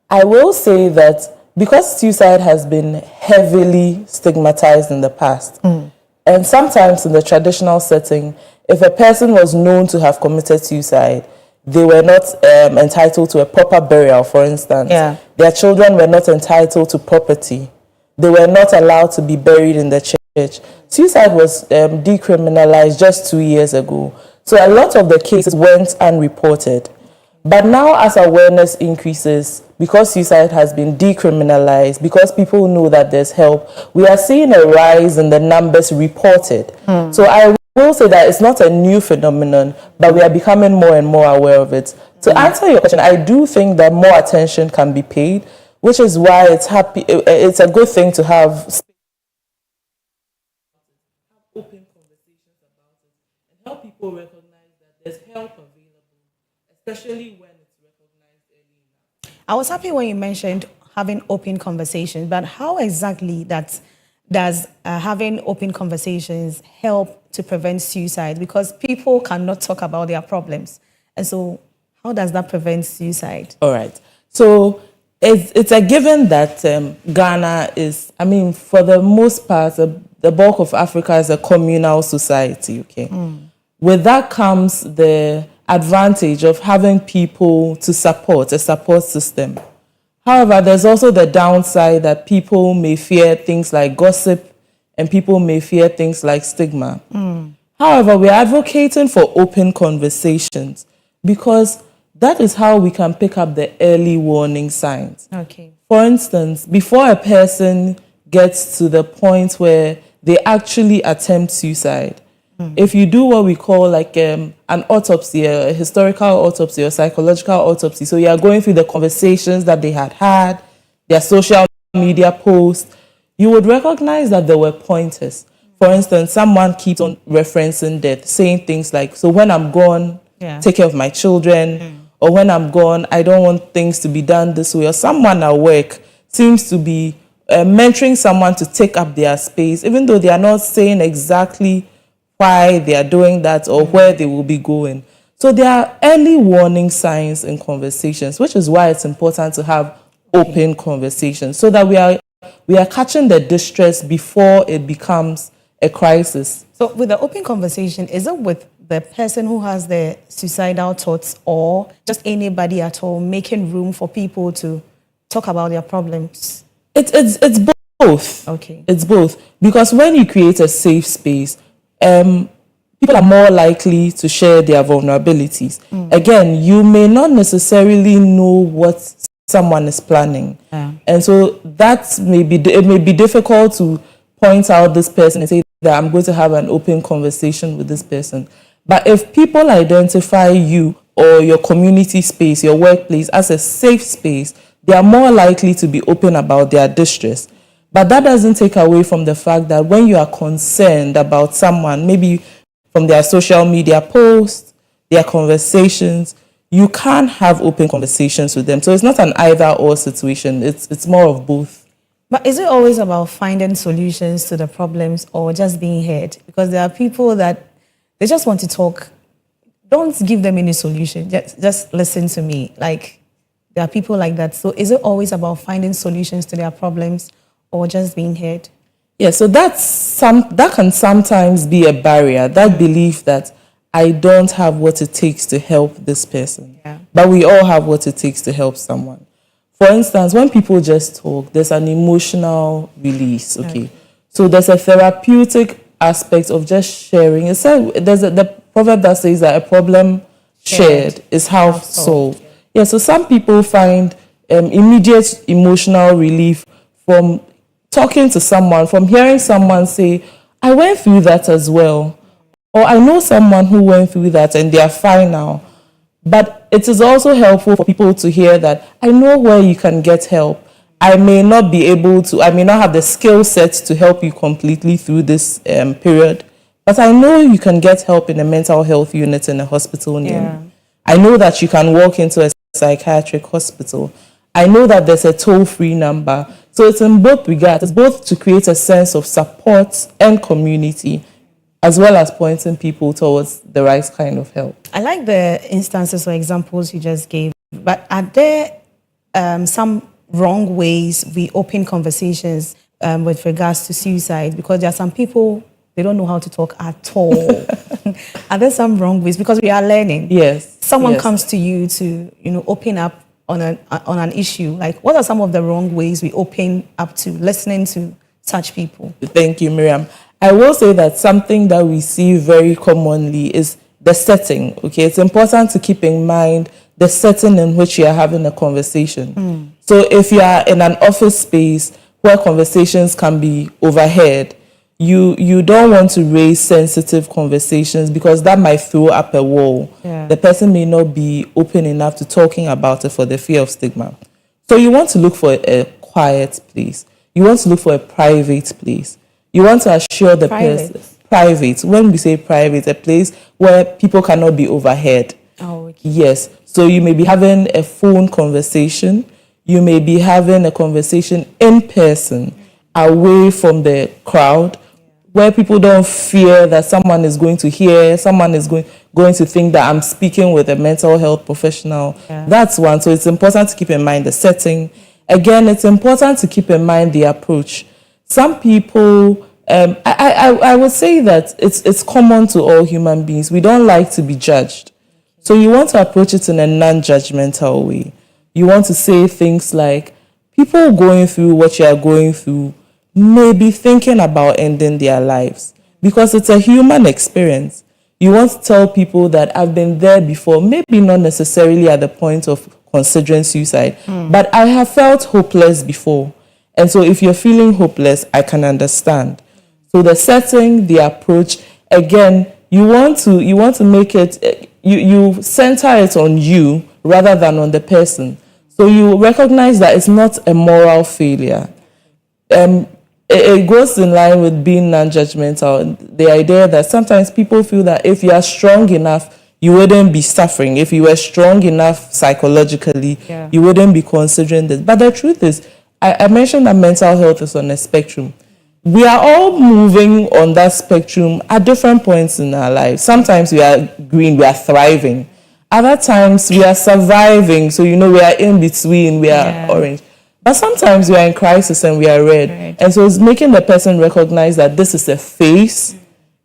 I will say that because suicide has been heavily stigmatized in the past, and sometimes in the traditional setting, if a person was known to have committed suicide, they were not entitled to a proper burial, for instance. Their children were not entitled to property. They were not allowed to be buried in the church. Suicide was decriminalized just 2 years ago. So a lot of the cases went unreported. But now as awareness increases, because suicide has been decriminalized, because people know that there's help, we are seeing a rise in the numbers reported. So I will say that it's not a new phenomenon, but we are becoming more and more aware of it. To answer your question, I do think that more attention can be paid, which is why it's a good thing to have open conversations about it and help people recognize that there's help available, especially when it's recognized early enough. I was happy when you mentioned having open conversations, but how exactly does having open conversations help to prevent suicide? Because people cannot talk about their problems. And so how does that prevent suicide? All right. So it's a given that Ghana is, for the most part, the bulk of Africa is a communal society, okay? With that comes the advantage of having people to support, a support system. However, there's also the downside that people may fear things like gossip and people may fear things like stigma. However, we're advocating for open conversations because that is how we can pick up the early warning signs. Okay. For instance, before a person gets to the point where they actually attempt suicide, if you do what we call like an autopsy, a historical autopsy or psychological autopsy, so you are going through the conversations that they had, their social media posts, you would recognize that there were pointers. For instance, someone keeps on referencing death, saying things like, so when I'm gone, take care of my children, or when I'm gone, I don't want things to be done this way, or someone at work seems to be mentoring someone to take up their space, even though they are not saying exactly why they are doing that or where they will be going. So there are early warning signs in conversations, which is why it's important to have open conversations so that we are catching the distress before it becomes a crisis. So with the open conversation, is it with the person who has the suicidal thoughts or just anybody at all, making room for people to talk about their problems? It's both. Okay. It's both. Because when you create a safe space, people are more likely to share their vulnerabilities. Again, you may not necessarily know what someone is planning. And so it may be difficult to point out this person and say that I'm going to have an open conversation with this person. But if people identify you or your community space, your workplace as a safe space, they are more likely to be open about their distress. But that doesn't take away from the fact that when you are concerned about someone, maybe from their social media posts, their conversations, you can have open conversations with them. So it's not an either-or situation. It's more of both. But is it always about finding solutions to the problems or just being heard? Because there are people that they just want to talk. Don't give them any solution. Just listen to me. Like, there are people like that. So is it always about finding solutions to their problems or just being heard? Yeah, so that can sometimes be a barrier, that belief that I don't have what it takes to help this person. Yeah. But we all have what it takes to help someone. For instance, when people just talk, there's an emotional release, okay? So there's a therapeutic aspect of just sharing. It said, there's the proverb that says that a problem shared is half solved. Yeah, so some people find immediate emotional relief from talking to someone, from hearing someone say, I went through that as well. Or I know someone who went through that and they are fine now. But it is also helpful for people to hear that I know where you can get help. I may not have the skill set to help you completely through this period, but I know you can get help in a mental health unit in a hospital near me. I know that you can walk into a psychiatric hospital. I know that there's a toll-free number. So it's in both regards. It's both to create a sense of support and community, as well as pointing people towards the right kind of help. I like the instances or examples you just gave, but are there some wrong ways we open conversations with regards to suicide? Because there are some people, they don't know how to talk at all. Are there some wrong ways? Because we are learning. Yes. Someone comes to you to, open up on an issue. Like, what are some of the wrong ways we open up to listening to such people? Thank you, Miriam. I will say that something that we see very commonly is the setting. Okay, it's important to keep in mind the setting in which you are having a conversation. So if you are in an office space where conversations can be overheard, you don't want to raise sensitive conversations because that might throw up a wall. The person may not be open enough to talking about it for the fear of stigma. So you want to look for a quiet place. You want to look for a private place. You want to assure the person, private, when we say private, a place where people cannot be overheard. Yes. So you may be having a phone conversation. You may be having a conversation in person, away from the crowd, where people don't fear that someone is going to hear, someone is going to think that I'm speaking with a mental health professional. That's one. So it's important to keep in mind the setting. Again, it's important to keep in mind the approach. Some people, I would say that it's common to all human beings. We don't like to be judged. So you want to approach it in a non-judgmental way. You want to say things like, people going through what you are going through may be thinking about ending their lives because it's a human experience. You want to tell people that I've been there before, maybe not necessarily at the point of considering suicide, but I have felt hopeless before. And so if you're feeling hopeless, I can understand. So the setting, the approach, again, you want to make it, you center it on you rather than on the person. So you recognize that it's not a moral failure. It goes in line with being non-judgmental. The idea that sometimes people feel that if you are strong enough, you wouldn't be suffering. If you were strong enough psychologically, you wouldn't be considering this. But the truth is, I mentioned that mental health is on a spectrum. We are all moving on that spectrum at different points in our lives. Sometimes we are green, we are thriving. Other times we are surviving, so we are in between, we are orange. But sometimes we are in crisis and we are red. And so it's making the person recognize that this is a phase,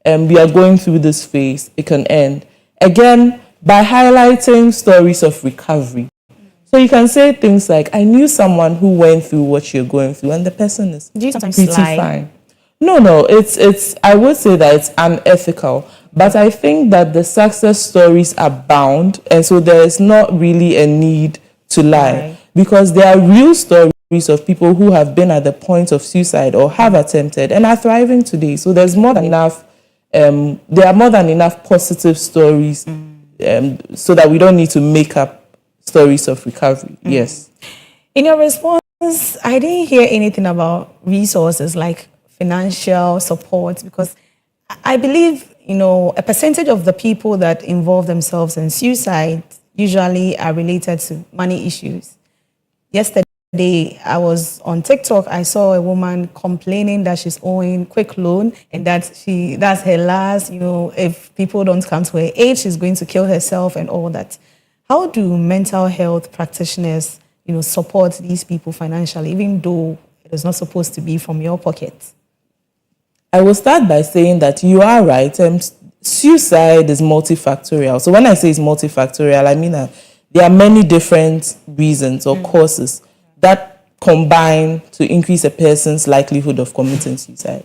and we are going through this phase, it can end. Again, by highlighting stories of recovery. So you can say things like, I knew someone who went through what you're going through, and the person is pretty fine. No, it's I would say that it's unethical, but I think that the success stories abound, and so there is not really a need to lie, because there are real stories of people who have been at the point of suicide or have attempted and are thriving today. So there's more than enough. There are more than enough positive stories, so that we don't need to make up stories of recovery. Yes. In your response, I didn't hear anything about resources like financial support, because I believe, a percentage of the people that involve themselves in suicide usually are related to money issues. Yesterday, I was on TikTok. I saw a woman complaining that she's owing quick loan and that's her last, if people don't come to her aid, she's going to kill herself and all that. How do mental health practitioners, support these people financially, even though it is not supposed to be from your pocket? I will start by saying that you are right. Suicide is multifactorial. So when I say it's multifactorial, I mean that there are many different reasons or causes that combine to increase a person's likelihood of committing suicide.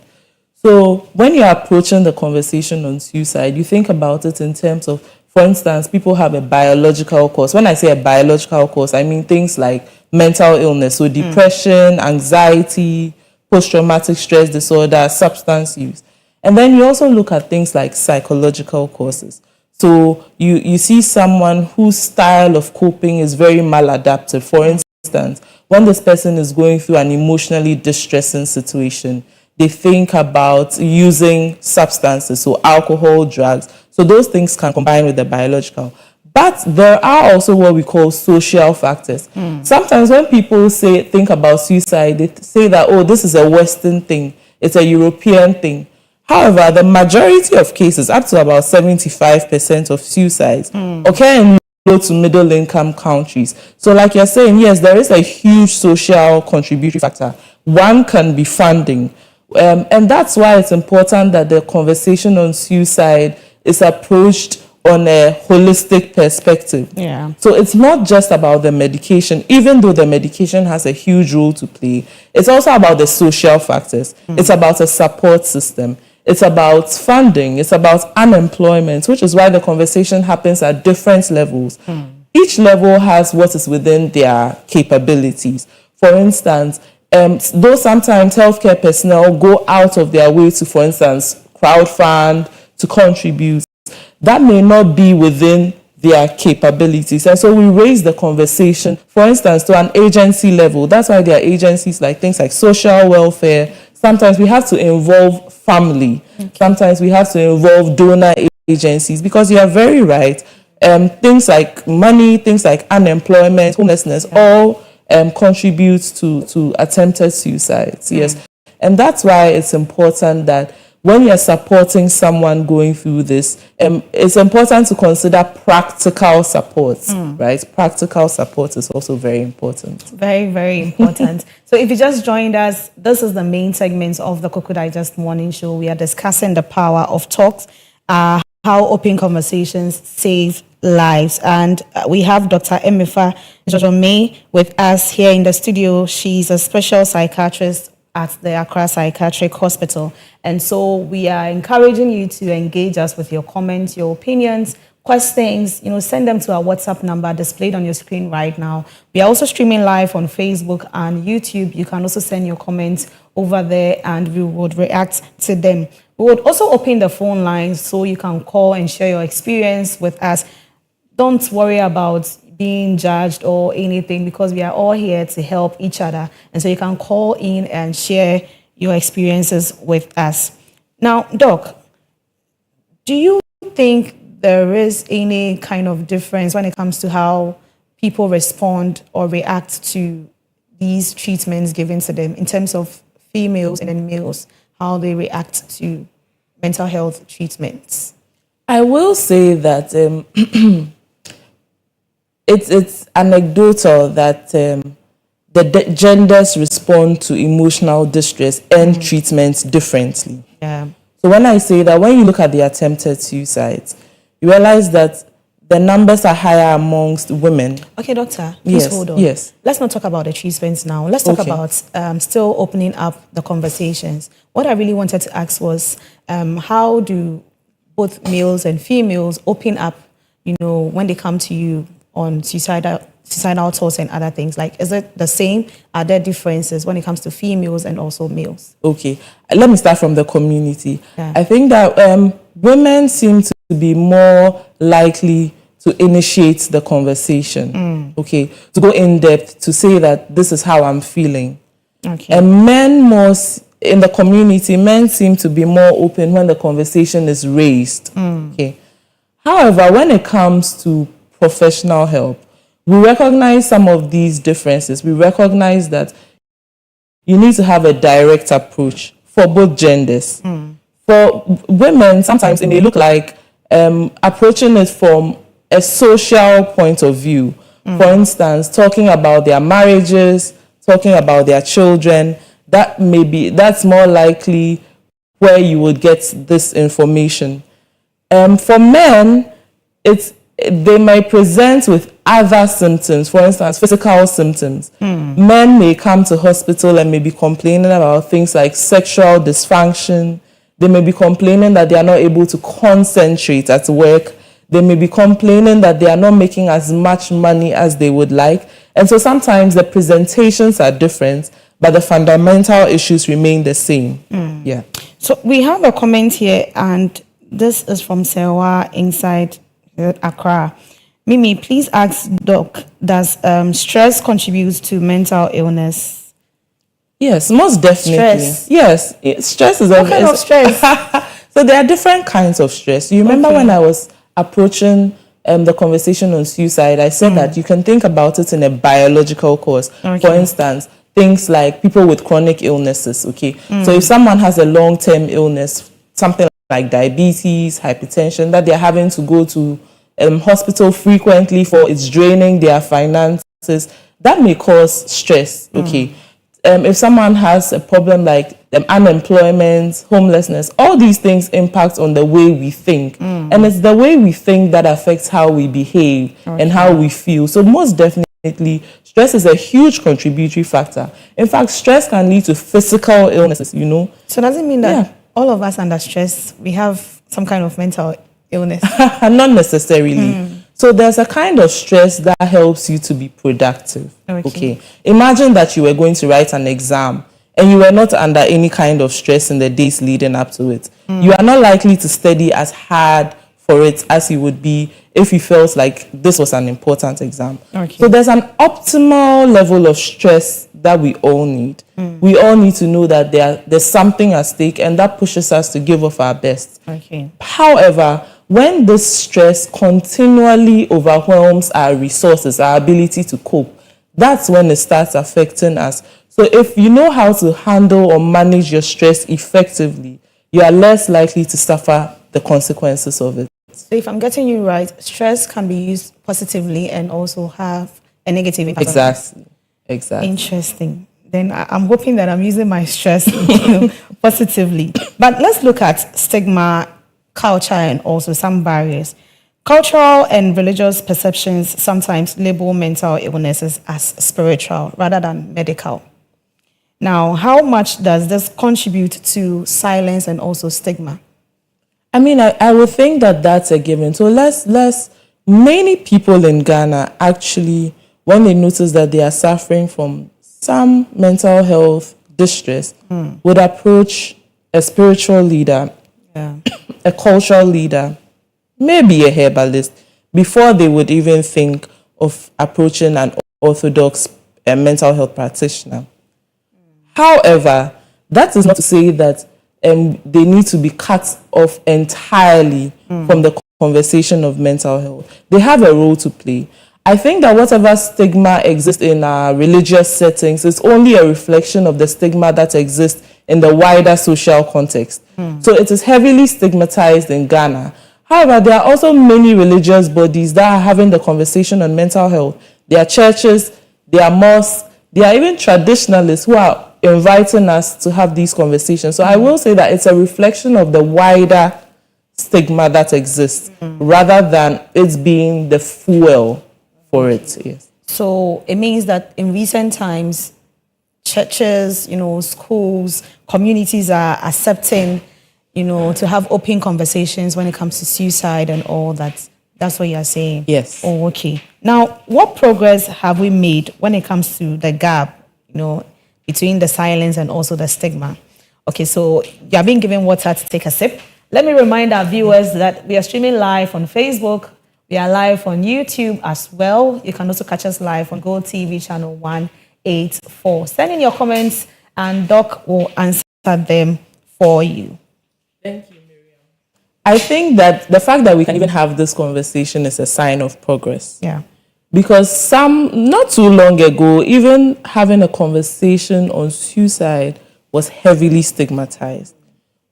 So when you're approaching the conversation on suicide, you think about it in terms of, for instance, people have a biological cause. When I say a biological cause, I mean things like mental illness, so depression, anxiety, post-traumatic stress disorder, substance use. And then you also look at things like psychological causes. So you see someone whose style of coping is very maladaptive. For instance, when this person is going through an emotionally distressing situation, they think about using substances, so alcohol, drugs. So those things can combine with the biological. But there are also what we call social factors. Sometimes when people think about suicide, they say that, this is a Western thing. It's a European thing. However, the majority of cases, up to about 75% of suicides, occur in low to middle income countries. So like you're saying, yes, there is a huge social contributory factor. One can be funding. And that's why it's important that the conversation on suicide is approached on a holistic perspective. Yeah. So it's not just about the medication, even though the medication has a huge role to play. It's also about the social factors. It's about a support system. It's about funding. It's about unemployment, which is why the conversation happens at different levels. Each level has what is within their capabilities. For instance, though sometimes healthcare personnel go out of their way to, for instance, crowdfund, to contribute, that may not be within their capabilities. And so we raise the conversation, for instance, to an agency level. That's why there are agencies like things like social welfare. Sometimes we have to involve family. Sometimes we have to involve donor agencies, because you are very right. Things like money, things like unemployment, homelessness, all contribute to attempted suicides. Yes. And that's why it's important that when you're supporting someone going through this, it's important to consider practical support, right? Practical support is also very important. Very, very important. So if you just joined us, this is the main segment of the Koko Digest Morning Show. We are discussing the power of talks, how open conversations save lives. And we have Dr. Emifa Jojome with us here in the studio. She's a special psychiatrist at the Accra Psychiatric Hospital. And so we are encouraging you to engage us with your comments, your opinions, questions, send them to our WhatsApp number displayed on your screen right now. We are also streaming live on Facebook and YouTube. You can also send your comments over there and we would react to them. We would also open the phone lines so you can call and share your experience with us. Don't worry about being judged or anything, because we are all here to help each other. And so you can call in and share your experiences with us. Now, Doc, do you think there is any kind of difference when it comes to how people respond or react to these treatments given to them in terms of females and then males, how they react to mental health treatments? I will say that it's anecdotal that the genders respond to emotional distress and treatments differently. Yeah. So when I say that, when you look at the attempted suicides, you realize that the numbers are higher amongst women. Okay, doctor, please hold on. Yes. Let's not talk about the treatments now. Let's talk about still opening up the conversations. What I really wanted to ask was, how do both males and females open up, when they come to you on suicidal thoughts and other things? Like, is it the same? Are there differences when it comes to females and also males? Okay, let me start from the community. Yeah. I think that women seem to be more likely to initiate the conversation, okay, to go in depth, to say that this is how I'm feeling. Okay. And men in the community, men seem to be more open when the conversation is raised. Okay. However, when it comes to professional help, we recognize some of these differences. We recognize that you need to have a direct approach for both genders. For women, sometimes it may look like approaching it from a social point of view. For instance, talking about their marriages, talking about their children, that's more likely where you would get this information. For men, they may present with other symptoms, for instance, physical symptoms. Men may come to hospital and may be complaining about things like sexual dysfunction. They may be complaining that they are not able to concentrate at work. They may be complaining that they are not making as much money as they would like. And so sometimes the presentations are different, but the fundamental issues remain the same. Yeah. So we have a comment here, and this is from Sewa inside Accra. Mimi, please ask Doc, does stress contribute to mental illness? Yes, most definitely. Stress. Yes, stress is what kind of stress? So there are different kinds of stress. You remember when I was approaching the conversation on suicide, I said that you can think about it in a biological cause. Okay. For instance, things like people with chronic illnesses, okay? So if someone has a long-term illness, something like diabetes, hypertension, that they're having to go to hospital frequently for, it's draining their finances, that may cause stress, okay? If someone has a problem like unemployment, homelessness, all these things impact on the way we think. And it's the way we think that affects how we behave and how we feel. So most definitely, stress is a huge contributory factor. In fact, stress can lead to physical illnesses, So does it mean that all of us under stress, we have some kind of mental illness? Not necessarily. So there's a kind of stress that helps you to be productive. Okay. Imagine that you were going to write an exam and you were not under any kind of stress in the days leading up to it. You are not likely to study as hard for it as you would be if you felt like this was an important exam. So there's an optimal level of stress that we all need. We all need to know that there's something at stake, and that pushes us to give of our best. However, when this stress continually overwhelms our resources, our ability to cope, that's when it starts affecting us. So if you know how to handle or manage your stress effectively, you are less likely to suffer the consequences of it. So if I'm getting you right, stress can be used positively and also have a negative impact. Exactly. Interesting. Then I'm hoping that I'm using my stress positively. But let's look at stigma, culture, and also some barriers. Cultural and religious perceptions sometimes label mental illnesses as spiritual rather than medical. Now, how much does this contribute to silence and also stigma? I mean, I would think that that's a given. So many people in Ghana actually, when they notice that they are suffering from some mental health distress, would approach a spiritual leader, a cultural leader, maybe a herbalist, before they would even think of approaching an orthodox mental health practitioner. However, that is not to say that they need to be cut off entirely from the conversation of mental health. They have a role to play. I think that whatever stigma exists in our religious settings is only a reflection of the stigma that exists in the wider social context. So it is heavily stigmatized in Ghana. However, there are also many religious bodies that are having the conversation on mental health. There are churches, there are mosques, there are even traditionalists who are inviting us to have these conversations. So I will say that it's a reflection of the wider stigma that exists rather than it being the fuel for it. Yes. So it means that in recent times, churches, schools, communities are accepting, to have open conversations when it comes to suicide and all that. That's what you're saying? Yes. Oh, okay. Now, what progress have we made when it comes to the gap, between the silence and also the stigma? Okay, so you are being given water to take a sip. Let me remind our viewers that we are streaming live on Facebook. We are live on YouTube as well. You can also catch us live on Go TV channel 184. Send in your comments and Doc will answer them for you. Thank you, Miriam. I think that the fact that we can even have this conversation is a sign of progress. Yeah. Because not too long ago, even having a conversation on suicide was heavily stigmatized.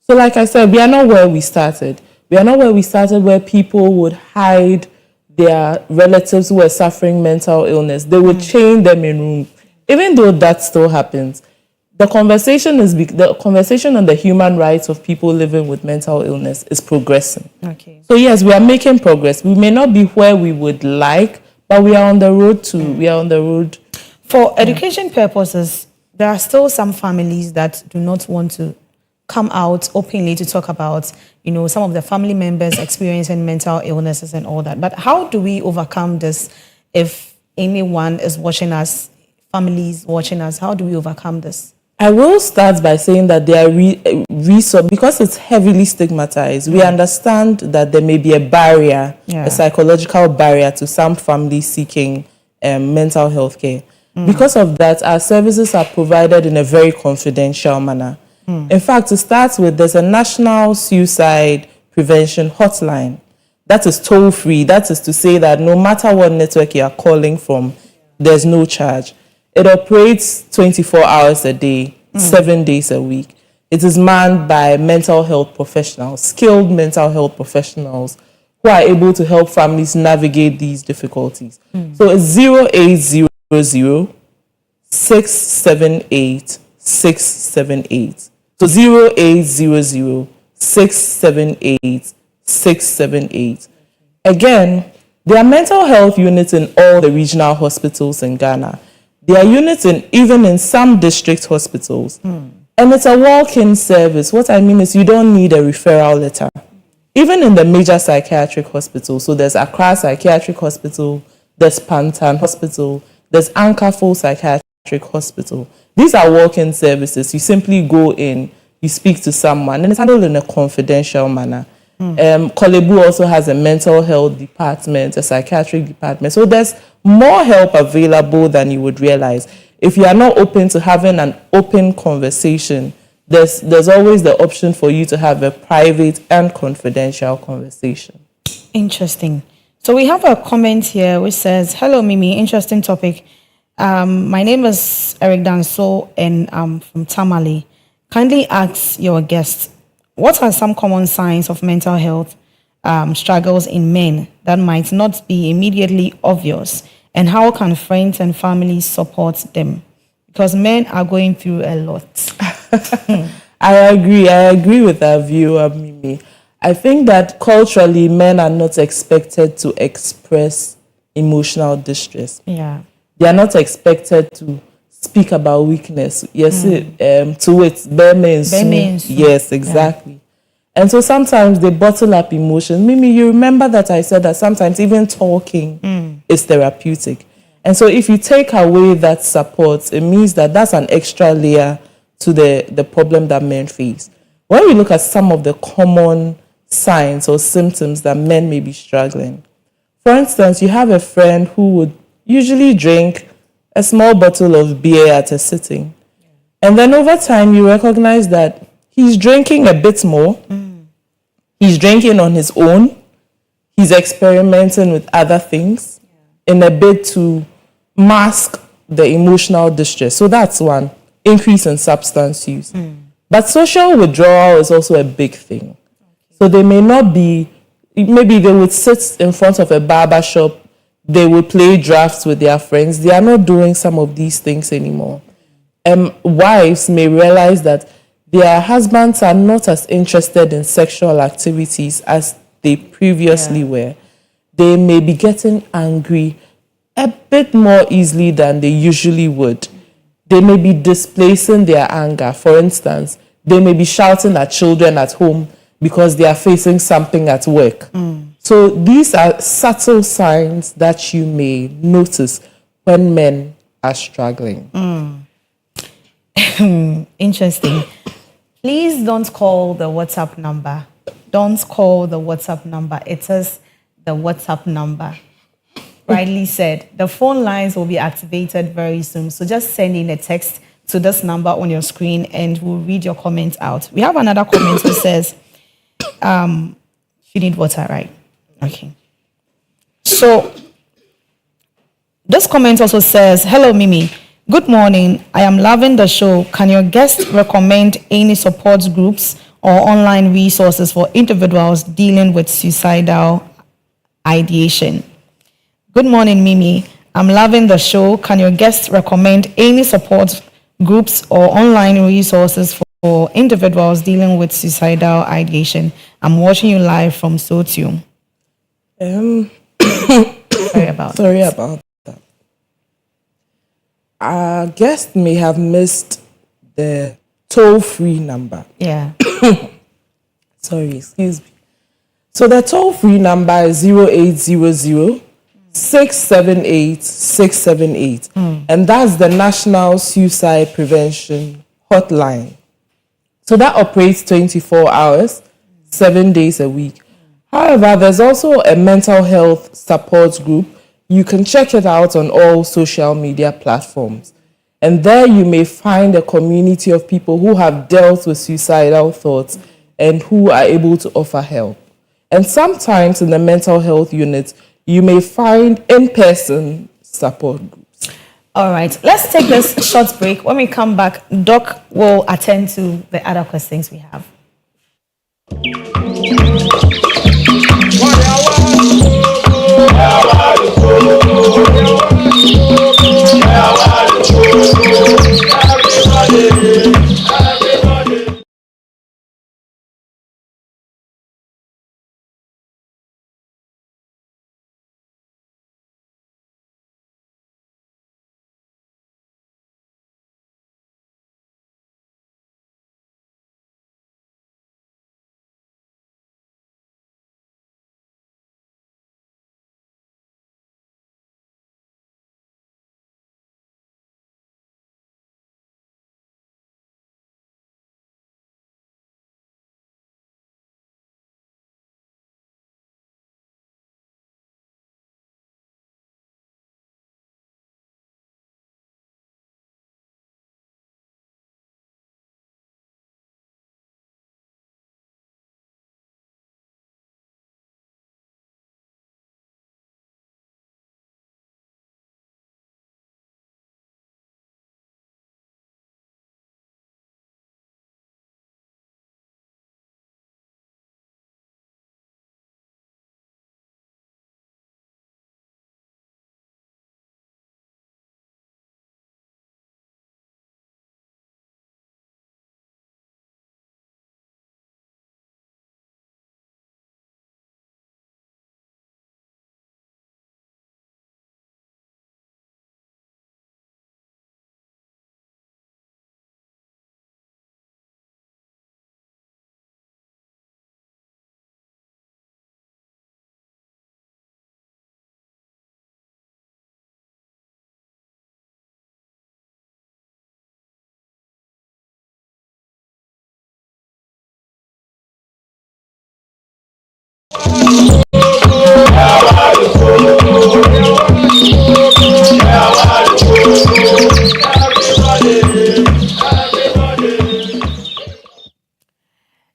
So like I said, we are not where we started. We are not where we started where people would hide their relatives who were suffering mental illness. They would chain them in rooms. Even though that still happens, the conversation on the human rights of people living with mental illness is progressing. Okay. So yes, we are making progress. We may not be where we would like, but we are on the road to. We are on the road. For education purposes, there are still some families that do not want to come out openly to talk about, some of the family members experiencing mental illnesses and all that. But how do we overcome this if anyone is watching us, families watching us? How do we overcome this? I will start by saying that there are resources, because it's heavily stigmatized. We understand that there may be a barrier, a psychological barrier to some families seeking mental health care. Because of that, our services are provided in a very confidential manner. In fact, to start with, there's a national suicide prevention hotline that is toll-free. That is to say that no matter what network you are calling from, there's no charge. It operates 24 hours a day, 7 days a week. It is manned by mental health professionals, skilled mental health professionals who are able to help families navigate these difficulties. So it's 0800 678 678. So 0800 678 678. Again, there are mental health units in all the regional hospitals in Ghana. There are units even in some district hospitals. And it's a walk-in service. What I mean is you don't need a referral letter. Even in the major psychiatric hospitals, so there's Accra Psychiatric Hospital, there's Pantan Hospital, there's Ankafo Psychiatric Hospital. These are walk-in services. You simply go in, you speak to someone, and it's handled in a confidential manner. Kolebu also has a mental health department, a psychiatric department. So there's more help available than you would realize. If you are not open to having an open conversation, there's always the option for you to have a private and confidential conversation. Interesting. So we have a comment here which says, "Hello, Mimi, interesting topic. My name is Eric Danso and I'm from Tamale. Kindly ask your guest, what are some common signs of mental health struggles in men that might not be immediately obvious, and how can friends and families support them? Because men are going through a lot." I agree with that view, Mimi. I think that culturally, men are not expected to express emotional distress. Yeah. They are not expected to speak about weakness. Yes, to it, bare means. Yes, exactly. Yeah. And so sometimes they bottle up emotions. Mimi, you remember that I said that sometimes even talking is therapeutic. And so if you take away that support, it means that that's an extra layer to the problem that men face. When we look at some of the common signs or symptoms that men may be struggling, for instance, you have a friend who would usually drink a small bottle of beer at a sitting. And then over time, you recognize that he's drinking a bit more. He's drinking on his own. he's experimenting with other things in a bid to mask the emotional distress. So that's one, increase in substance use. But social withdrawal is also a big thing. So they may not be, maybe they would sit in front of a barber shop, they would play drafts with their friends. They are not doing some of these things anymore. Wives may realize that their husbands are not as interested in sexual activities as they previously were. They may be getting angry a bit more easily than they usually would. They may be displacing their anger. For instance, they may be shouting at children at home because they are facing something at work. So these are subtle signs that you may notice when men are struggling. Interesting. Please don't call the WhatsApp number. Don't call the WhatsApp number. It is the WhatsApp number. Rightly said. The phone lines will be activated very soon. So just send in a text to this number on your screen and we'll read your comments out. We have another comment which says, you need water, right? Okay. So this comment also says, hello, Mimi. Good morning. I am loving the show. Can your guest recommend any support groups or online resources for individuals dealing with suicidal ideation? Good morning, Mimi. I'm loving the show. Can your guest recommend any support groups or online resources for individuals dealing with suicidal ideation? I'm watching you live from Sotium. Sorry about that. Our guest may have missed the toll-free number. Yeah. Sorry, excuse me. So the toll-free number is 0800 678 678. And that's the National Suicide Prevention Hotline. So that operates 24 hours, 7 days a week. However, there's also a mental health support group. You can check it out on all social media platforms. And there you may find a community of people who have dealt with suicidal thoughts and who are able to offer help. And sometimes in the mental health unit, you may find in-person support groups. All right, let's take this short break. When we come back, Doc will attend to the other questions we have.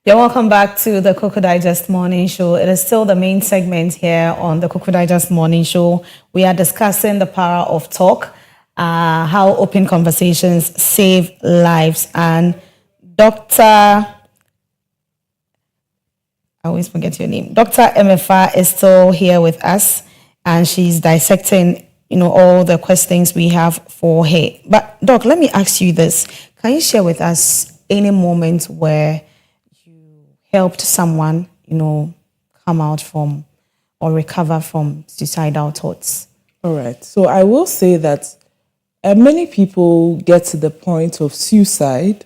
You're welcome back to the Koko Digest Morning Show. It is still the main segment here on the Koko Digest Morning Show. We are discussing the power of talk, how open conversations save lives. And Dr. I always forget your name. Dr. MFA is still here with us, and she's dissecting, all the questions we have for her. But Doc, let me ask you this. Can you share with us any moment where helped someone, come out from or recover from suicidal thoughts? All right. So I will say that many people get to the point of suicide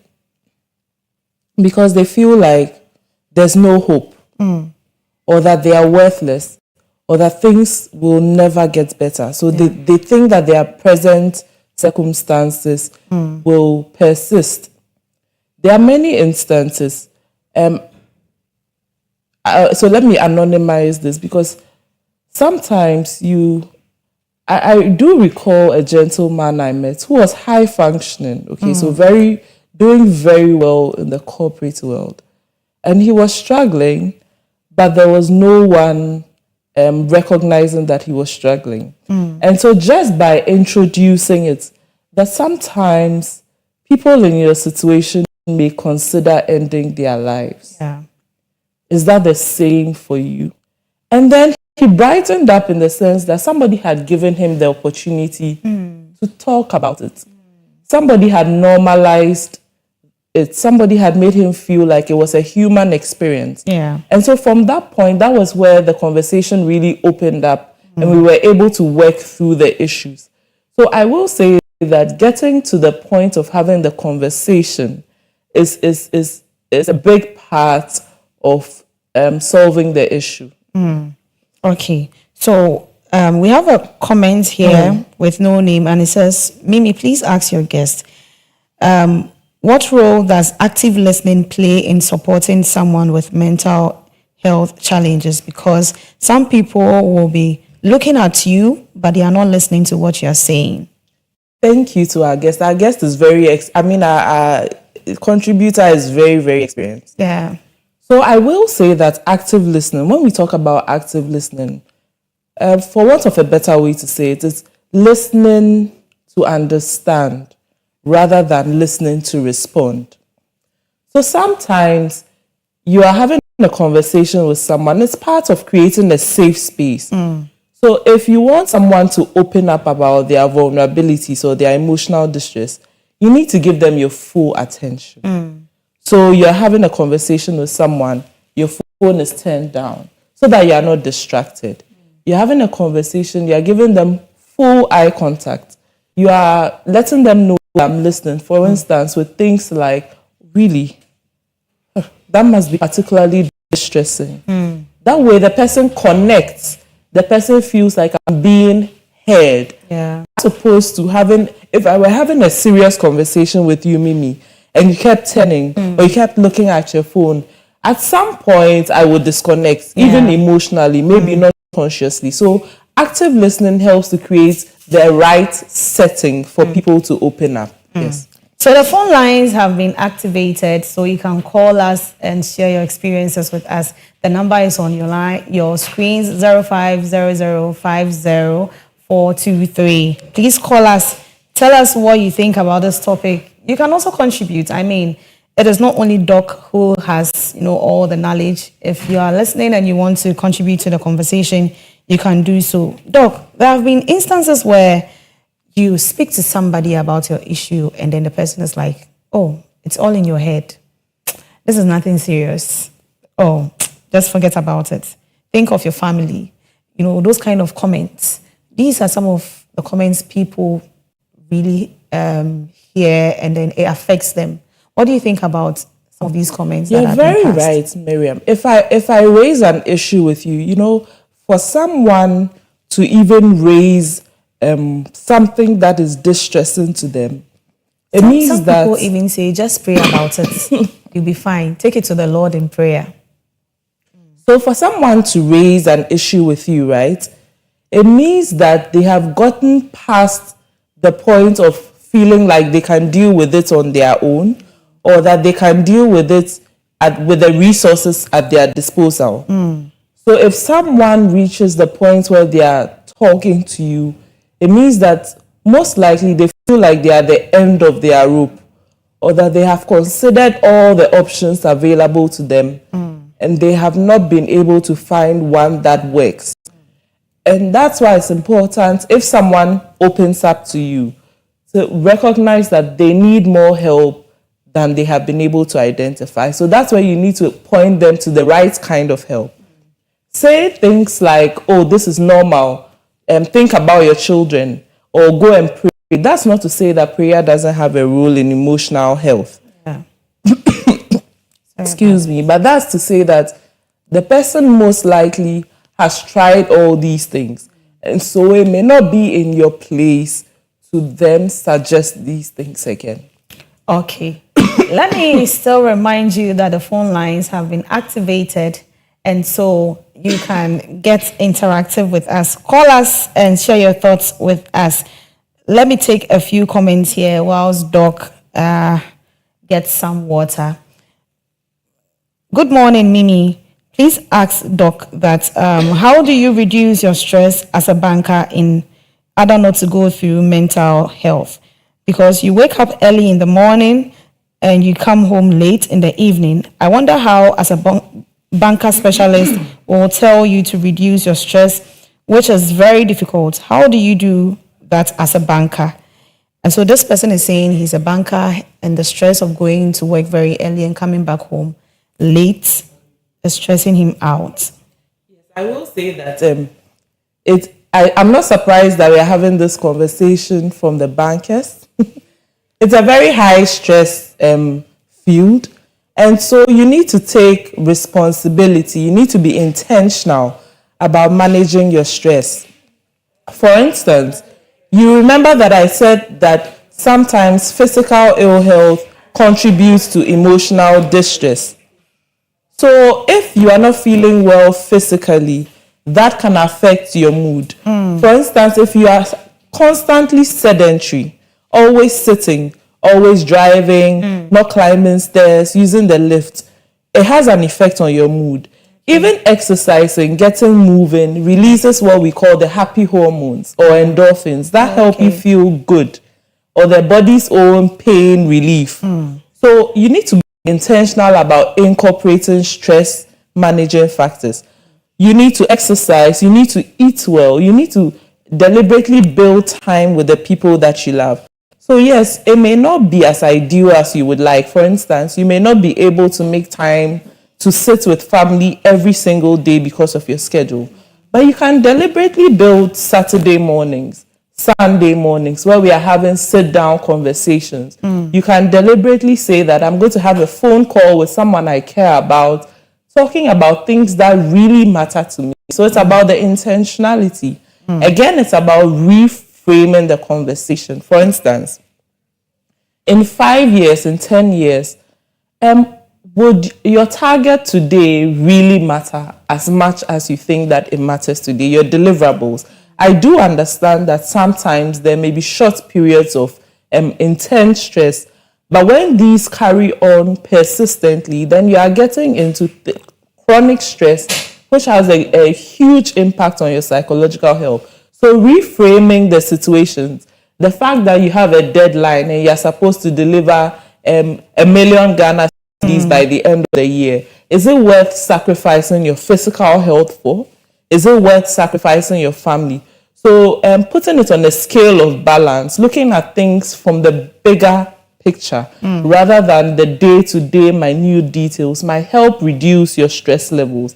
because they feel like there's no hope, or that they are worthless, or that things will never get better. So they think that their present circumstances will persist. There are many instances. So let me anonymize this, because sometimes I do recall a gentleman I met who was high functioning, so doing very well in the corporate world. And he was struggling, but there was no one recognizing that he was struggling. And so just by introducing it, that sometimes people in your situation may consider ending their lives. Yeah. Is that the same for you? And then he brightened up in the sense that somebody had given him the opportunity to talk about it. Somebody had normalized it. Somebody had made him feel like it was a human experience. Yeah. And so from that point, that was where the conversation really opened up and we were able to work through the issues. So I will say that getting to the point of having the conversation is a big part of solving the issue. Okay. So we have a comment here with no name, and it says, Mimi, please ask your guest, what role does active listening play in supporting someone with mental health challenges? Because some people will be looking at you, but they are not listening to what you're saying. Thank you to our guest. Our guest is our contributor is very, very experienced. Yeah. So I will say that active listening, when we talk about active listening, for want of a better way to say it, is listening to understand rather than listening to respond. So sometimes you are having a conversation with someone, it's part of creating a safe space. So if you want someone to open up about their vulnerabilities or their emotional distress, you need to give them your full attention. So you're having a conversation with someone, your phone is turned down so that you are not distracted. You're having a conversation, you're giving them full eye contact. You are letting them know I'm listening. For instance, with things like, really, that must be particularly distressing. That way the person connects, the person feels like I'm being heard. Yeah. As opposed to if I were having a serious conversation with you, Mimi, and you kept turning or you kept looking at your phone, at some point I would disconnect, even emotionally, maybe not consciously. So active listening helps to create the right setting for people to open up. Yes. So the phone lines have been activated, so you can call us and share your experiences with us. The number is on your screens, 0500500423. Please call us. Tell us what you think about this topic. You can also contribute. It is not only Doc who has, all the knowledge. If you are listening and you want to contribute to the conversation, you can do so. Doc, there have been instances where you speak to somebody about your issue and then the person is like, oh, it's all in your head. This is nothing serious. Oh, just forget about it. Think of your family. Those kind of comments. These are some of the comments people really hear, and then it affects them. What do you think about some of these comments? You're very right, Miriam. If I raise an issue with you, for someone to even raise something that is distressing to them, it means some that people even say, just pray about it. You'll be fine. Take it to the Lord in prayer. So for someone to raise an issue with you, right, it means that they have gotten past the point of feeling like they can deal with it on their own, or that they can deal with it with the resources at their disposal. So if someone reaches the point where they are talking to you, it means that most likely they feel like they are at the end of their rope, or that they have considered all the options available to them and they have not been able to find one that works. And that's why it's important, if someone opens up to you, to recognize that they need more help than they have been able to identify. So that's where you need to point them to the right kind of help. Say things like, oh, this is normal, think about your children, or go and pray. That's not to say that prayer doesn't have a role in emotional health. Yeah. Excuse me, but that's to say that the person most likely has tried all these things. And so it may not be in your place to then suggest these things again. Okay. Let me still remind you that the phone lines have been activated, and so you can get interactive with us. Call us and share your thoughts with us. Let me take a few comments here whilst Doc gets some water. Good morning, Mimi. Please ask Doc that how do you reduce your stress as a banker in order not to go through mental health? Because you wake up early in the morning and you come home late in the evening. I wonder how, as a banker specialist, will tell you to reduce your stress, which is very difficult. How do you do that as a banker? And so this person is saying he's a banker and the stress of going to work very early and coming back home late is stressing him out. Yes, I will say that I'm not surprised that we're having this conversation from the bankers. It's a very high stress field. And so you need to take responsibility. You need to be intentional about managing your stress. For instance, you remember that I said that sometimes physical ill health contributes to emotional distress. So if you are not feeling well physically, that can affect your mood. For instance, if you are constantly sedentary, always sitting, always driving, not climbing stairs, using the lift, it has an effect on your mood. Even exercising, getting moving, releases what we call the happy hormones or endorphins that help you feel good, or the body's own pain relief. So you need to be intentional about incorporating stress managing factors. You need to exercise, you need to eat well, you need to deliberately build time with the people that you love. So yes, it may not be as ideal as you would like. For instance, you may not be able to make time to sit with family every single day because of your schedule. But you can deliberately build Saturday mornings, Sunday mornings, where we are having sit-down conversations. You can deliberately say that I'm going to have a phone call with someone I care about, talking about things that really matter to me. So it's about the intentionality. Again, it's about reframing the conversation. For instance, in 5 years, in 10 years, would your target today really matter as much as you think that it matters today? Your deliverables. I do understand that sometimes there may be short periods of intense stress, but when these carry on persistently, then you are getting into chronic stress, which has a huge impact on your psychological health. So reframing the situations, the fact that you have a deadline and you're supposed to deliver 1 million Ghana cedis by the end of the year, is it worth sacrificing your physical health for? Is it worth sacrificing your family? So putting it on a scale of balance, looking at things from the bigger picture rather than the day-to-day minute details might help reduce your stress levels.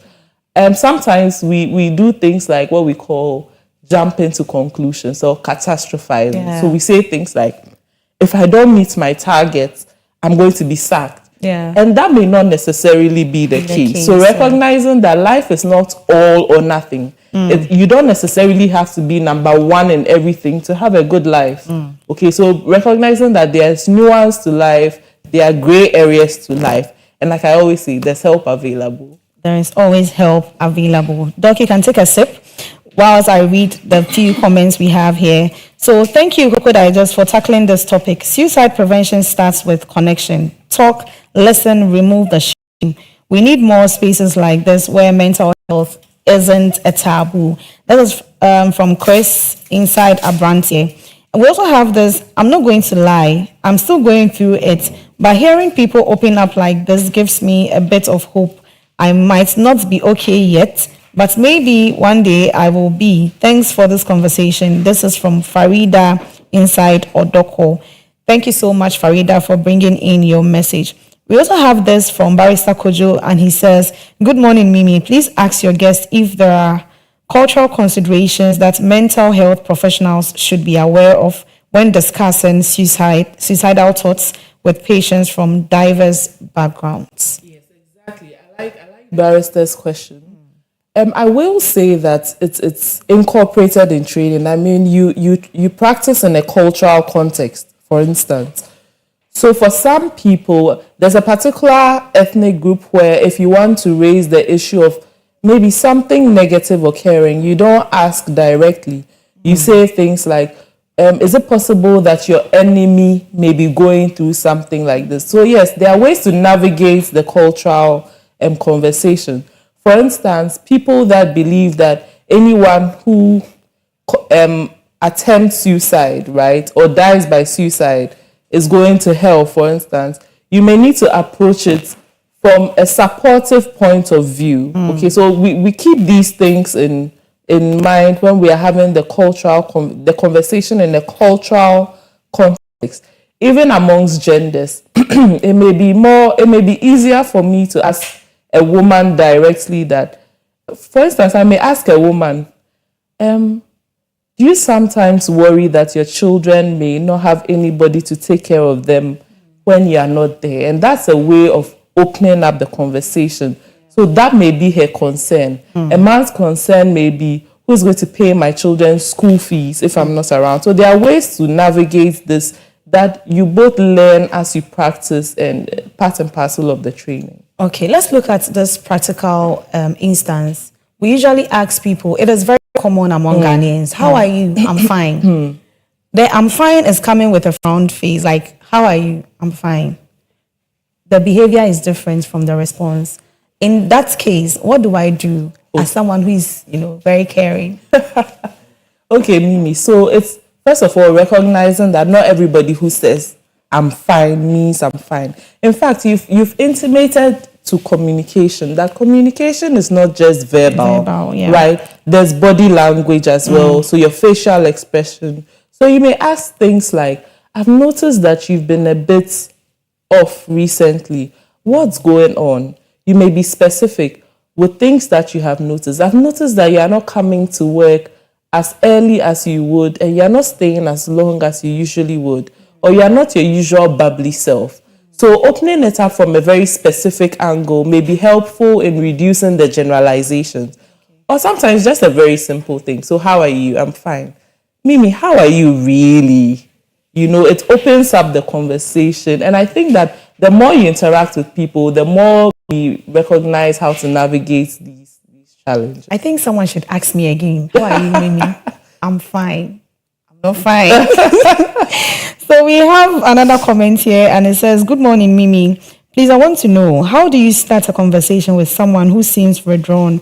Sometimes we do things like what we call jumping to conclusions or catastrophizing. Yeah. So we say things like, if I don't meet my targets, I'm going to be sacked. Yeah. And that may not necessarily be the case. So recognizing that life is not all or nothing. You don't necessarily have to be number one in everything to have a good life. Okay, so recognizing that there's nuance to life, there are gray areas to life. And like I always say, there's help available. There is always help available. Doc, you can take a sip whilst I read the few comments we have here. So thank you, Koko Digest, for tackling this topic. Suicide prevention starts with connection. Talk, listen, remove the We need more spaces like this where mental health isn't a taboo. That is from Chris inside Abrantier. And we also have this, I'm not going to lie, I'm still going through it, but hearing people open up like this gives me a bit of hope. I might not be okay yet, but maybe one day I will be. Thanks for this conversation. This is from Farida inside Odoko. Thank you so much, Farida, for bringing in your message. We also have this from Barrister Kojo, and he says, good morning, Mimi. Please ask your guest if there are cultural considerations that mental health professionals should be aware of when discussing suicidal thoughts with patients from diverse backgrounds. Yes, exactly. I like Barrister's question. I will say that it's incorporated in training. I mean, you practice in a cultural context, for instance. So for some people, there's a particular ethnic group where if you want to raise the issue of maybe something negative occurring, you don't ask directly. You say things like, is it possible that your enemy may be going through something like this? So yes, there are ways to navigate the cultural conversation. For instance, people that believe that anyone who attempts suicide, right, or dies by suicide is going to hell, for instance, you may need to approach it from a supportive point of view. Okay, so we keep these things in mind when we are having the cultural the conversation in a cultural context. Even amongst genders, it may be easier for me to ask a woman directly that, for instance, I may ask a woman, do you sometimes worry that your children may not have anybody to take care of them when you are not there? And that's a way of opening up the conversation. So that may be her concern. A man's concern may be, who's going to pay my children's school fees if I'm not around? So there are ways to navigate this that you both learn as you practice, and part and parcel of the training. Okay, let's look at this practical instance. We usually ask people, it is very common among Ghanaians, how are you? I'm fine. The I'm fine is coming with a frowned face, like, how are you? I'm fine. The behavior is different from the response. In that case, what do I do as someone who is, very caring? Okay, Mimi. So it's, first of all, recognizing that not everybody who says I'm fine means I'm fine. In fact, you've intimated to communication that communication is not just verbal, right? There's body language as well, so your facial expression. So you may ask things like, I've noticed that you've been a bit off recently. What's going on? You may be specific with things that you have noticed. I've noticed that you are not coming to work as early as you would, and you're not staying as long as you usually would, or you're not your usual bubbly self. So opening it up from a very specific angle may be helpful in reducing the generalizations. Or sometimes just a very simple thing. So how are you? I'm fine. Mimi, how are you really? It opens up the conversation. And I think that the more you interact with people, the more we recognize how to navigate these challenges. I think someone should ask me again. How are you, Mimi? I'm fine. I'm not fine. So we have another comment here, and it says, good morning, Mimi. Please, I want to know, how do you start a conversation with someone who seems withdrawn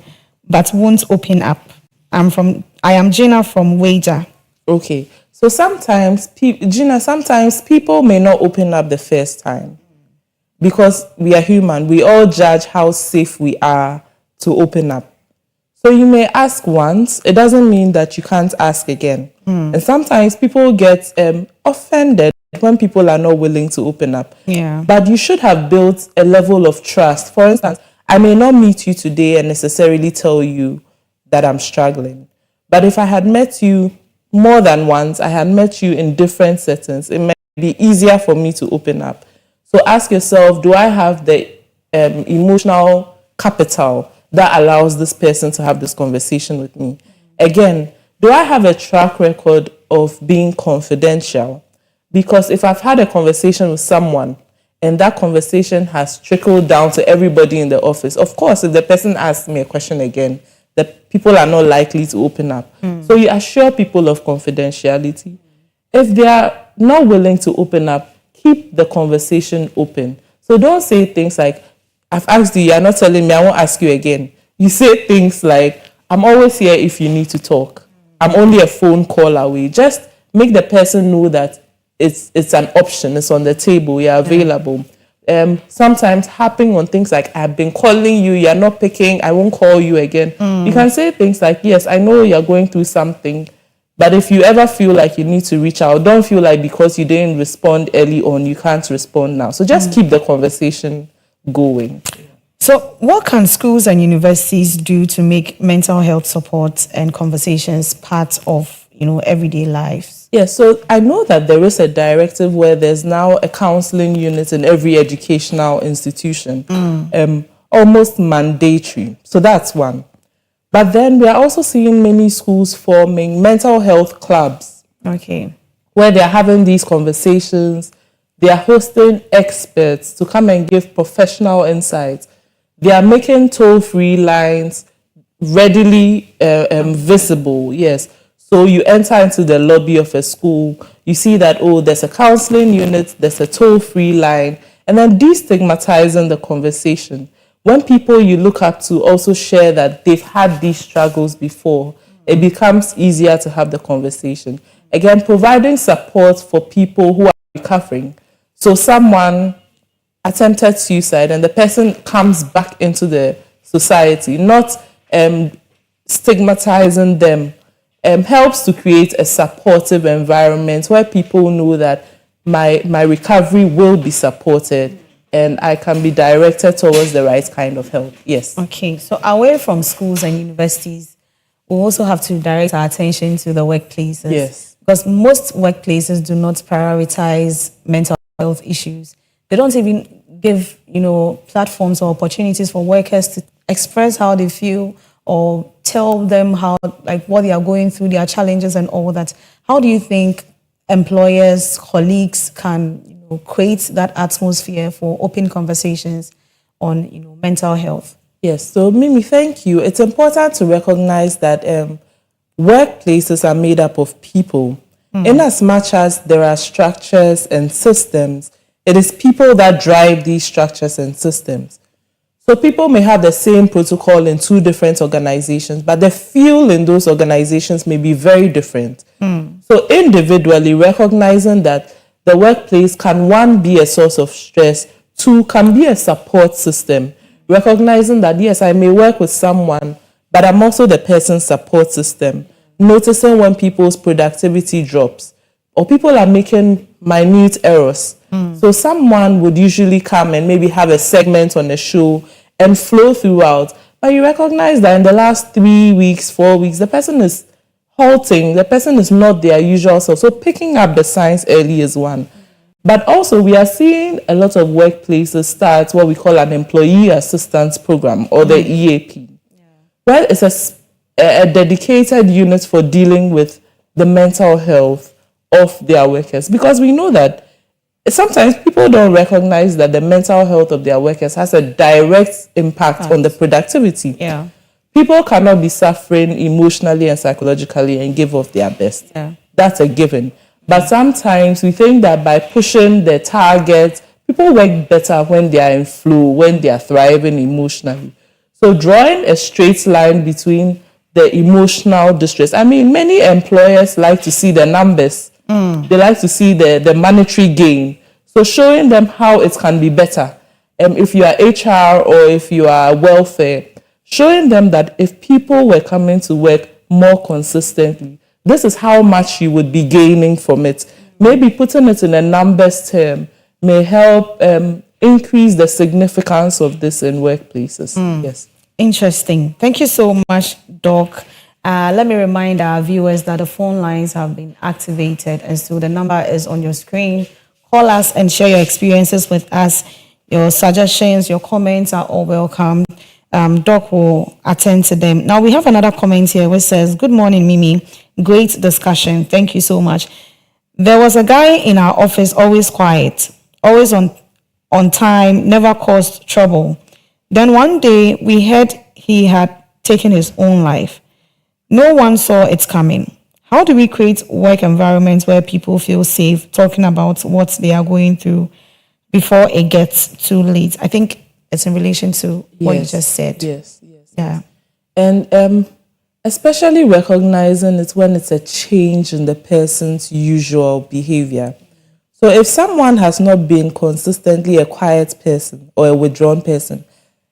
but won't open up? I am Gina from Wager. Okay. So sometimes people may not open up the first time because we are human. We all judge how safe we are to open up. So you may ask once. It doesn't mean that you can't ask again. And sometimes people get offended when people are not willing to open up. Yeah. But you should have built a level of trust. For instance, I may not meet you today and necessarily tell you that I'm struggling. But if I had met you more than once, I had met you in different settings, it might be easier for me to open up. So ask yourself, do I have the emotional capital that allows this person to have this conversation with me? Again, do I have a track record of being confidential? Because if I've had a conversation with someone and that conversation has trickled down to everybody in the office, of course, if the person asks me a question again, the people are not likely to open up. So you assure people of confidentiality. If they are not willing to open up, keep the conversation open. So don't say things like, I've asked you, you're not telling me, I won't ask you again. You say things like, I'm always here if you need to talk. I'm only a phone call away. Just make the person know that it's an option, it's on the table, you're available. Sometimes harping on things like, I've been calling you, you're not picking, I won't call you again. You can say things like, yes, I know you're going through something, but if you ever feel like you need to reach out, don't feel like because you didn't respond early on, you can't respond now. So just keep the conversation going. So what can schools and universities do to make mental health support and conversations part of, everyday lives? Yes, so I know that there is a directive where there's now a counseling unit in every educational institution, almost mandatory. So that's one. But then we are also seeing many schools forming mental health clubs. Okay. Where they are having these conversations. They are hosting experts to come and give professional insights. They are making toll-free lines readily visible, yes. So you enter into the lobby of a school, you see that, there's a counseling unit, there's a toll-free line, and then destigmatizing the conversation. When people you look up to also share that they've had these struggles before, it becomes easier to have the conversation. Again, providing support for people who are recovering. So someone attempted suicide and the person comes back into the society, not stigmatizing them, helps to create a supportive environment where people know that my recovery will be supported and I can be directed towards the right kind of help. Yes. Okay, so away from schools and universities, we also have to direct our attention to the workplaces. Yes. Because most workplaces do not prioritize mental health issues. They don't even give, platforms or opportunities for workers to express how they feel or tell them what they are going through, their challenges and all that. How do you think employers, colleagues can, create that atmosphere for open conversations on, mental health? Yes, so Mimi, thank you. It's important to recognize that workplaces are made up of people. In as much as there are structures and systems, it is people that drive these structures and systems. So people may have the same protocol in two different organizations, but the feel in those organizations may be very different. So individually, recognizing that the workplace can, one, be a source of stress, two, can be a support system. Recognizing that, yes, I may work with someone, but I'm also the person's support system. Noticing when people's productivity drops or people are making minute errors. So someone would usually come and maybe have a segment on the show and flow throughout. But you recognize that in the last 3 weeks, 4 weeks, the person is halting. The person is not their usual self. So picking up the signs early is one. But also we are seeing a lot of workplaces start what we call an employee assistance program or the EAP. Well, it's a dedicated unit for dealing with the mental health of their workers. Because we know that sometimes people don't recognize that the mental health of their workers has a direct impact on the productivity. Yeah. People cannot be suffering emotionally and psychologically and give off their best. Yeah. That's a given. But sometimes we think that by pushing the target, people work better when they are in flow, when they are thriving emotionally. So drawing a straight line between the emotional distress. I mean, many employers like to see the numbers. They like to see the monetary gain. So showing them how it can be better. If you are HR or if you are welfare, showing them that if people were coming to work more consistently, this is how much you would be gaining from it. Maybe putting it in a numbers term may help increase the significance of this in workplaces. Yes. Interesting. Thank you so much, Doc. Let me remind our viewers that the phone lines have been activated, and so the number is on your screen. Call us and share your experiences with us. Your suggestions, your comments are all welcome. Doc will attend to them. Now, we have another comment here which says, "Good morning, Mimi. Great discussion. Thank you so much. There was a guy in our office, always quiet, always on time, never caused trouble. Then one day we heard he had taken his own life. No one saw it coming. How do we create work environments where people feel safe talking about what they are going through before it gets too late?" I think it's in relation to what you just said. Yes. Yeah. And especially recognizing it when it's a change in the person's usual behavior. So if someone has not been consistently a quiet person or a withdrawn person,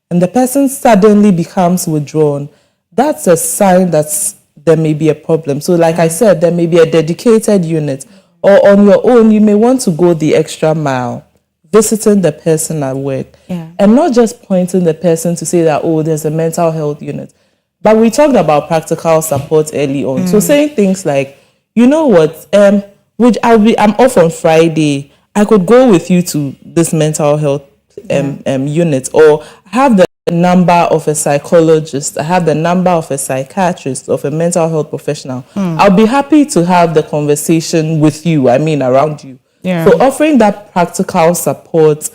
and the person suddenly becomes withdrawn, that's a sign that there may be a problem. So like I said, there may be a dedicated unit, or on your own, you may want to go the extra mile, visiting the person at work, and not just pointing the person to say that, oh, there's a mental health unit. But we talked about practical support early on. So saying things like, you know what, I'm off on Friday. I could go with you to this mental health unit, or have the number of a psychologist, I have the number of a psychiatrist, of a mental health professional. I'll be happy to have the conversation with you, around you. So offering that practical support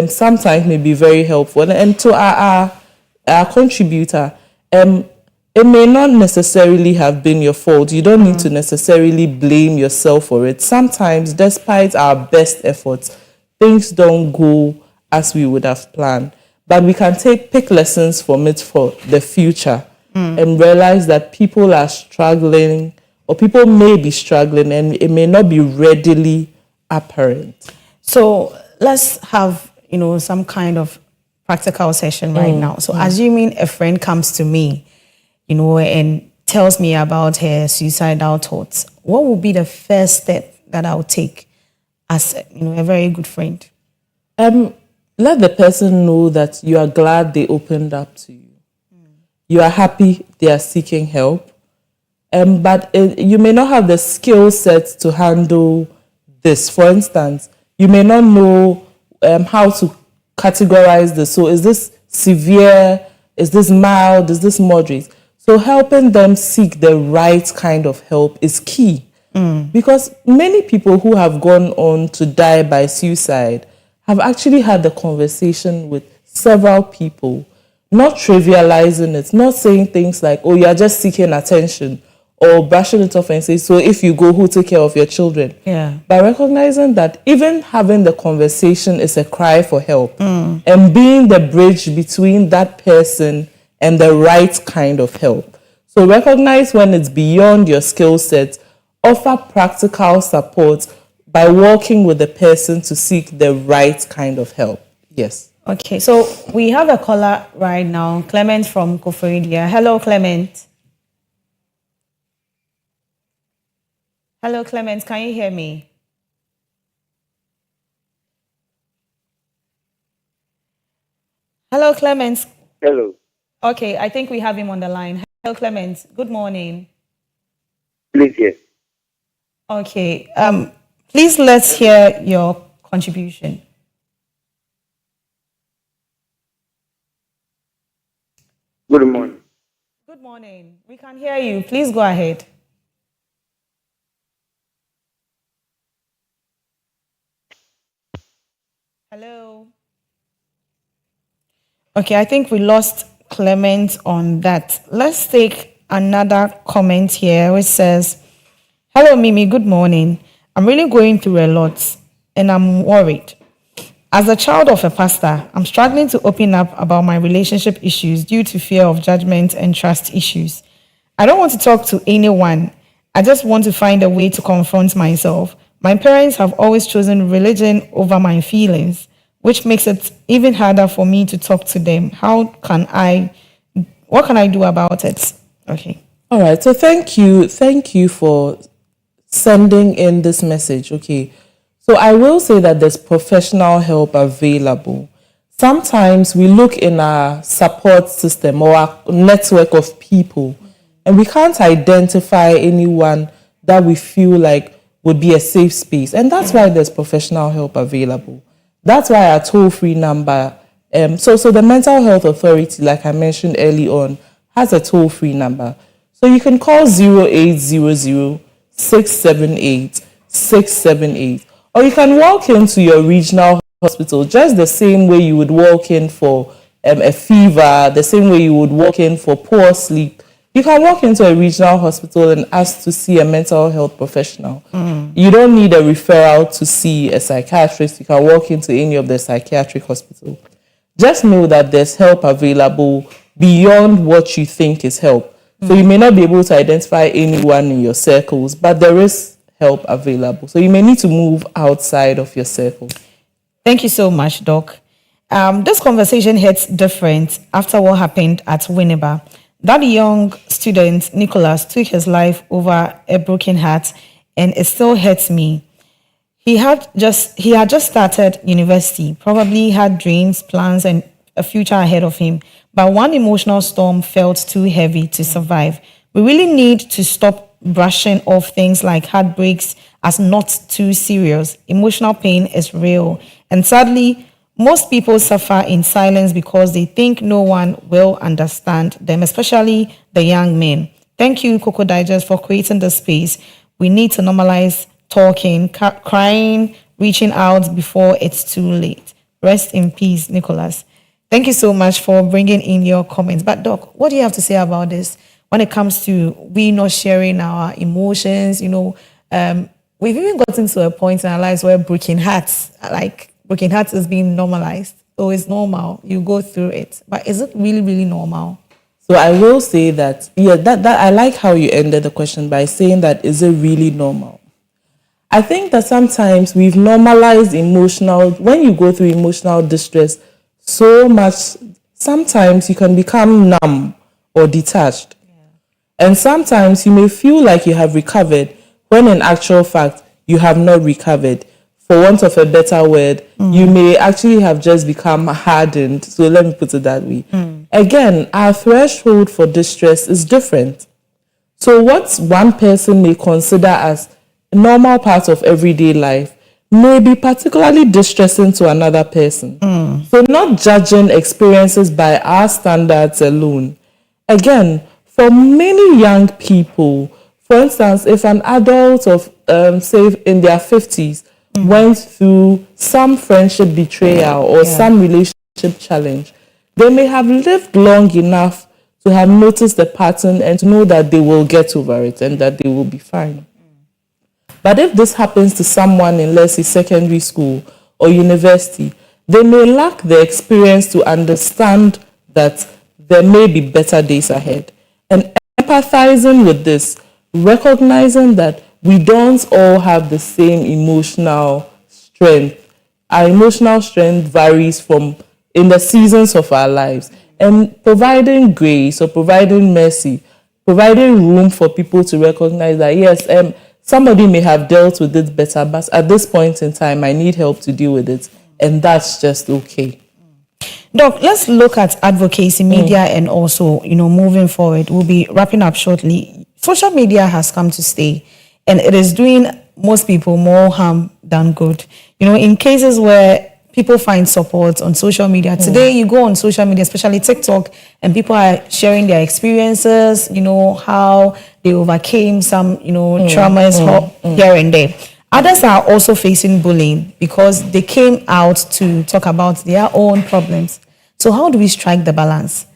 sometimes may be very helpful. And to our contributor, it may not necessarily have been your fault. You don't need to necessarily blame yourself for it. Sometimes, despite our best efforts, things don't go as we would have planned. But we can pick lessons from it for the future and realize that people are struggling, or people may be struggling, and it may not be readily apparent. So let's have, some kind of practical session right now. So assuming a friend comes to me, and tells me about her suicidal thoughts, what would be the first step that I'll take as, a very good friend? Let the person know that you are glad they opened up to you. You are happy they are seeking help. But you may not have the skill set to handle this. For instance, you may not know how to categorize this. So is this severe? Is this mild? Is this moderate? So helping them seek the right kind of help is key. Because many people who have gone on to die by suicide have actually had the conversation with several people, not trivializing it, not saying things like, oh, you're just seeking attention, or brushing it off and say, so if you go, who take care of your children? By recognizing that even having the conversation is a cry for help, and being the bridge between that person and the right kind of help. So recognize when it's beyond your skill set, offer practical support by working with the person to seek the right kind of help. Yes. Okay, so we have a caller right now, Clement from Koforidia. Hello, Clement. Hello, Clement. Can you hear me? Hello, Clement. Hello. Okay, I think we have him on the line. Hello, Clement. Good morning. Please, yes. Okay. Please let's hear your contribution. Good morning. Good morning. We can hear you. Please go ahead. Hello. Okay, I think we lost Clement on that. Let's take another comment here which says, hello, Mimi, good morning. I'm really going through a lot and I'm worried. As a child of a pastor, I'm struggling to open up about my relationship issues due to fear of judgment and trust issues. I don't want to talk to anyone. I just want to find a way to confront myself. My parents have always chosen religion over my feelings, which makes it even harder for me to talk to them. What can I do about it? Okay. All right. So thank you for sending in this message. Okay. So I will say that there's professional help available. Sometimes we look in our support system or our network of people, and we can't identify anyone that we feel like would be a safe space. And that's why there's professional help available. That's why our toll-free number, so the Mental Health Authority, like I mentioned early on, has a toll-free number. So you can call 0800 678 678, or you can walk into your regional hospital just the same way you would walk in for a fever, the same way you would walk in for poor sleep. You can walk into a regional hospital and ask to see a mental health professional. You don't need a referral to see a psychiatrist. You can walk into any of the psychiatric hospitals. just know that there's help available beyond what you think is help. So you may not be able to identify anyone in your circles, but there is help available. So you may need to move outside of your circle. Thank you so much, Doc. This conversation hits different after what happened at Winneba. That young student, Nicholas, took his life over a broken heart, and it still hurts me. He had just started university, probably had dreams, plans, and a future ahead of him. But one emotional storm felt too heavy to survive. We really need to stop brushing off things like heartbreaks as not too serious. Emotional pain is real. And sadly, most people suffer in silence because they think no one will understand them, especially the young men. Thank you, Koko Digest, for creating the space. We need to normalize talking, crying, reaching out before it's too late. Rest in peace, Nicholas. Thank you so much for bringing in your comments. But Doc, what do you have to say about this when it comes to we not sharing our emotions? You know, we've even gotten to a point in our lives where broken hearts is being normalized. So it's normal. You go through it. But is it really, really normal? So I will say that, that I like how you ended the question by saying that, is it really normal? I think that sometimes we've normalized when you go through emotional distress so much, sometimes you can become numb or detached. Yeah. And sometimes you may feel like you have recovered when in actual fact you have not recovered. For want of a better word, you may actually have just become hardened. So let me put it that way. Again, our threshold for distress is different. So what one person may consider as a normal part of everyday life may be particularly distressing to another person. So not judging experiences by our standards alone. Again, for many young people, for instance, if an adult of, say, in their 50s went through some friendship betrayal or some relationship challenge, they may have lived long enough to have noticed the pattern and to know that they will get over it and that they will be fine. But if this happens to someone in, let's say, secondary school or university, they may lack the experience to understand that there may be better days ahead. And empathizing with this, recognizing that we don't all have the same emotional strength. Our emotional strength varies in the seasons of our lives. And providing grace or providing mercy, providing room for people to recognize that, yes, somebody may have dealt with it better, but at this point in time, I need help to deal with it. And that's just okay. Doc, let's look at advocacy, media, and also, moving forward. We'll be wrapping up shortly. Social media has come to stay, and it is doing most people more harm than good. In cases where people find support on social media. Today, you go on social media, especially TikTok, and people are sharing their experiences, how they overcame some, traumas here and there. Others are also facing bullying because they came out to talk about their own problems. So how do we strike the balance?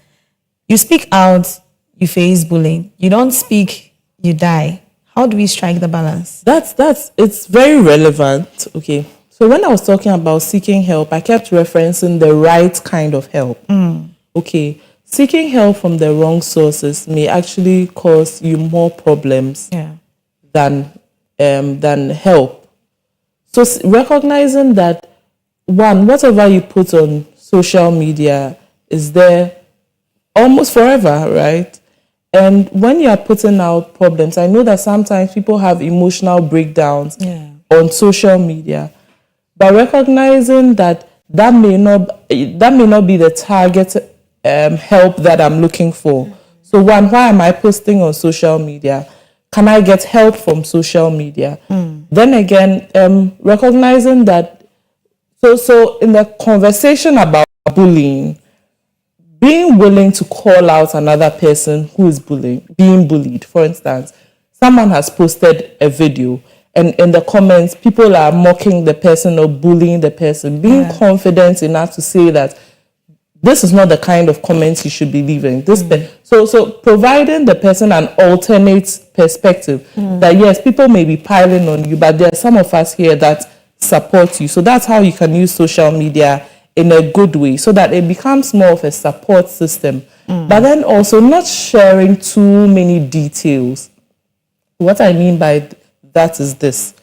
You speak out, you face bullying. You don't speak, you die. How do we strike the balance? It's very relevant. Okay. So when I was talking about seeking help, I kept referencing the right kind of help. Okay. Seeking help from the wrong sources may actually cause you more problems than help. So recognizing that, one, whatever you put on social media is there almost forever, right? And when you are putting out problems, I know that sometimes people have emotional breakdowns on social media, but recognizing that may not be the target help that I'm looking for. So one, why am I posting on social media? Can I get help from social media? Then again, recognizing that, so in the conversation about bullying, being willing to call out another person who is being bullied. For instance, someone has posted a video and in the comments, people are mocking the person or bullying the person. Being confident enough to say that this is not the kind of comments you should be leaving. So providing the person an alternate perspective that yes, people may be piling on you, but there are some of us here that support you. So that's how you can use social media in a good way so that it becomes more of a support system. But then also not sharing too many details. What I mean by that is this.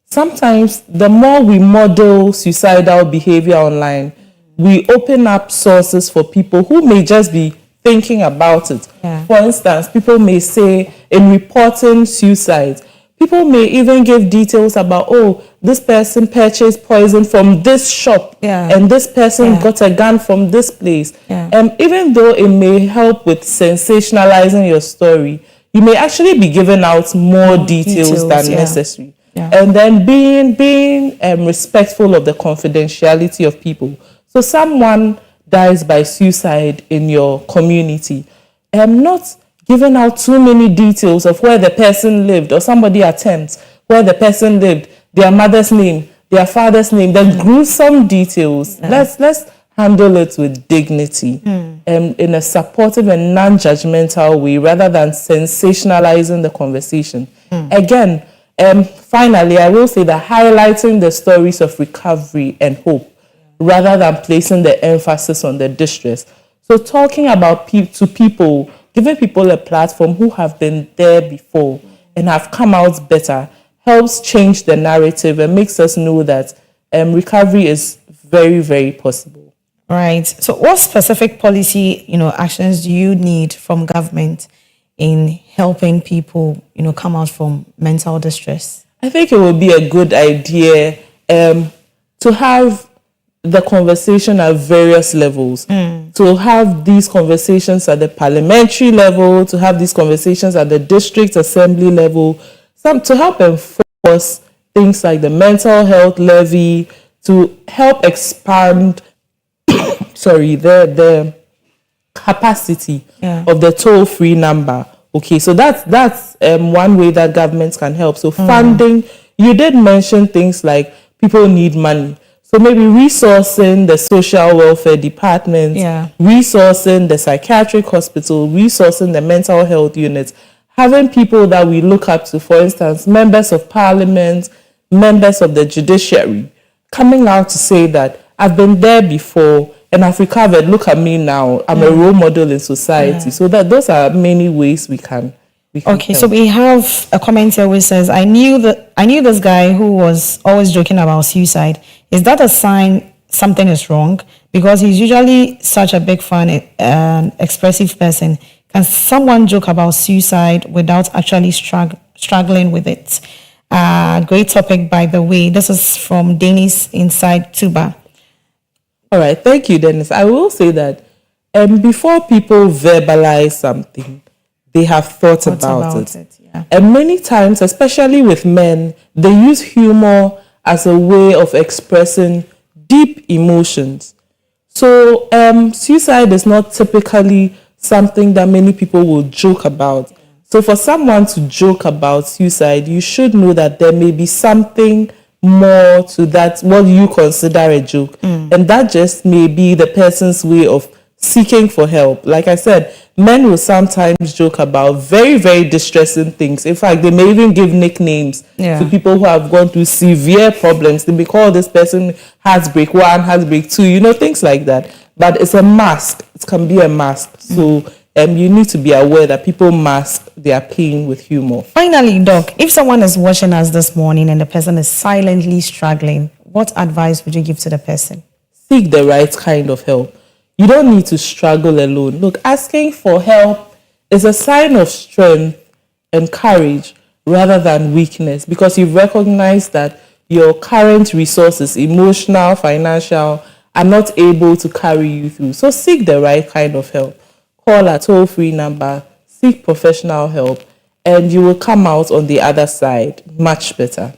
Sometimes the more we model suicidal behavior online, we open up sources for people who may just be thinking about it. Yeah. For instance, people may say in reporting suicide, people may even give details about, oh, this person purchased poison from this shop, and this person got a gun from this place. Even though it may help with sensationalizing your story, you may actually be giving out more details than necessary. And then being respectful of the confidentiality of people. So someone dies by suicide in your community, not giving out too many details of where the person lived, or somebody attempts where the person lived, their mother's name, their father's name, the gruesome details. Let's handle it with dignity in a supportive and non-judgmental way rather than sensationalizing the conversation. Again, finally, I will say that highlighting the stories of recovery and hope rather than placing the emphasis on the distress. So talking about to people, giving people a platform who have been there before and have come out better helps change the narrative and makes us know that recovery is very, very possible. Right. So what specific policy, actions do you need from government in helping people, come out from mental distress? I think it would be a good idea to have the conversation at various levels, to have these conversations at the parliamentary level, to have these conversations at the district assembly level, to help enforce things like the mental health levy, to help expand the capacity of the toll-free number. Okay, so that's one way that governments can help. So funding, you did mention things like people need money. So maybe resourcing the social welfare department, resourcing the psychiatric hospital, resourcing the mental health units, having people that we look up to, for instance, members of parliament, members of the judiciary, coming out to say that I've been there before and I've recovered, look at me now, I'm a role model in society. So that those are many ways we can Okay, so we have a comment here which says, I knew this guy who was always joking about suicide. Is that a sign something is wrong? Because he's usually such a big fun and expressive person. Can someone joke about suicide without actually struggling with it? Great topic, by the way. This is from Dennis inside Tuba. All right, thank you, Dennis. I will say that before people verbalize something, they have thought about it. And many times, especially with men, they use humor as a way of expressing deep emotions. So suicide is not typically something that many people will joke about. So for someone to joke about suicide, you should know that there may be something more to that, what you consider a joke. And that just may be the person's way of seeking for help. Like I said, men will sometimes joke about very, very distressing things. In fact, they may even give nicknames to people who have gone through severe problems. They may call this person heartbreak 1, heartbreak 2, things like that. But it's a mask. It can be a mask. So you need to be aware that people mask their pain with humor. Finally, Doc, if someone is watching us this morning and the person is silently struggling, what advice would you give to the person? Seek the right kind of help. You don't need to struggle alone. Look, asking for help is a sign of strength and courage rather than weakness, because you recognize that your current resources, emotional, financial, are not able to carry you through. So seek the right kind of help. Call a toll-free number, seek professional help, and you will come out on the other side much better.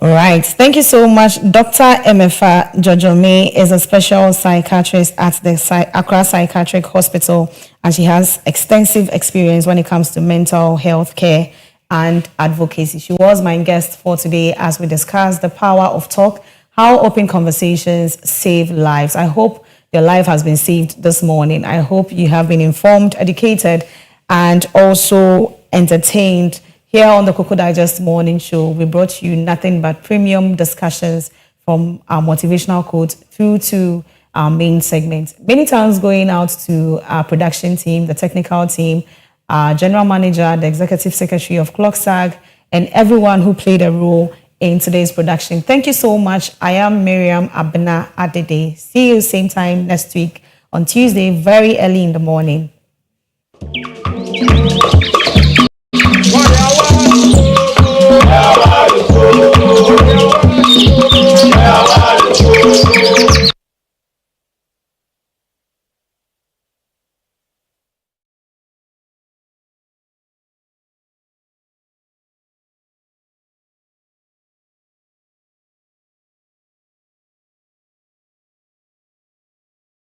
All right. Thank you so much. Dr. Emefa Jojome is a special psychiatrist at the Accra Psychiatric Hospital, and she has extensive experience when it comes to mental health care and advocacy. She was my guest for today as we discussed the power of talk, how open conversations save lives. I hope your life has been saved this morning. I hope you have been informed, educated, and also entertained. Here on the Koko Digest Morning Show, we brought you nothing but premium discussions from our motivational quote through to our main segment. Many thanks going out to our production team, the technical team, our general manager, the executive secretary of ClockSAG, and everyone who played a role in today's production. Thank you so much. I am Miriam Abena Adede. See you same time next week on Tuesday, very early in the morning.